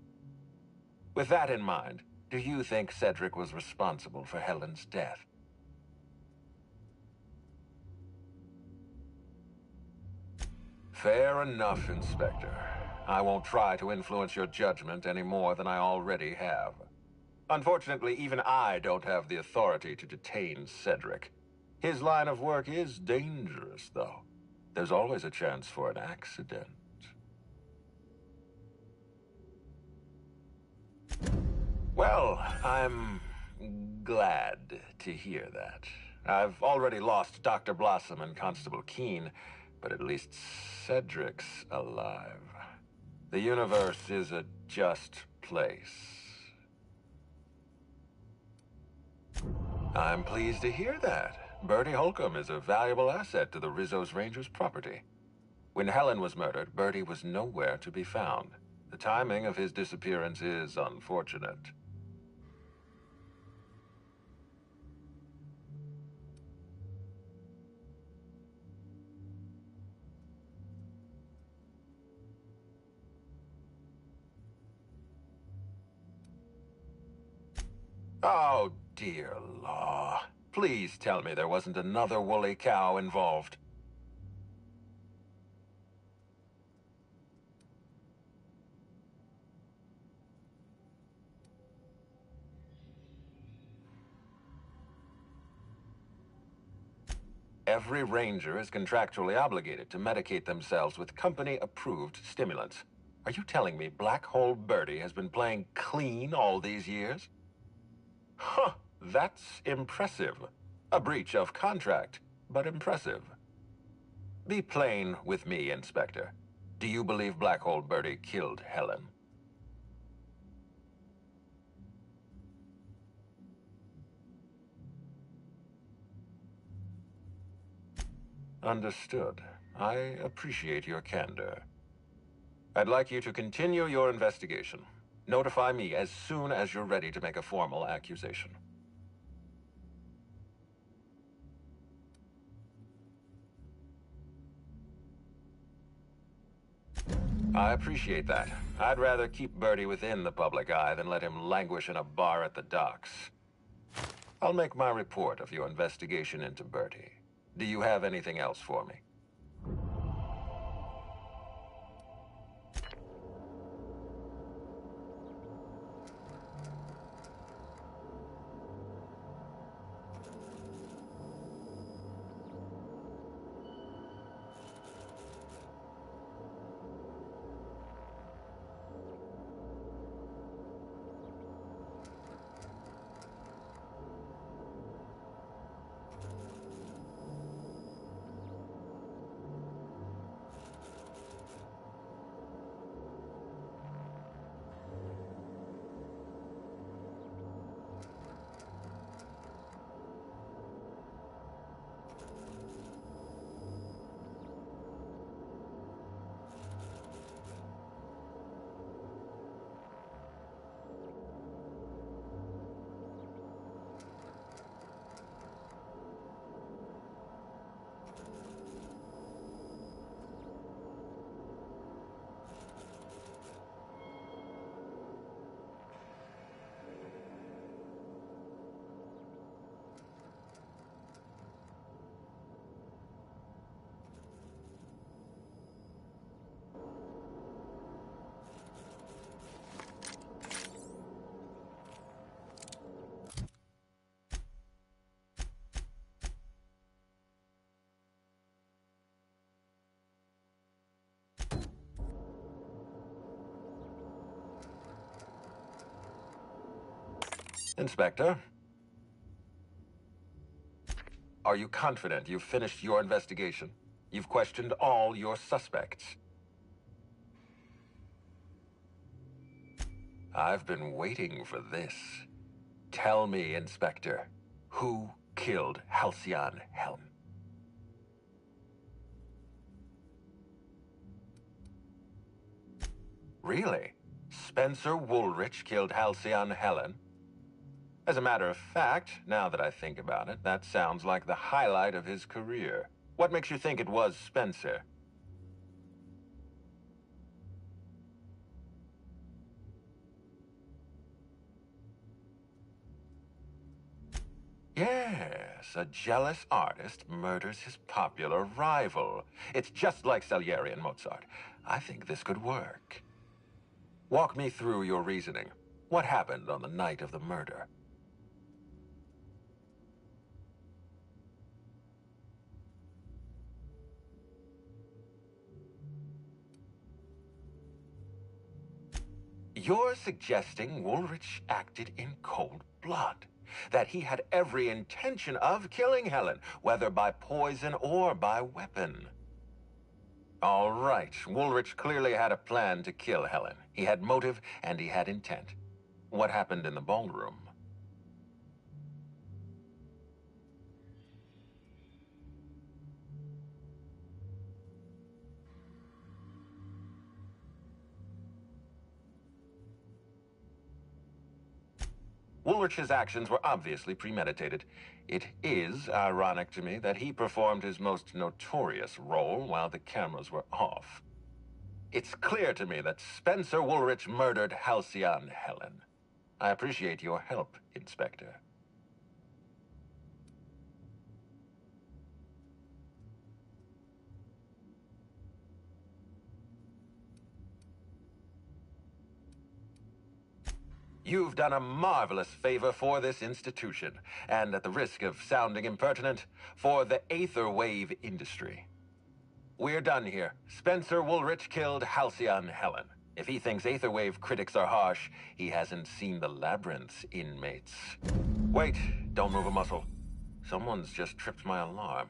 With that in mind, do you think Cedric was responsible for Helen's death? Fair enough, Inspector. I won't try to influence your judgment any more than I already have. Unfortunately, even I don't have the authority to detain Cedric. His line of work is dangerous, though. There's always a chance for an accident. Well, I'm glad to hear that. I've already lost Dr. Blossom and Constable Keene, but at least Cedric's alive. The universe is a just place. I'm pleased to hear that. Bertie Holcomb is a valuable asset to the Rizzo's Rangers property. When Helen was murdered, Bertie was nowhere to be found. The timing of his disappearance is unfortunate. Oh, dear law. Please tell me there wasn't another woolly cow involved. Every ranger is contractually obligated to medicate themselves with company-approved stimulants. Are you telling me Black Hole Bertie has been playing clean all these years? Huh, that's impressive. A breach of contract, but impressive. Be plain with me, Inspector. Do you believe Black Hole Bertie killed Helen? Understood. I appreciate your candor. I'd like you to continue your investigation. Notify me as soon as you're ready to make a formal accusation. I appreciate that. I'd rather keep Bertie within the public eye than let him languish in a bar at the docks. I'll make my report of your investigation into Bertie. Do you have anything else for me? Inspector? Are you confident you've finished your investigation? You've questioned all your suspects. I've been waiting for this. Tell me, Inspector, who killed Halcyon Helen? Really? Spencer Woolrich killed Halcyon Helen? As a matter of fact, now that I think about it, that sounds like the highlight of his career. What makes you think it was Spencer? Yes, a jealous artist murders his popular rival. It's just like Salieri and Mozart. I think this could work. Walk me through your reasoning. What happened on the night of the murder? You're suggesting Woolrich acted in cold blood, that he had every intention of killing Helen, whether by poison or by weapon. All right, Woolrich clearly had a plan to kill Helen. He had motive and he had intent. What happened in the ballroom? Woolrich's actions were obviously premeditated. It is ironic to me that he performed his most notorious role while the cameras were off. It's clear to me that Spencer Woolrich murdered Halcyon Helen. I appreciate your help, Inspector. You've done a marvelous favor for this institution, and at the risk of sounding impertinent, for the Aetherwave industry. We're done here. Spencer Woolrich killed Halcyon Helen. If he thinks Aetherwave critics are harsh, he hasn't seen the Labyrinth's inmates. Wait, don't move a muscle. Someone's just tripped my alarm.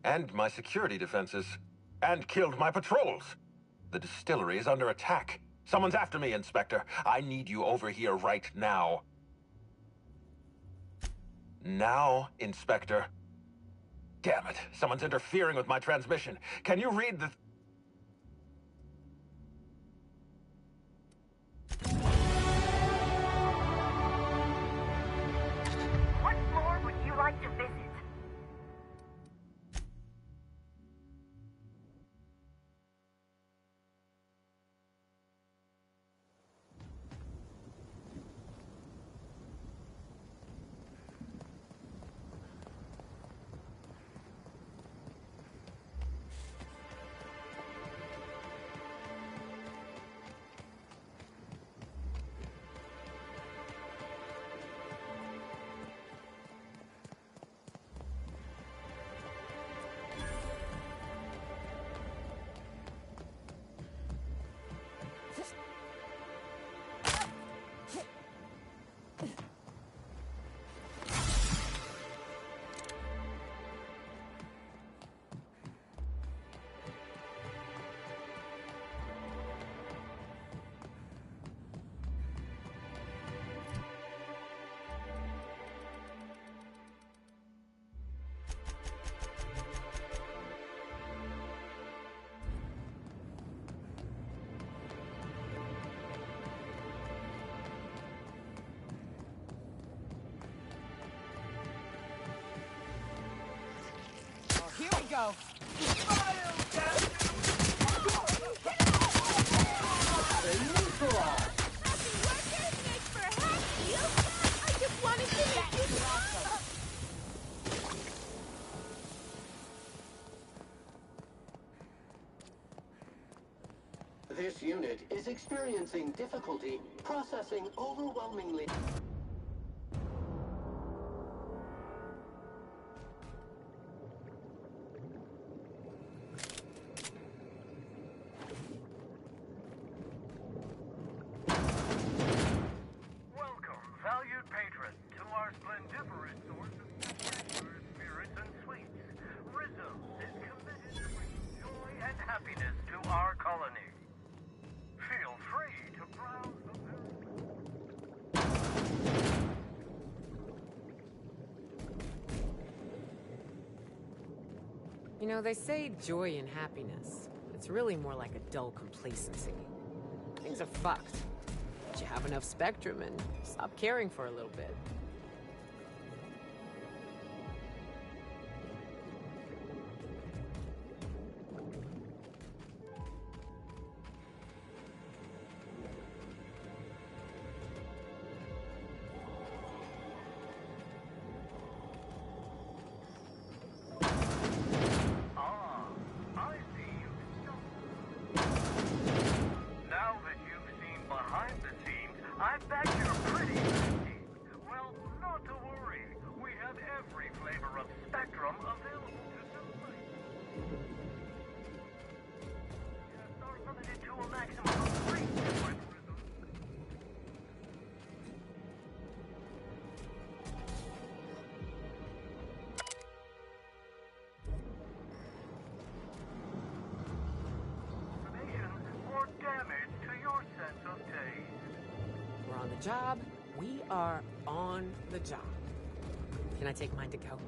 And my security defenses. And killed my patrols. The distillery is under attack. Someone's after me, Inspector. I need you over here right now. Now, Inspector. Damn it, someone's interfering with my transmission. Can you read the... What floor would you like to visit? Here we go. This unit is experiencing difficulty processing overwhelmingly. Valued patron to our splendiferous source of spectacular spirits and sweets, Rizzo is committed to bringing joy and happiness to our colony. Feel free to browse the You know, they say joy and happiness. It's really more like a dull complacency. Things are fucked. You have enough spectrum and stop caring for a little bit. Job, we are on the job. Can I take mine to go?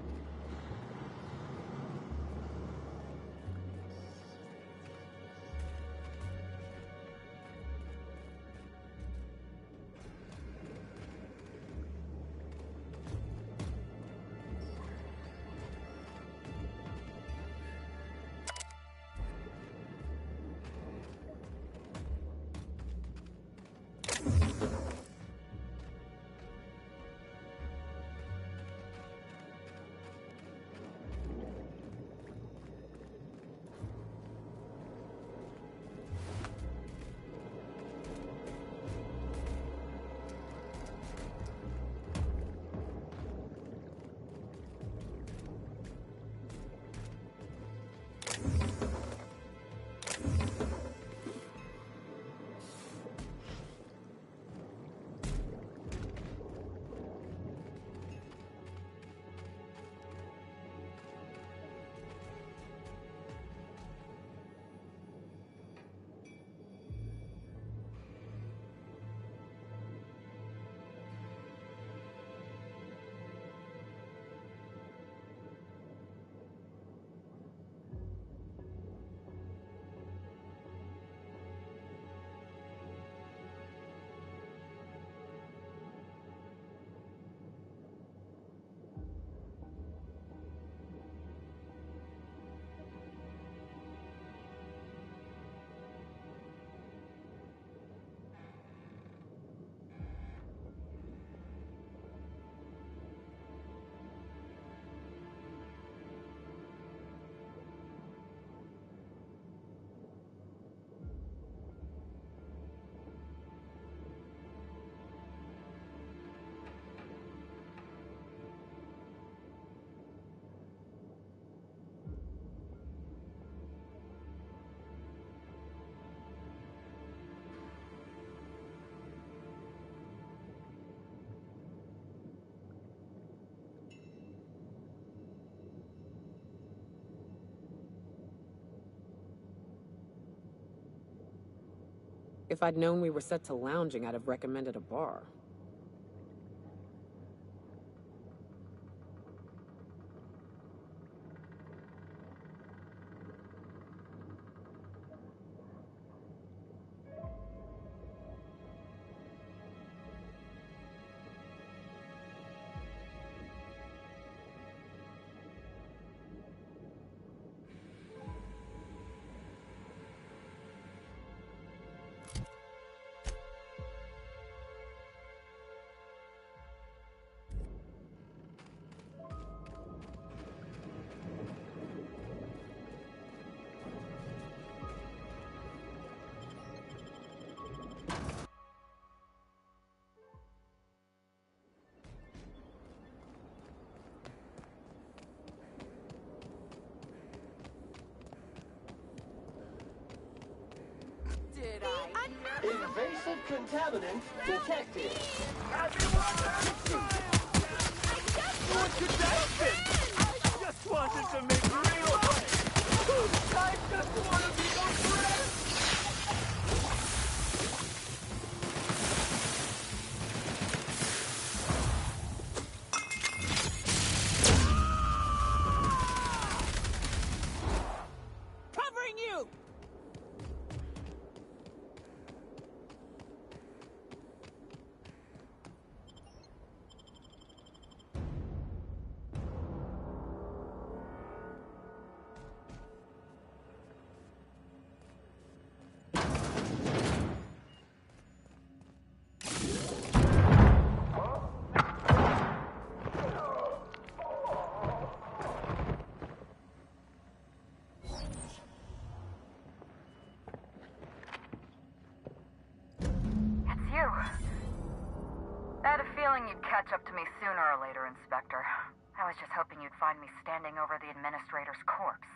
If I'd known we were set to lounging, I'd have recommended a bar. Invasive contaminant detected. What could that be? I just wanted to make real friends. I just want to be your friend. Covering you! You'd catch up to me sooner or later, Inspector. I was just hoping you'd find me standing over the administrator's corpse.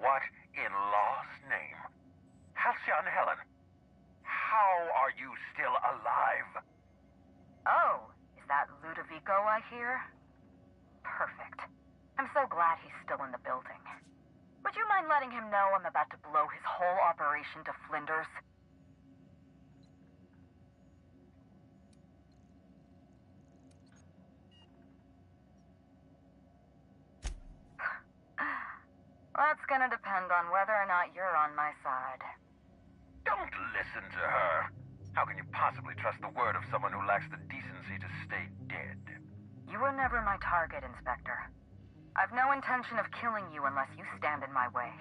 What in law's name? Halcyon Helen, how are you still alive? Oh, is that Ludovico I hear? Perfect. I'm so glad he's still in the building. Would you mind letting him know I'm about to blow his whole operation to flinders? That's gonna depend on whether or not you're on my side. Don't listen to her. How can you possibly trust the word of someone who lacks the decency to stay dead? You were never my target, Inspector. I've no intention of killing you unless you stand in my way.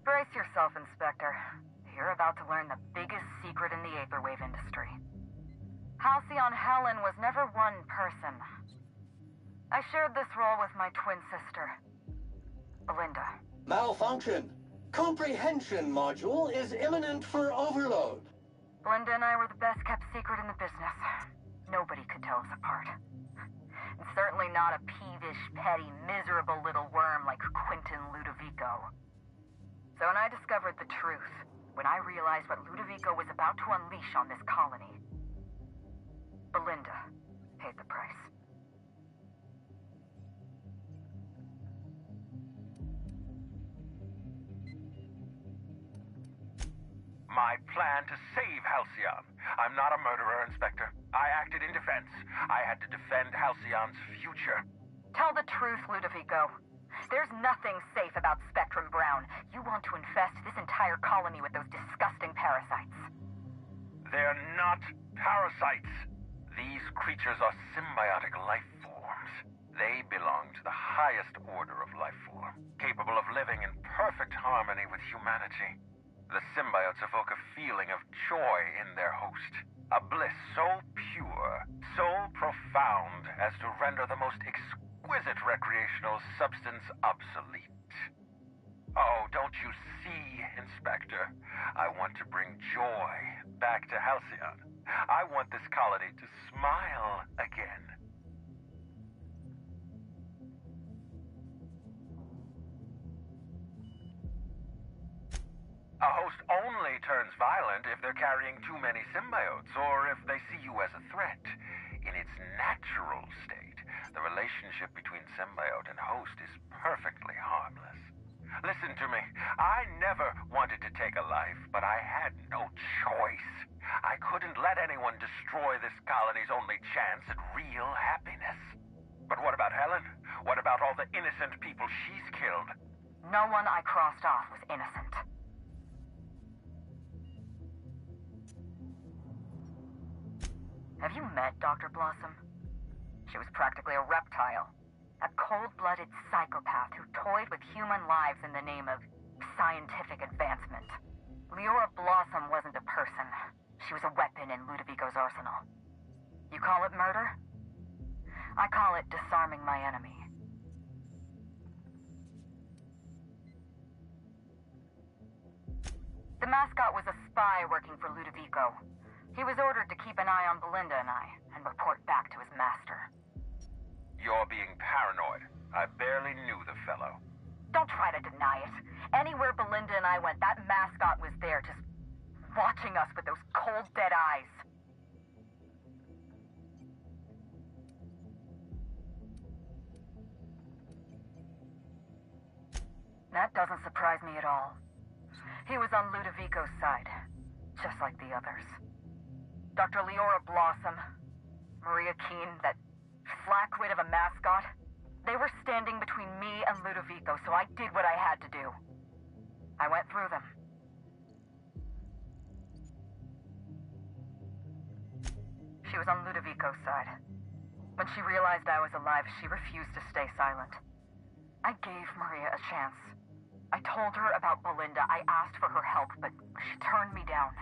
Brace yourself, Inspector. You're about to learn the biggest secret in the Vaporwave industry. Halcyon Helen was never one person. I shared this role with my twin sister, Belinda. Malfunction. Comprehension module is imminent for overload. Belinda and I were the best kept secret in the business. Nobody could tell us apart. And certainly not a peevish, petty, miserable little worm like Quentin Ludovico. So when I discovered the truth, when I realized what Ludovico was about to unleash on this colony, Belinda paid the price. My plan to save Halcyon. I'm not a murderer, Inspector. I acted in defense. I had to defend Halcyon's future. Tell the truth, Ludovico. There's nothing safe about Spectrum Brown. You want to infest this entire colony with those disgusting parasites. They're not parasites. These creatures are symbiotic life forms. They belong to the highest order of life form, capable of living in perfect harmony with humanity. The symbiotes evoke a feeling of joy in their host, a bliss so pure, so profound as to render the most exquisite recreational substance obsolete. Oh, don't you see, Inspector? I want to bring joy back to Halcyon. I want this colony to smile again. A host only turns violent if they're carrying too many symbiotes, or if they see you as a threat. In its natural state, the relationship between symbiote and host is perfectly harmless. Listen to me. I never wanted to take a life, but I had no choice. I couldn't let anyone destroy this colony's only chance at real happiness. But what about Helen? What about all the innocent people she's killed? No one I crossed off was innocent. Have you met Dr. Blossom? She was practically a reptile. A cold-blooded psychopath who toyed with human lives in the name of scientific advancement. Leora Blossom wasn't a person. She was a weapon in Ludovico's arsenal. You call it murder? I call it disarming my enemy. The mascot was a spy working for Ludovico. He was ordered to keep an eye on Belinda and I, and report back to his master. You're being paranoid. I barely knew the fellow. Don't try to deny it. Anywhere Belinda and I went, that mascot was there, just watching us with those cold, dead eyes. That doesn't surprise me at all. He was on Ludovico's side, just like the others. Dr. Leora Blossom, Maria Keene, that flackwit of a mascot, they were standing between me and Ludovico, so I did what I had to do. I went through them. She was on Ludovico's side. When she realized I was alive, she refused to stay silent. I gave Maria a chance. I told her about Belinda. I asked for her help, but she turned me down.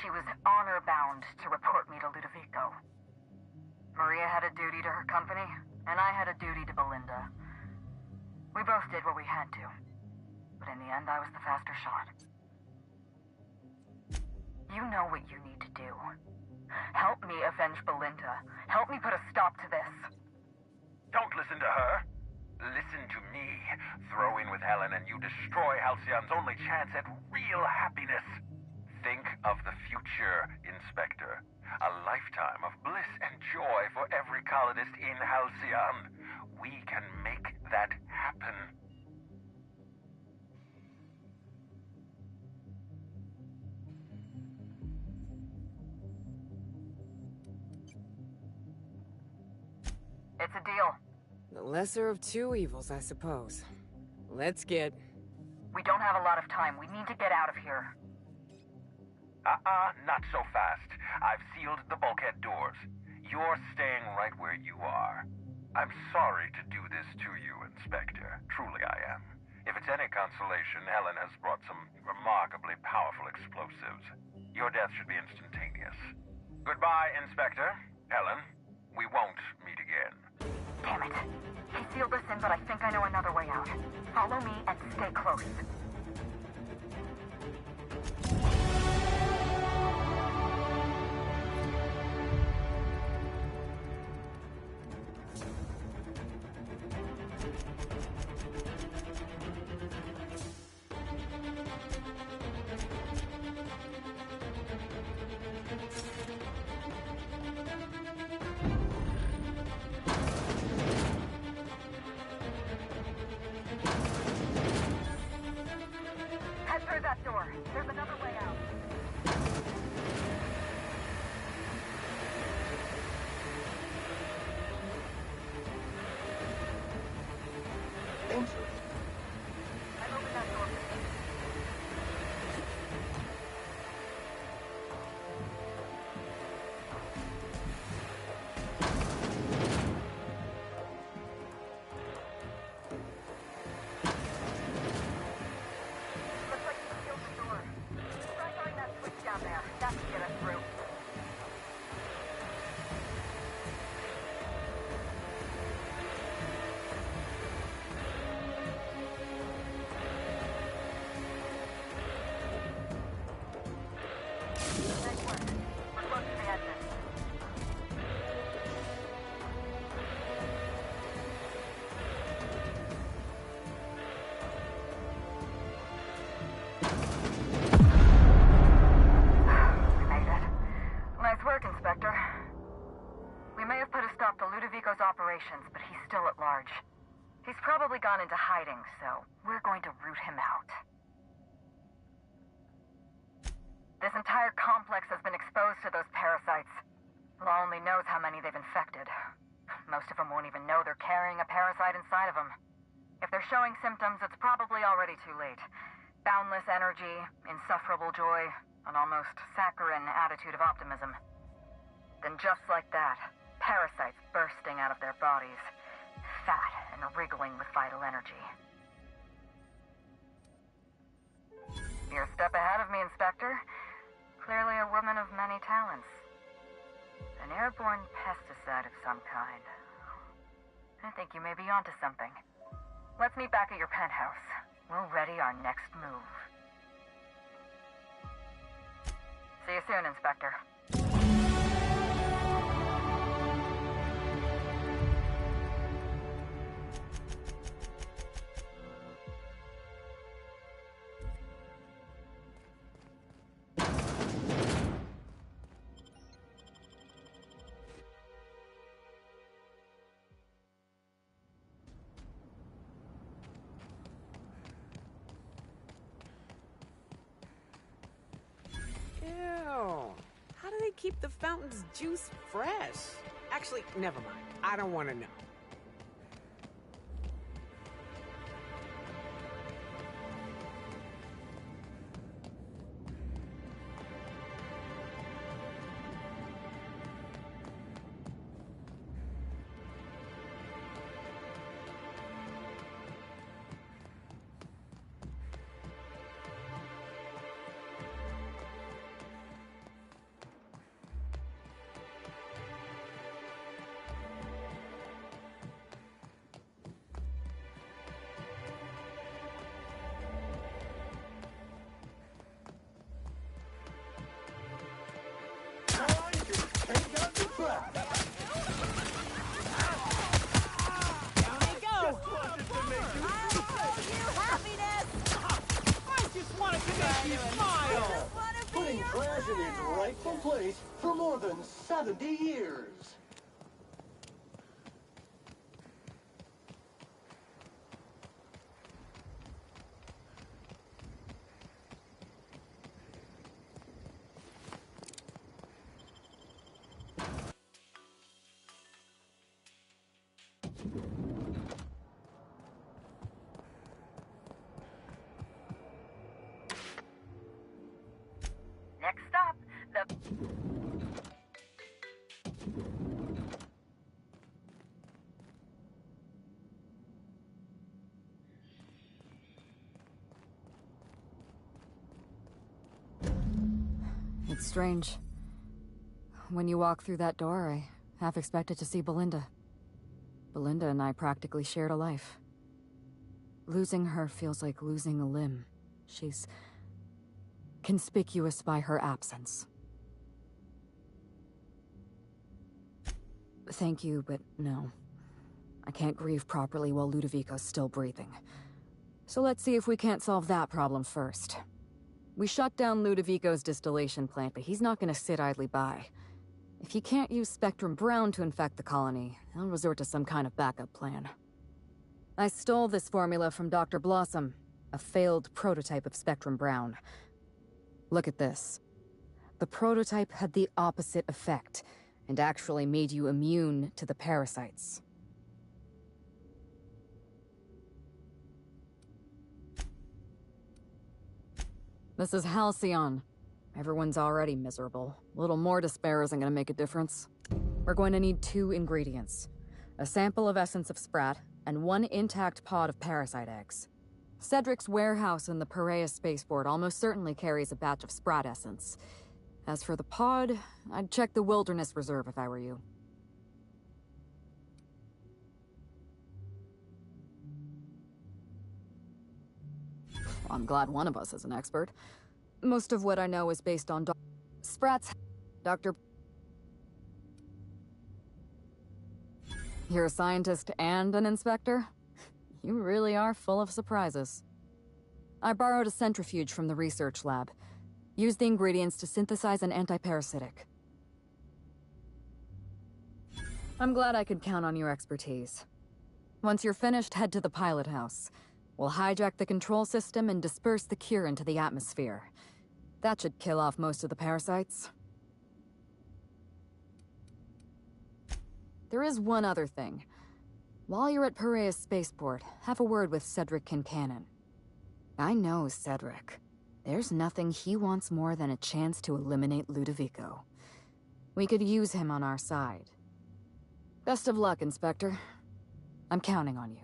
She was honor-bound to report me to Ludovico. Maria had a duty to her company, and I had a duty to Belinda. We both did what we had to, but in the end, I was the faster shot. You know what you need to do. Help me avenge Belinda. Help me put a stop to this. Don't listen to her. Listen to me. Throw in with Helen and you destroy Halcyon's only chance at real happiness. Think of the future, Inspector. A lifetime of bliss and joy for every colonist in Halcyon. We can make that happen. It's a deal. The lesser of two evils, I suppose. Let's get... We don't have a lot of time. We need to get out of here. Not so fast. I've sealed the bulkhead doors. You're staying right where you are. I'm sorry to do this to you, Inspector. Truly I am. If it's any consolation, Helen has brought some remarkably powerful explosives. Your death should be instantaneous. Goodbye, Inspector. Helen, we won't meet again. Damn it. He sealed us in, but I think I know another way out. Follow me and stay close. operations, but he's still at large. He's probably gone into hiding, so we're going to root him out. This entire complex has been exposed to those parasites. Law only knows how many they've infected. Most of them won't even know they're carrying a parasite inside of them. If they're showing symptoms, it's probably already too late. Boundless energy, insufferable joy, an almost saccharine attitude of optimism. Then just like that, parasites bursting out of their bodies, fat and wriggling with vital energy. You're a step ahead of me, Inspector. Clearly a woman of many talents. An airborne pesticide of some kind. I think you may be onto something. Let's meet back at your penthouse. We'll ready our next move. See you soon, Inspector. How do they keep the fountain's juice fresh? Actually, never mind. I don't want to know. Putting trash in its rightful place for more than 70 years. Next stop, the... It's strange. When you walk through that door, I half expected to see Belinda. Belinda and I practically shared a life. Losing her feels like losing a limb. She's conspicuous by her absence. Thank you, but no. I can't grieve properly while Ludovico's still breathing. So let's see if we can't solve that problem first. We shut down Ludovico's distillation plant, but he's not gonna sit idly by. If he can't use Spectrum Brown to infect the colony, he'll resort to some kind of backup plan. I stole this formula from Dr. Blossom, a failed prototype of Spectrum Brown. Look at this. The prototype had the opposite effect, and actually made you immune to the parasites. This is Halcyon. Everyone's already miserable. A little more despair isn't gonna make a difference. We're going to need 2 ingredients. A sample of essence of Sprat, and 1 intact pod of parasite eggs. Cedric's warehouse in the Perea spaceport almost certainly carries a batch of Sprat essence. As for the pod, I'd check the Wilderness Reserve if I were you. I'm glad one of us is an expert. Most of what I know is based on Sprat's Dr. You're a scientist and an inspector? You really are full of surprises. I borrowed a centrifuge from the research lab. Used the ingredients to synthesize an antiparasitic. I'm glad I could count on your expertise. Once you're finished, head to the pilot house. We'll hijack the control system and disperse the cure into the atmosphere. That should kill off most of the parasites. There is one other thing. While you're at Piraeus Spaceport, have a word with Cedric Kincannon. I know Cedric. There's nothing he wants more than a chance to eliminate Ludovico. We could use him on our side. Best of luck, Inspector. I'm counting on you.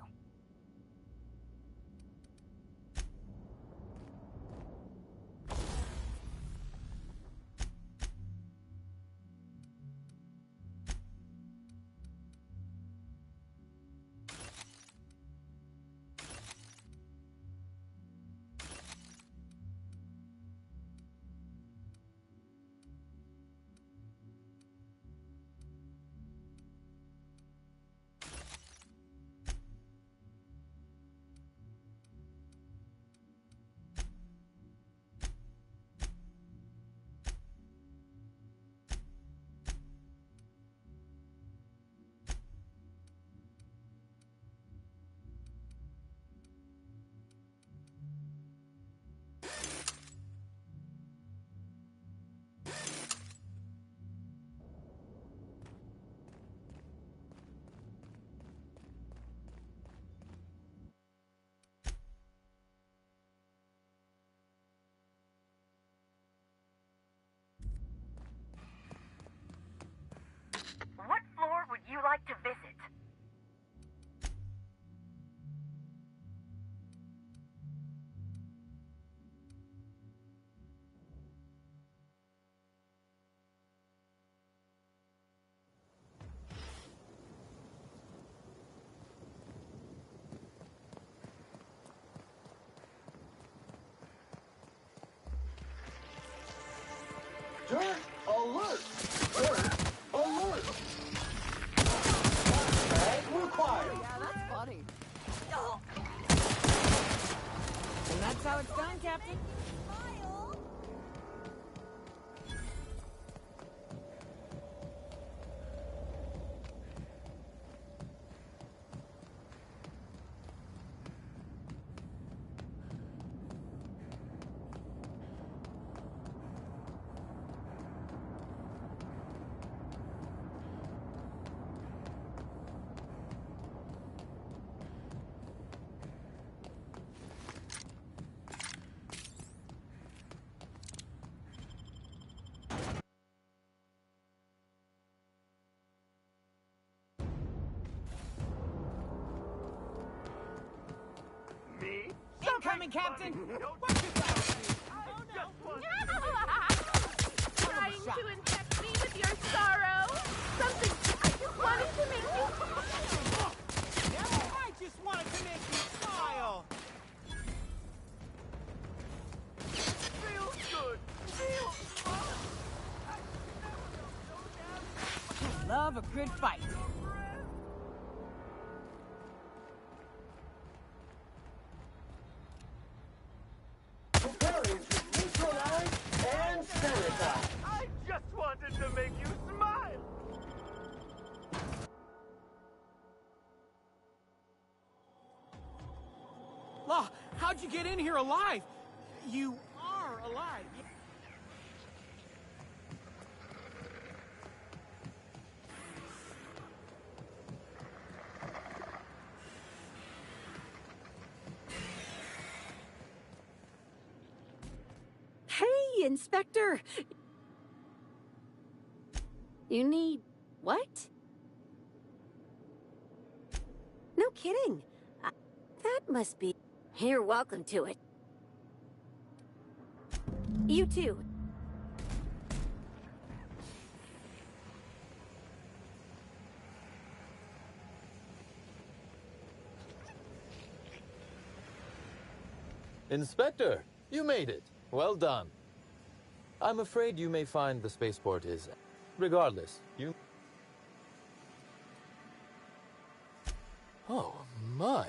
What floor would you like to visit? Dirt alert! Dirt alert! Tag required. Yeah, that's funny. And that's how it's done, Captain. Me? Incoming, Captain! What is that? I just want Trying to infect me with your sorrow? Something I just wanted to make you... I just wanted to make you smile! Feels good. Feels fun. Love a good fight. Preparing to neutralize and sanitize. I just wanted to make you smile. Law, how'd you get in here alive? You are alive. Hey, Inspector! You need... what? No kidding. That must be... You're welcome to it. You too. Inspector, you made it. Well done. I'm afraid you may find the spaceport is... Regardless, you... Oh, my.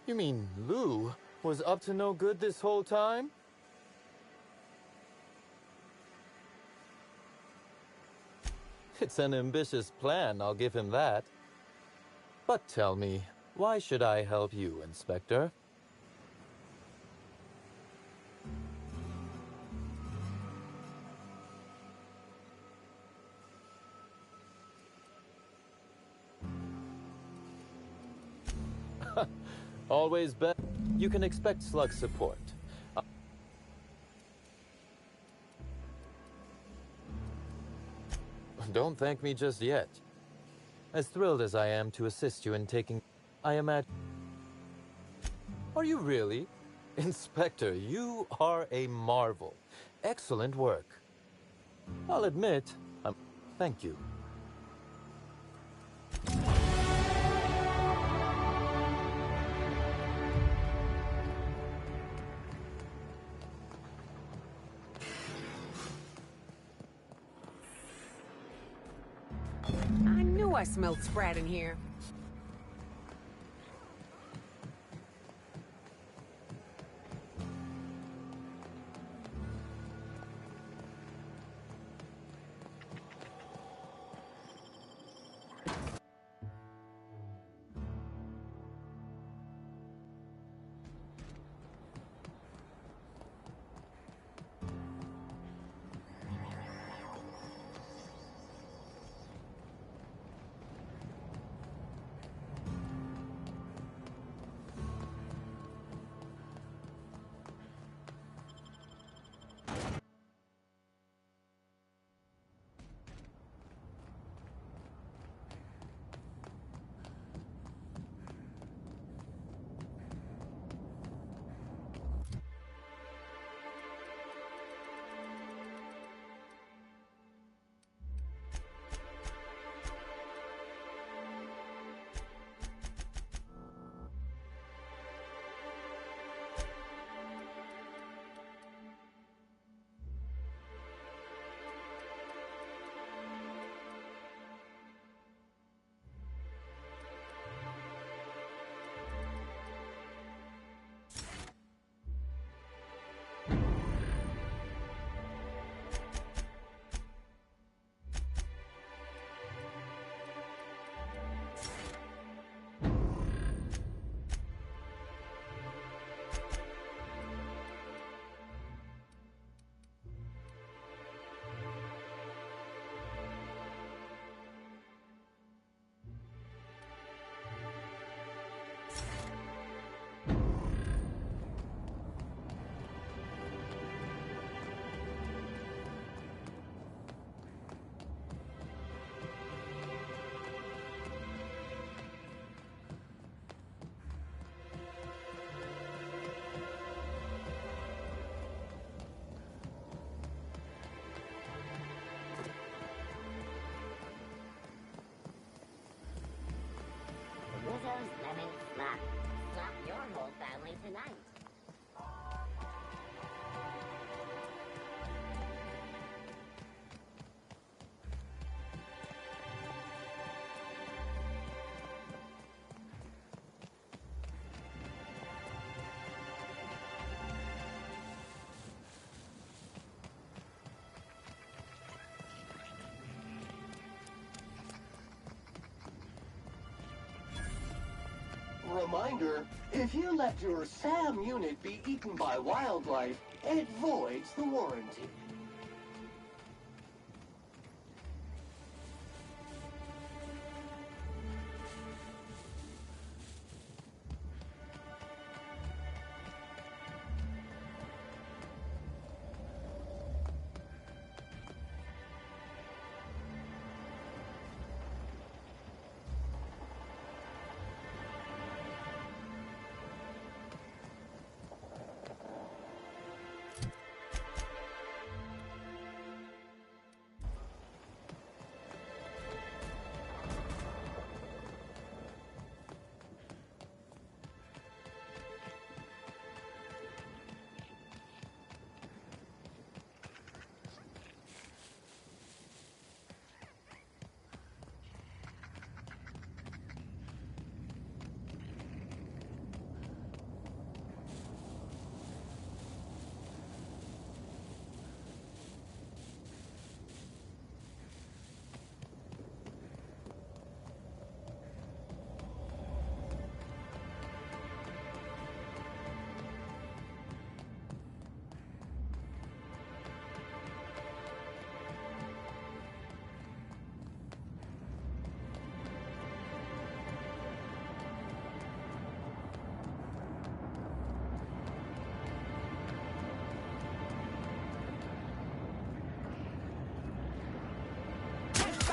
You mean Lou was up to no good this whole time? It's an ambitious plan, I'll give him that. But tell me, why should I help you, Inspector? Always bet. You can expect Slug support. Don't thank me just yet. As thrilled as I am to assist you in taking... I imagine... Are you really? Inspector, you are a marvel. Excellent work. I'll admit, thank you. I knew I smelled Sprat in here. Rizzo's Lemon Flop. Flop your whole family tonight. Reminder, if you let your SAM unit be eaten by wildlife, it voids the warranty.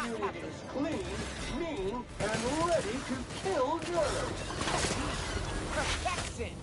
unit is clean, mean, and ready to kill germs. Perfection!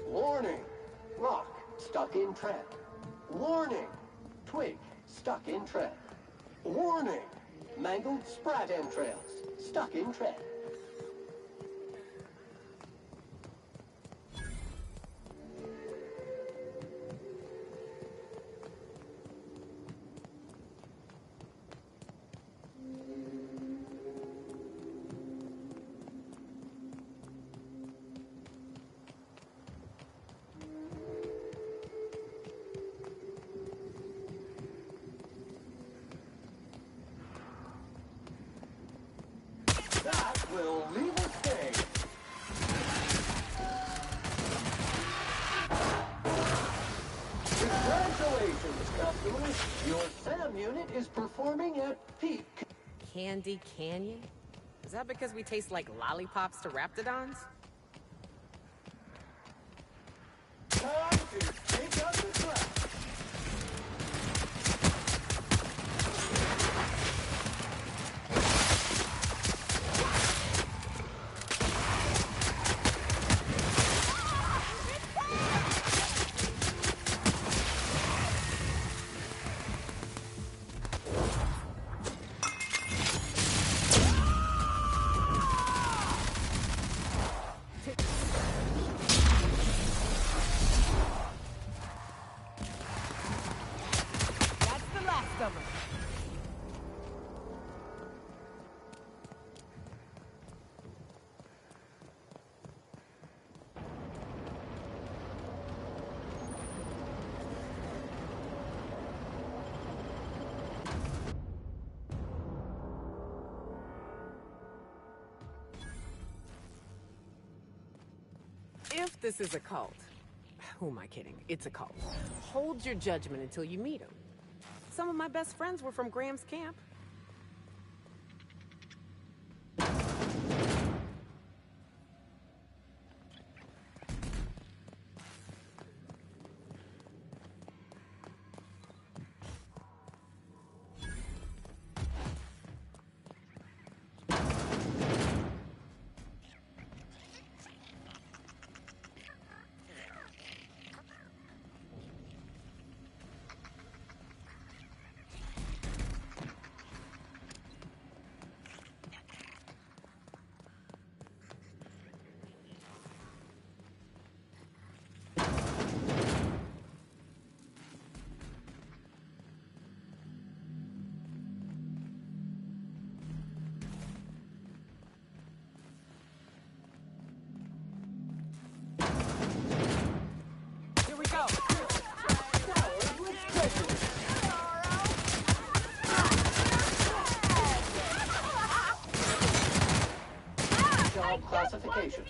Warning! Rock stuck in trap. Warning! Twig stuck in trap. Warning! Mangled sprat entrails stuck in trap. That will leave a stain. Congratulations, customers. Your SAM unit is performing at peak. Candy Canyon? Is that because we taste like lollipops to raptidons? Time to take out the trash. That's the last of them. If this is a cult, who am I kidding? It's a cult. Hold your judgment until you meet them. Some of my best friends were from Graham's camp. Here we go. Job classification.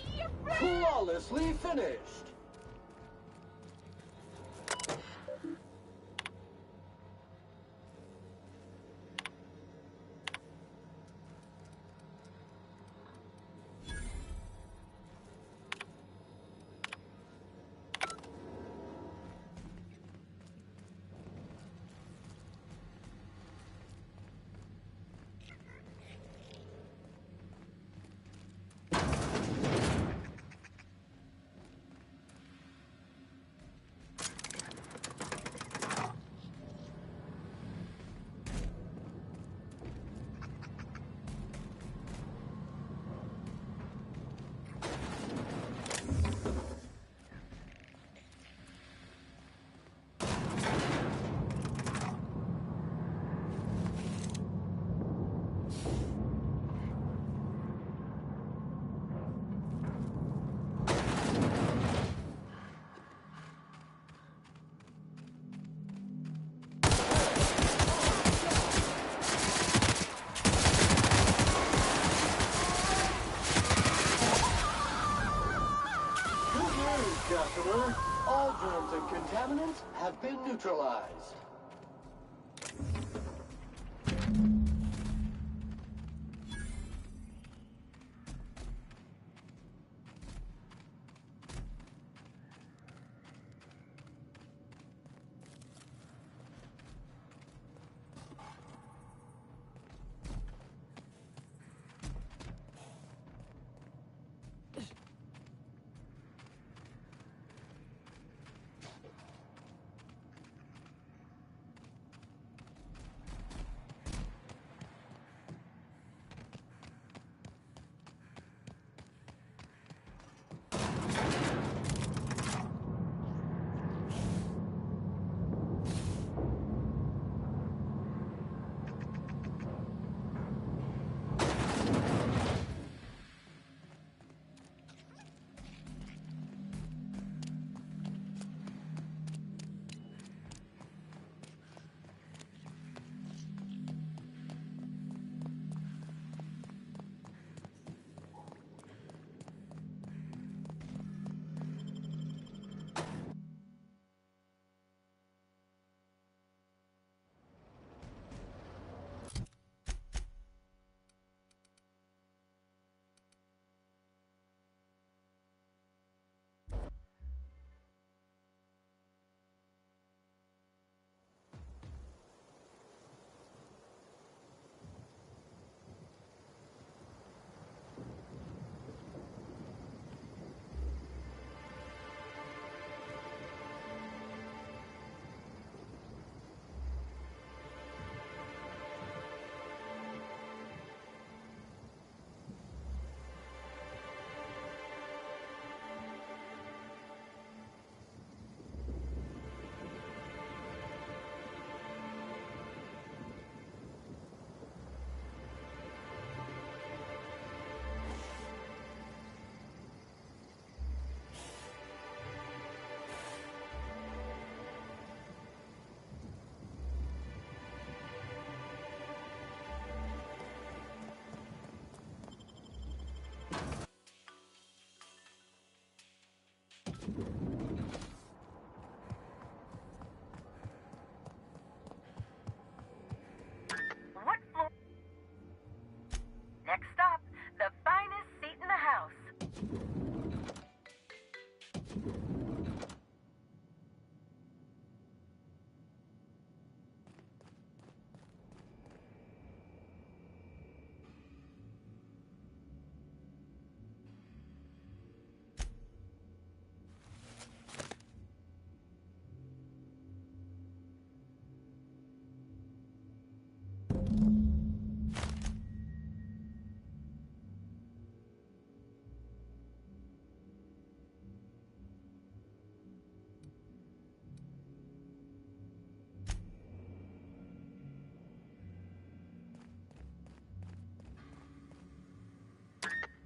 Flawlessly finished. Good news, customer. All germs and contaminants have been neutralized. What floor? Next stop, the finest seat in the house.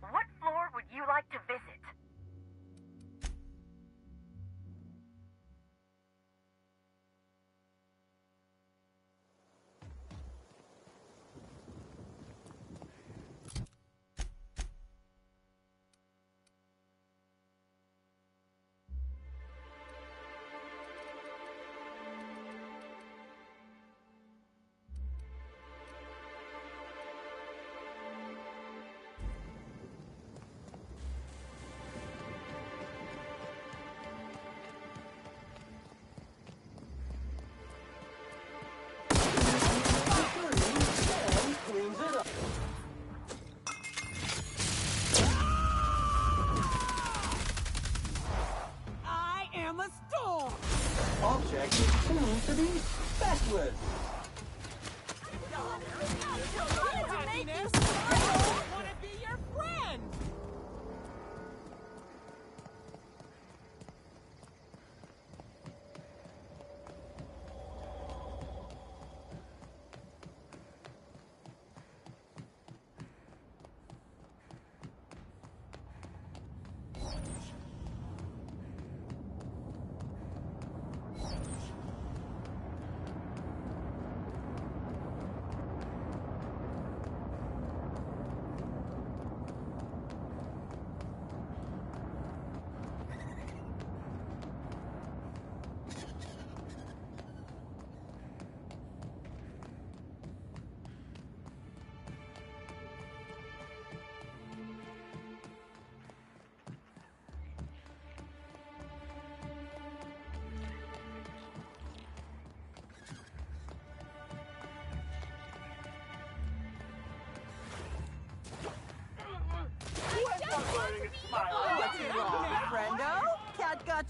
What floor would you like to visit? Cleans it up. I am a storm! Object is tuned to be specialist. Happiness! I want to be your friend!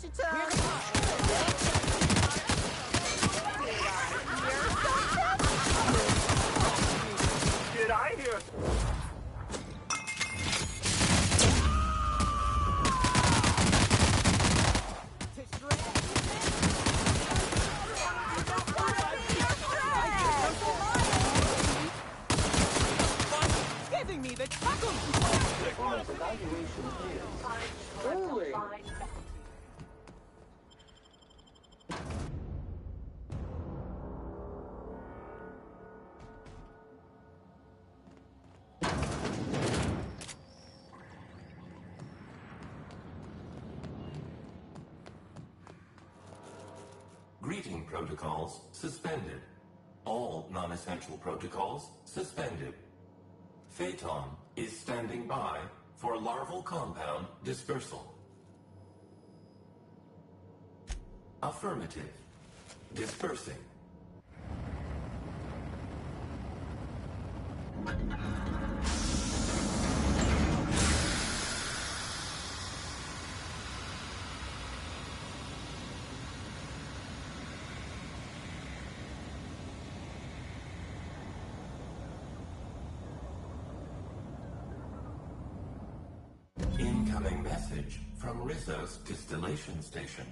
your tongue. Did I hear? Giving me the chuckle. Evaluation is sterling. Greeting protocols suspended. All non-essential protocols suspended. Phaeton is standing by for larval compound dispersal. Affirmative. Dispersing. Incoming message from Rizzo's distillation station.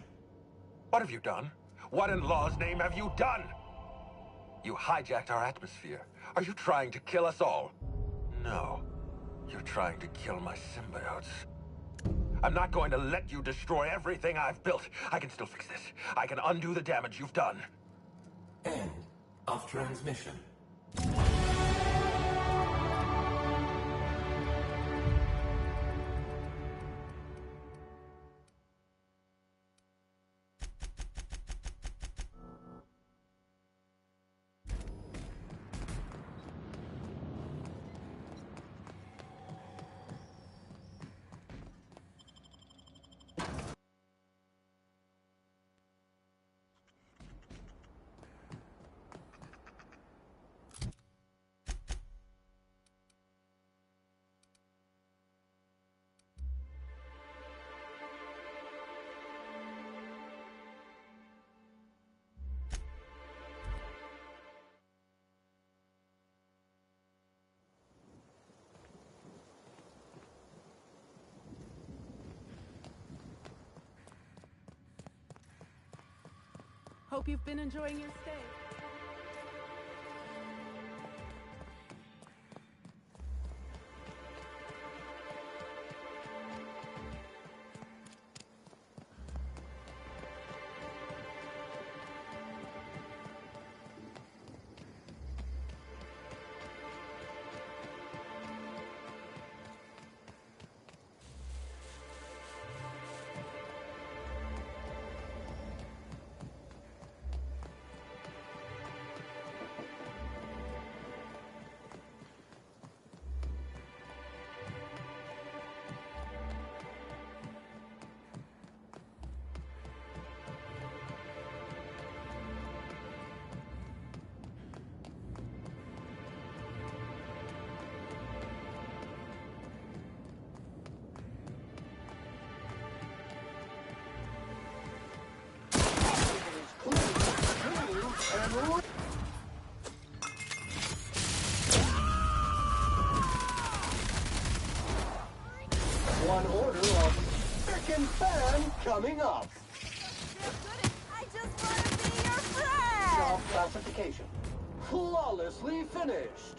What have you done? What in law's name have you done? You hijacked our atmosphere. Are you trying to kill us all? No. You're trying to kill my symbiotes. I'm not going to let you destroy everything I've built. I can still fix this. I can undo the damage you've done. End of transmission. Hope you've been enjoying your stay. One order of frickin' fan coming up. I just want to be your friend! Job classification. Flawlessly finished.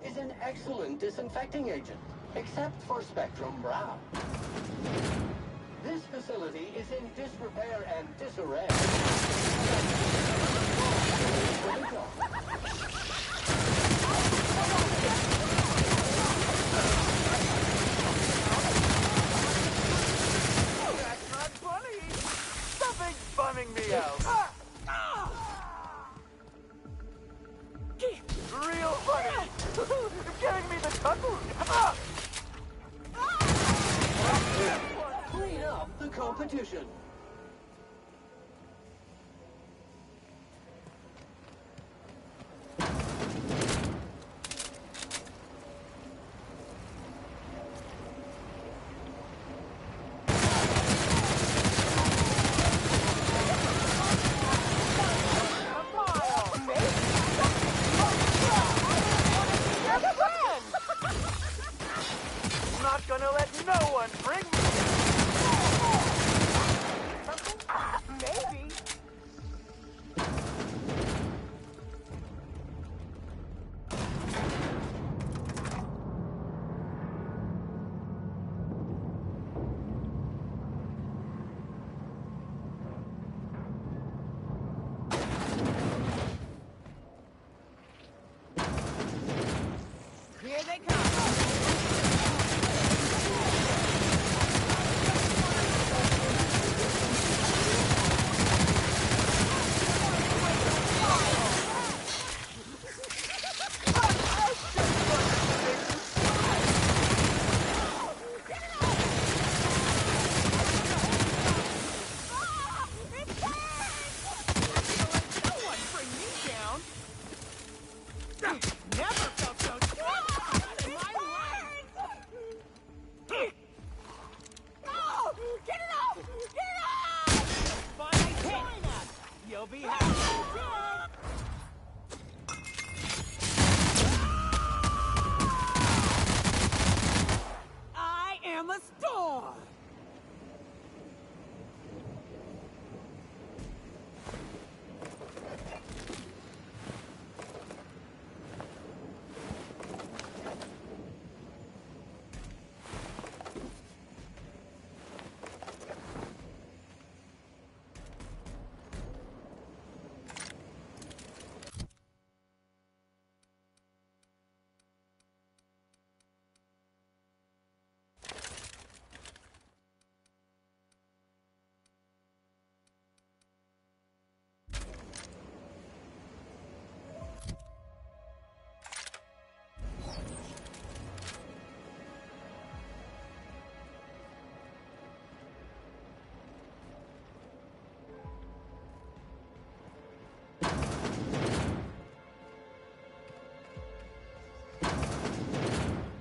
is an excellent disinfecting agent, except for Spectrum Brown. This facility is in disrepair and disarray. That's not funny! Something's bunning me out! Real funny! Giving me the chuckles! Clean up the competition. Not gonna let no one bring me. Maybe. Here they come. Never felt so in my life! Get it off! Get it off! Finally join us! You'll be happy! I am a storm!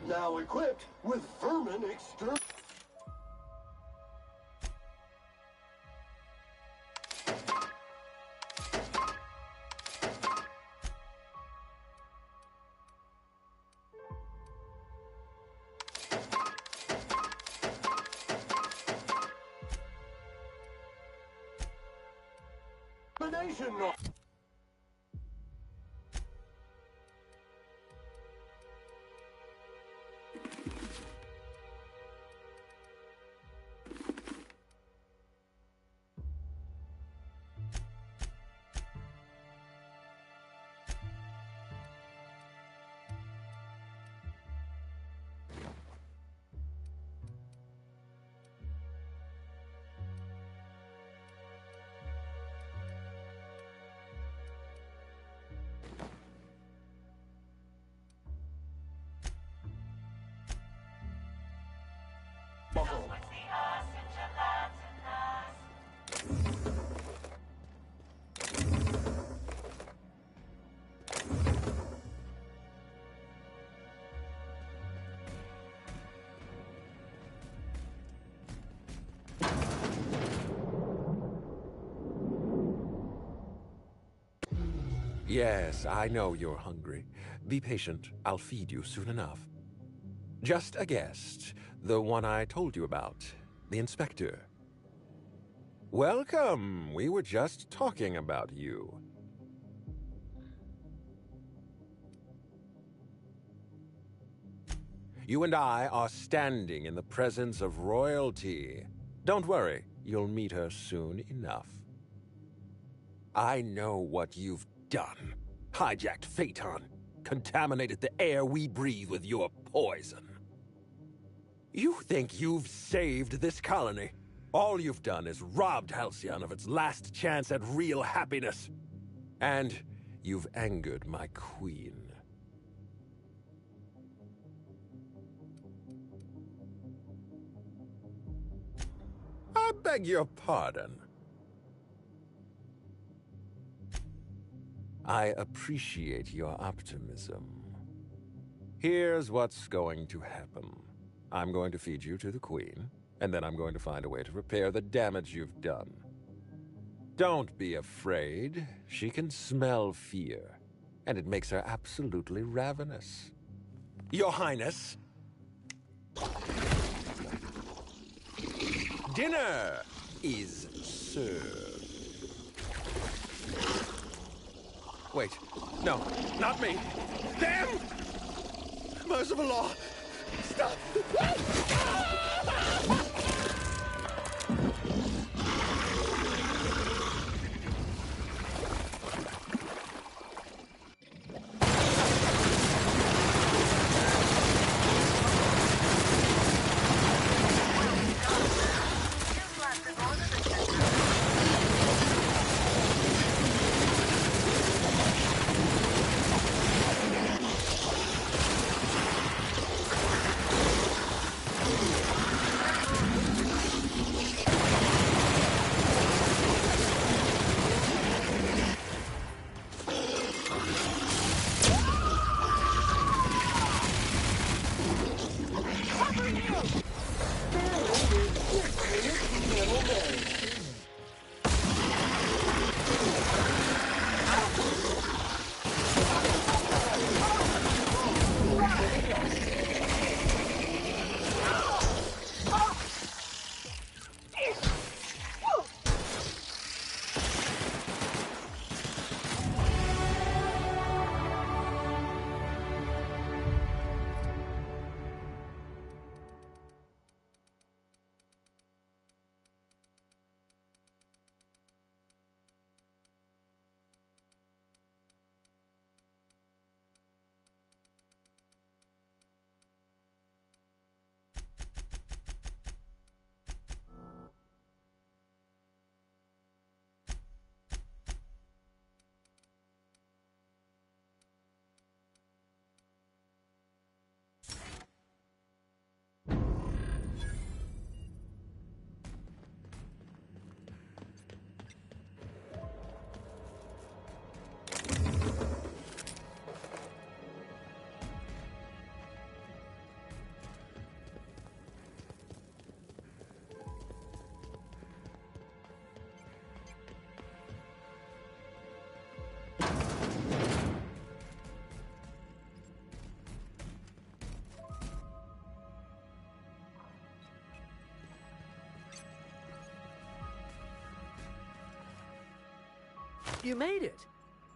Now equipped with vermin extermination. Yes, I know you're hungry. Be patient. I'll feed you soon enough. Just a guest. The one I told you about. The inspector. Welcome. We were just talking about you. You and I are standing in the presence of royalty. Don't worry, you'll meet her soon enough. I know what you've done. Hijacked Phaeton. Contaminated the air we breathe with your poison. You think you've saved this colony? All you've done is robbed Halcyon of its last chance at real happiness. And you've angered my queen. I beg your pardon. I appreciate your optimism. Here's what's going to happen. I'm going to feed you to the Queen, and then I'm going to find a way to repair the damage you've done. Don't be afraid. She can smell fear, and it makes her absolutely ravenous. Your Highness, dinner is served. Wait, no, not me. Damn! Merciful law! Stop! You made it.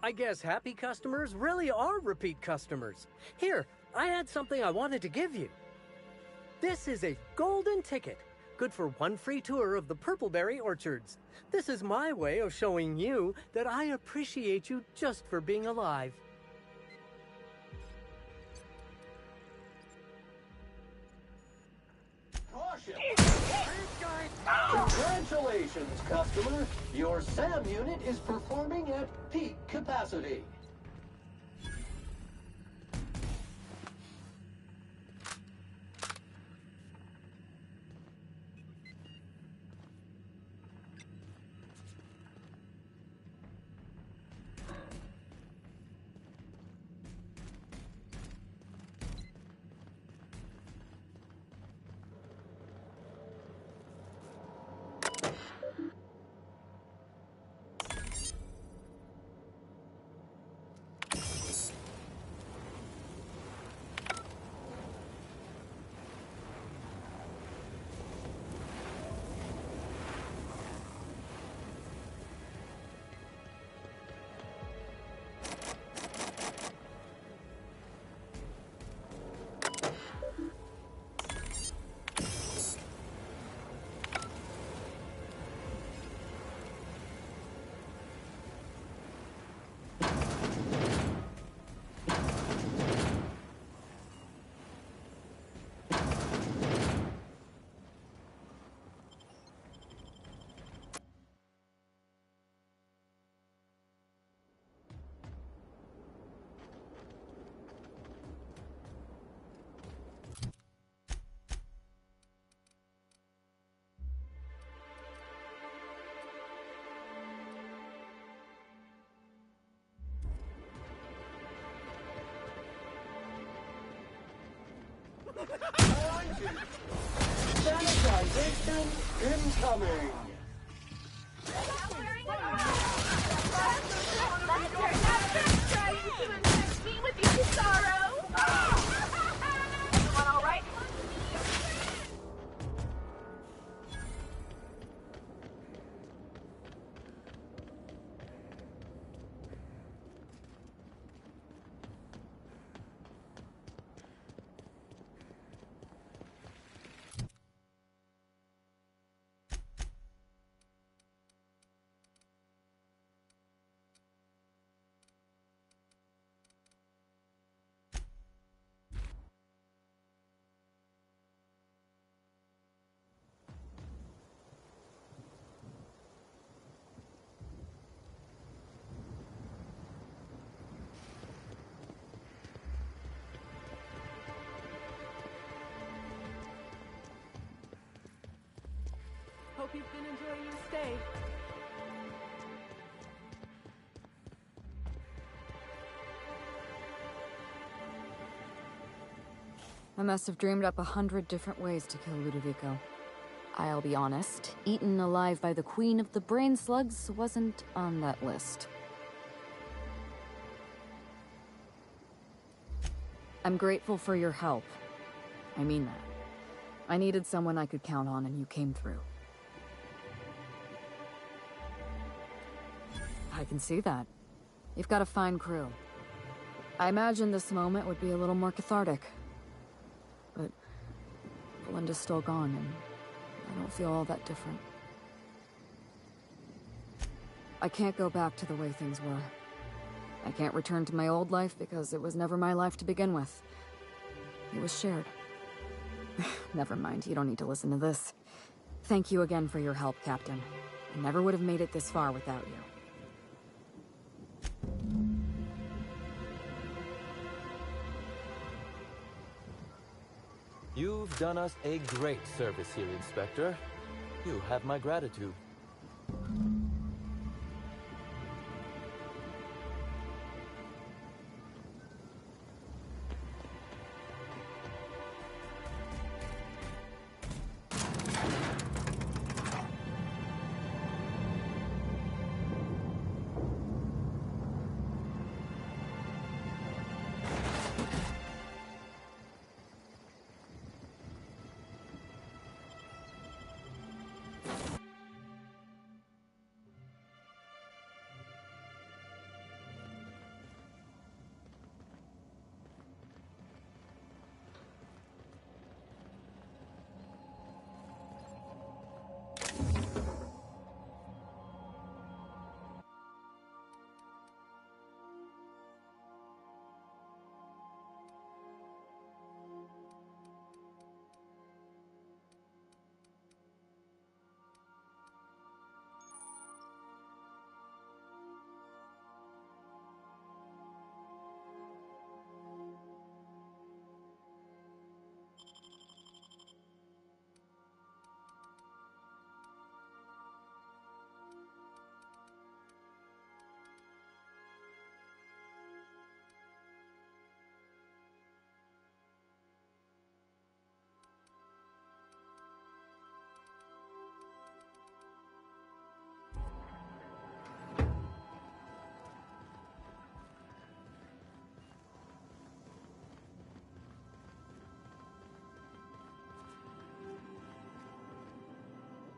I guess happy customers really are repeat customers. Here, I had something I wanted to give you. This is a golden ticket, good for one free tour of the Purpleberry Orchards. This is my way of showing you that I appreciate you just for being alive. Caution! Congratulations, customer! Your SAM unit is performing at peak capacity. Sanitization incoming! Trying to infect me with your sorrow! Everyone all right? Hope you've been enjoying your stay. I must have dreamed up 100 different ways to kill Ludovico. I'll be honest, eaten alive by the Queen of the Brain Slugs wasn't on that list. I'm grateful for your help. I mean that. I needed someone I could count on, and you came through. I can see that. You've got a fine crew. I imagine this moment would be a little more cathartic. But Belinda's still gone, and I don't feel all that different. I can't go back to the way things were. I can't return to my old life because it was never my life to begin with. It was shared. Never mind, you don't need to listen to this. Thank you again for your help, Captain. I never would have made it this far without you. You've done us a great service here, Inspector. You have my gratitude.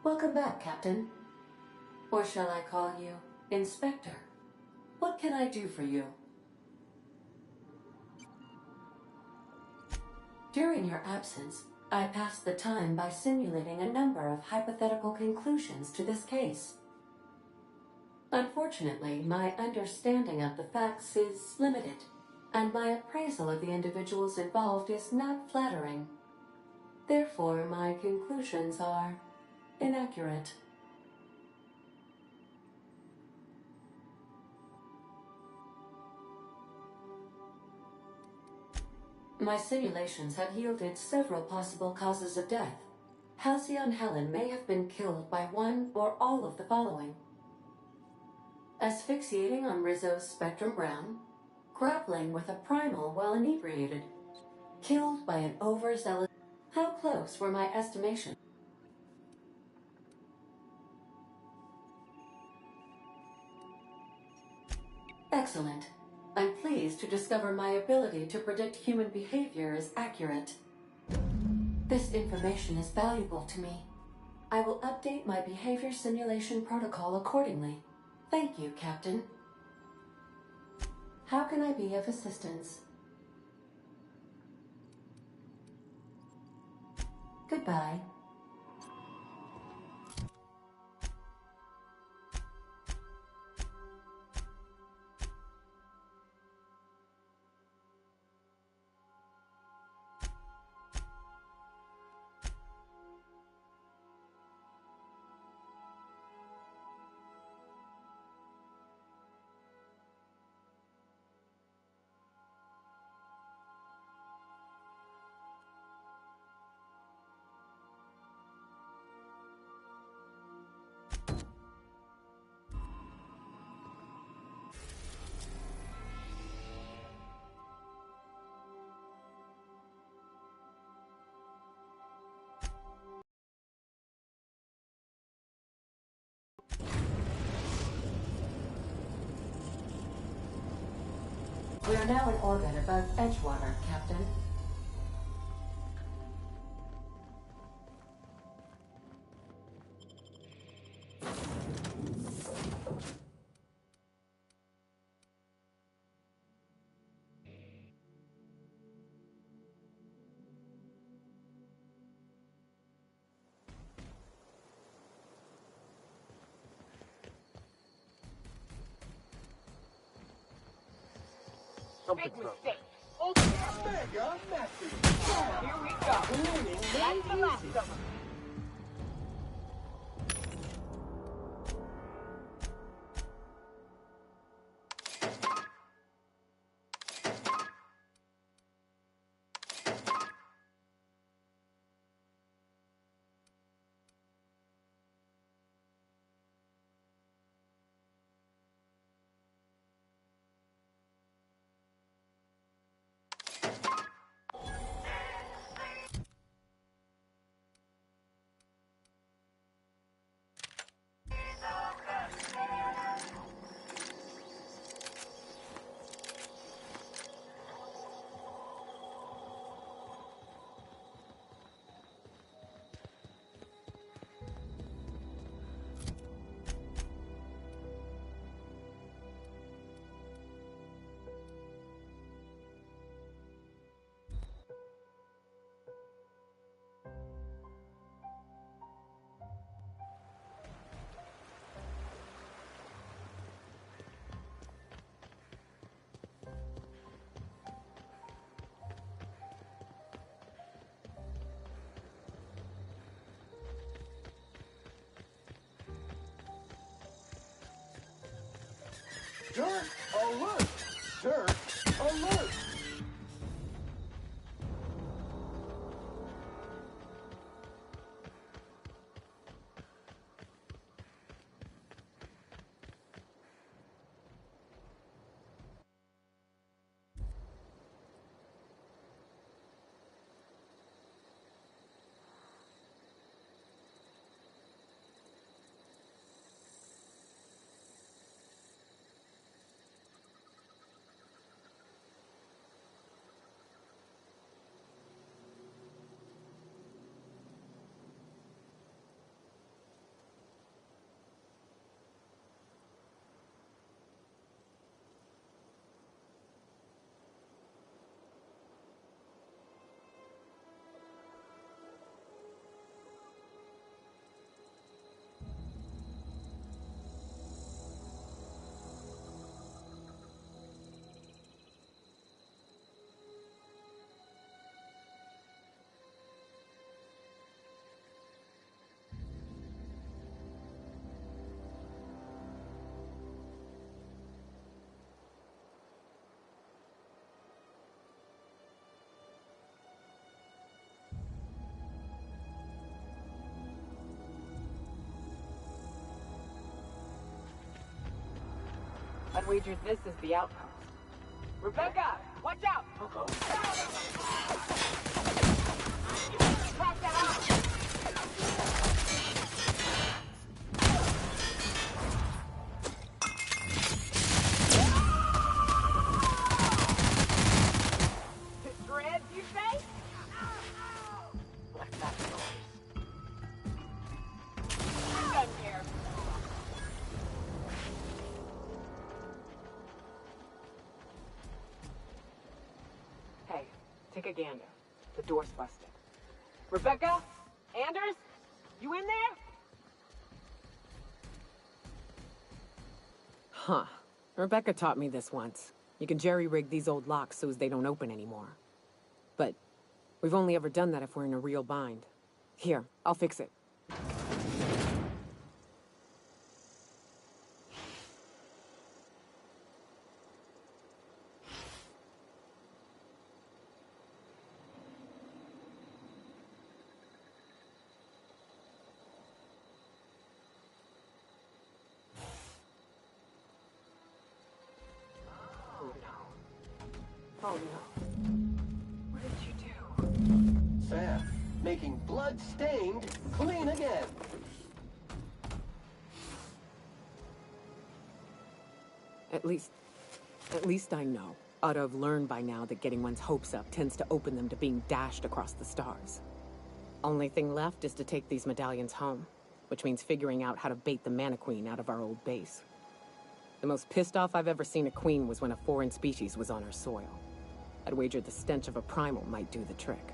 Welcome back, Captain. Or shall I call you Inspector? What can I do for you? During your absence, I passed the time by simulating a number of hypothetical conclusions to this case. Unfortunately, my understanding of the facts is limited, and my appraisal of the individuals involved is not flattering. Therefore, my conclusions are inaccurate. My simulations have yielded several possible causes of death. Halcyon Helen may have been killed by one or all of the following: asphyxiating on Rizzo's Spectrum Brown, grappling with a primal while inebriated, killed by an overzealous... close were my estimations? Excellent. I'm pleased to discover my ability to predict human behavior is accurate. This information is valuable to me. I will update my behavior simulation protocol accordingly. Thank you, Captain. How can I be of assistance? Goodbye. We are now in orbit above Edgewater, Captain. Big mistake. Mega message. Here we go. That's the last of them. Dirt alert! Dirt alert! I'd wager this is the outpost. Rebecca, watch out! take a gander. The door's busted. Rebecca? Anders? You in there? Huh. Rebecca taught me this once. You can jerry-rig these old locks so as they don't open anymore. But we've only ever done that if we're in a real bind. Here, I'll fix it. Oh no. What did you do? Sam, making blood-stained clean again. At least I know. Ought to have learned by now that getting one's hopes up tends to open them to being dashed across the stars. Only thing left is to take these medallions home, which means figuring out how to bait the Mana Queen out of our old base. The most pissed off I've ever seen a queen was when a foreign species was on her soil. I'd wager the stench of a primal might do the trick.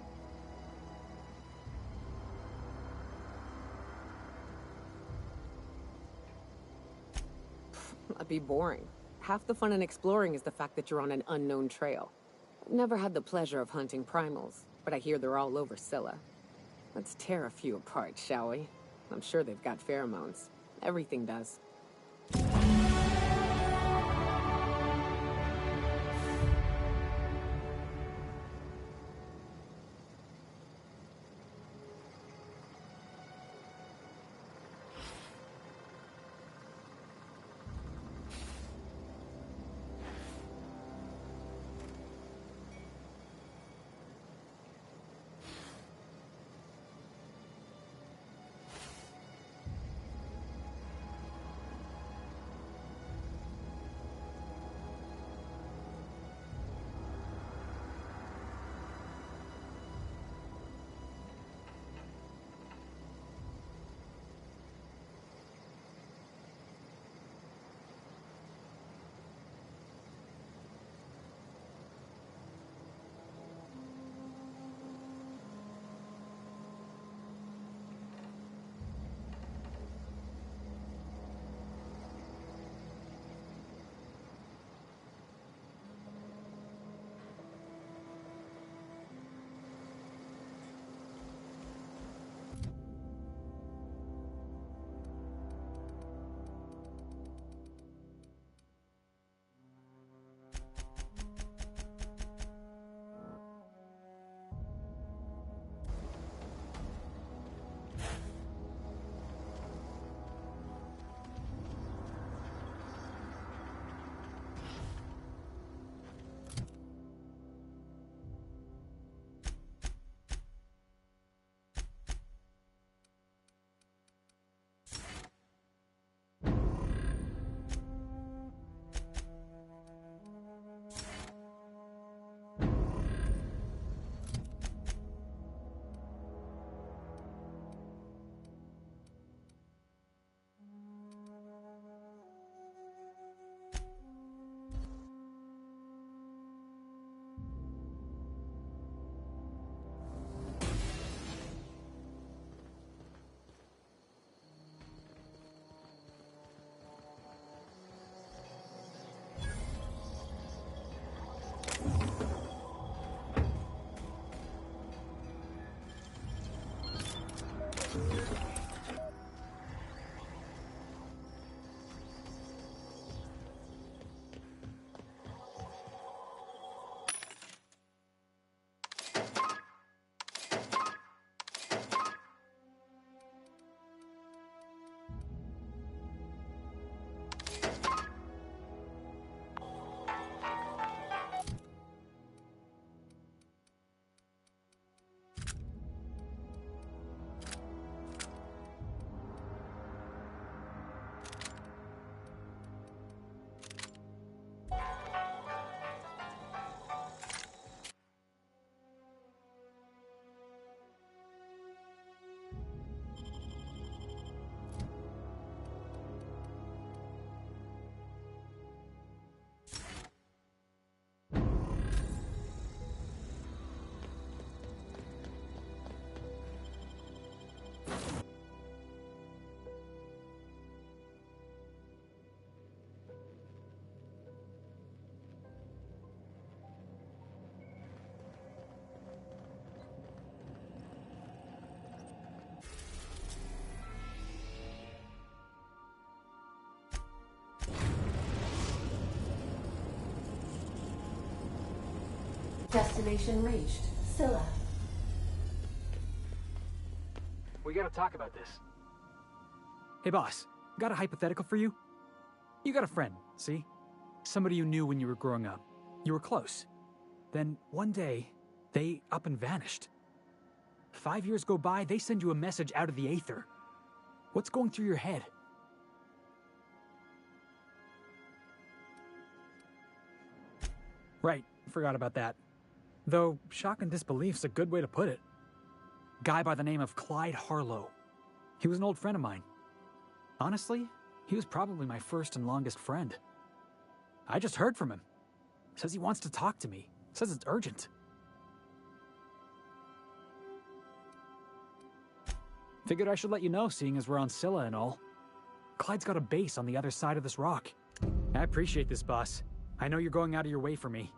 That'd be boring. Half the fun in exploring is the fact that you're on an unknown trail. I've never had the pleasure of hunting primals, but I hear they're all over Scylla. Let's tear a few apart, shall we? I'm sure they've got pheromones. Everything does. Destination reached. Scylla. We gotta talk about this. Hey boss, got a hypothetical for you? You got a friend, see? Somebody you knew when you were growing up. You were close. Then one day, they up and vanished. 5 years go by, they send you a message out of the aether. What's going through your head? Right, forgot about that. Though, shock and disbelief's a good way to put it. Guy by the name of Clyde Harlow. He was an old friend of mine. Honestly, he was probably my first and longest friend. I just heard from him. Says he wants to talk to me. Says it's urgent. Figured I should let you know, seeing as we're on Scylla and all. Clyde's got a base on the other side of this rock. I appreciate this, boss. I know you're going out of your way for me.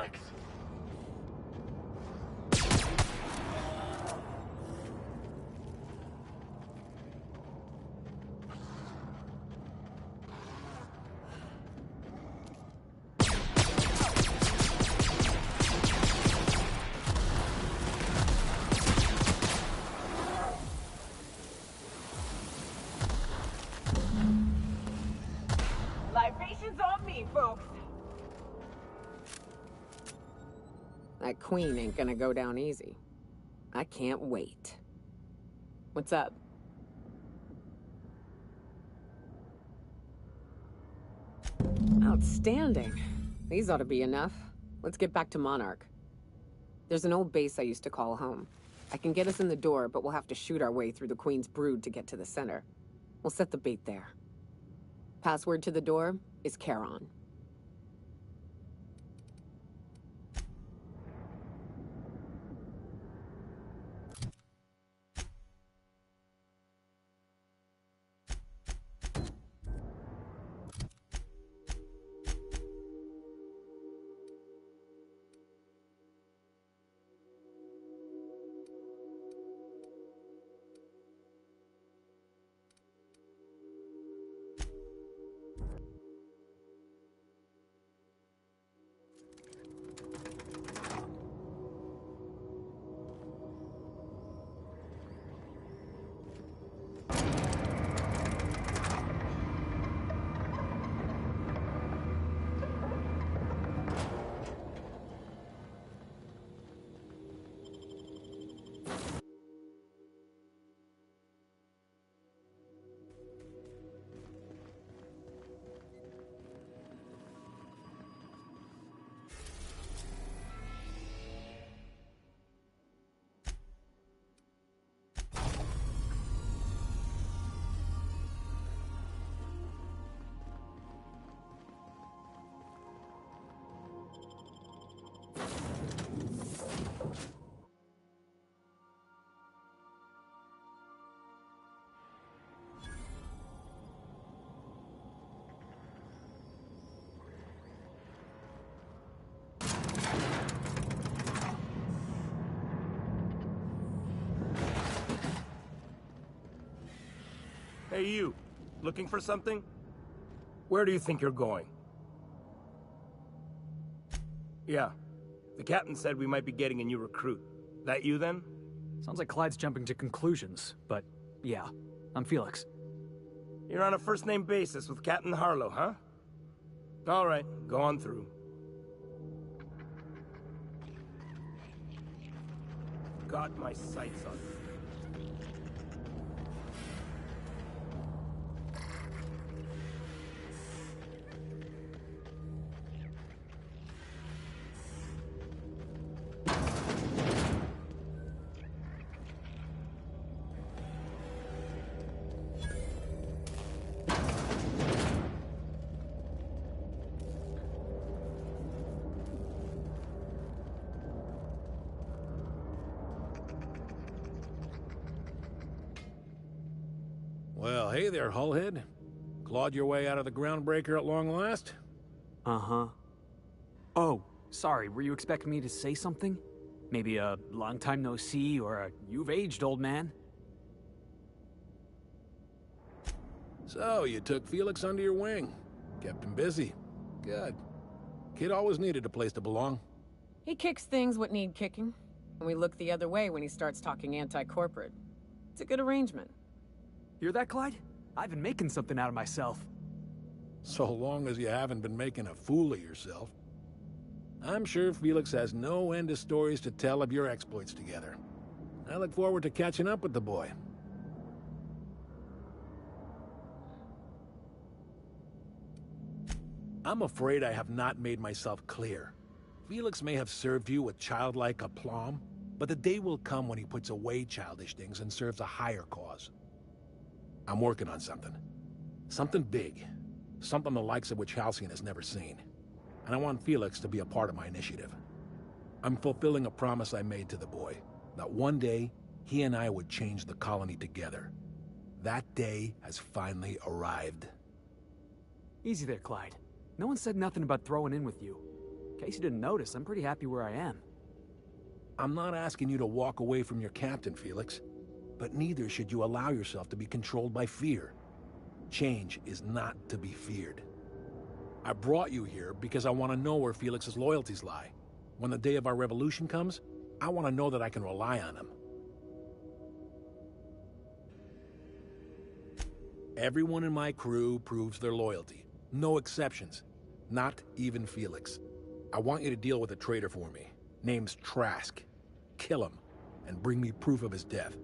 Felix. Libations on me, folks. That queen ain't gonna go down easy. I can't wait. What's up? Outstanding. These ought to be enough. Let's get back to Monarch. There's an old base I used to call home. I can get us in the door, but we'll have to shoot our way through the Queen's brood to get to the center. We'll set the bait there. Password to the door is Charon. Hey, you. Looking for something? Where do you think you're going? Yeah. The captain said we might be getting a new recruit. That you, then? Sounds like Clyde's jumping to conclusions, but yeah, I'm Felix. You're on a first-name basis with Captain Harlow, huh? All right, go on through. Got my sights on you. Well, hey there, Hullhead. Clawed your way out of the Groundbreaker at long last? Uh-huh. Oh, sorry, were you expecting me to say something? Maybe a long time no see, or a you've aged, old man? So, you took Felix under your wing. Kept him busy. Good. Kid always needed a place to belong. He kicks things what need kicking, and we look the other way when he starts talking anti-corporate. It's a good arrangement. Hear that, Clyde? I've been making something out of myself. So long as you haven't been making a fool of yourself. I'm sure Felix has no end of stories to tell of your exploits together. I look forward to catching up with the boy. I'm afraid I have not made myself clear. Felix may have served you with childlike aplomb, but the day will come when he puts away childish things and serves a higher cause. I'm working on something. Something big. Something the likes of which Halcyon has never seen. And I want Felix to be a part of my initiative. I'm fulfilling a promise I made to the boy, that one day, he and I would change the colony together. That day has finally arrived. Easy there, Clyde. No one said nothing about throwing in with you. In case you didn't notice, I'm pretty happy where I am. I'm not asking you to walk away from your captain, Felix. But neither should you allow yourself to be controlled by fear. Change is not to be feared. I brought you here because I want to know where Felix's loyalties lie. When the day of our revolution comes, I want to know that I can rely on him. Everyone in my crew proves their loyalty. No exceptions. Not even Felix. I want you to deal with a traitor for me. Name's Trask. Kill him, and bring me proof of his death.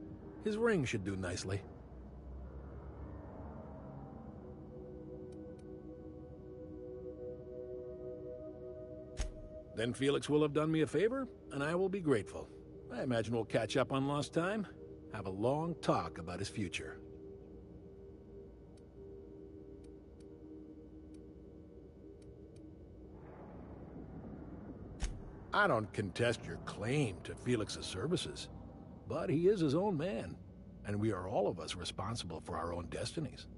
His ring should do nicely. Then Felix will have done me a favor, and I will be grateful. I imagine we'll catch up on lost time, have a long talk about his future. I don't contest your claim to Felix's services, but he is his own man, and we are all of us responsible for our own destinies.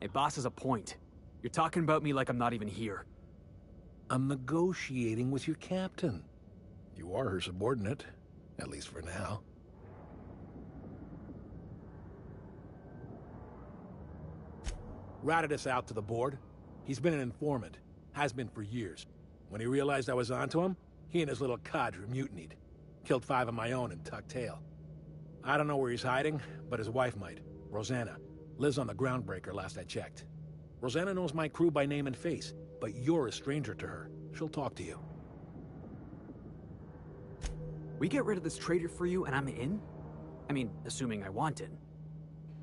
Hey, boss has a point. You're talking about me like I'm not even here. I'm negotiating with your captain. You are her subordinate, at least for now. Ratted us out to the board. He's been an informant. Has been for years. When he realized I was onto him, he and his little cadre mutinied. Killed 5 of my own and tucked tail. I don't know where he's hiding, but his wife might. Rosanna. Lives on the Groundbreaker last I checked. Rosanna knows my crew by name and face, but you're a stranger to her. She'll talk to you. We get rid of this traitor for you and I'm in? I mean, assuming I want in.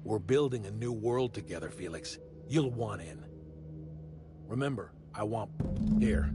We're building a new world together, Felix. You'll want in. Remember, I want... Here.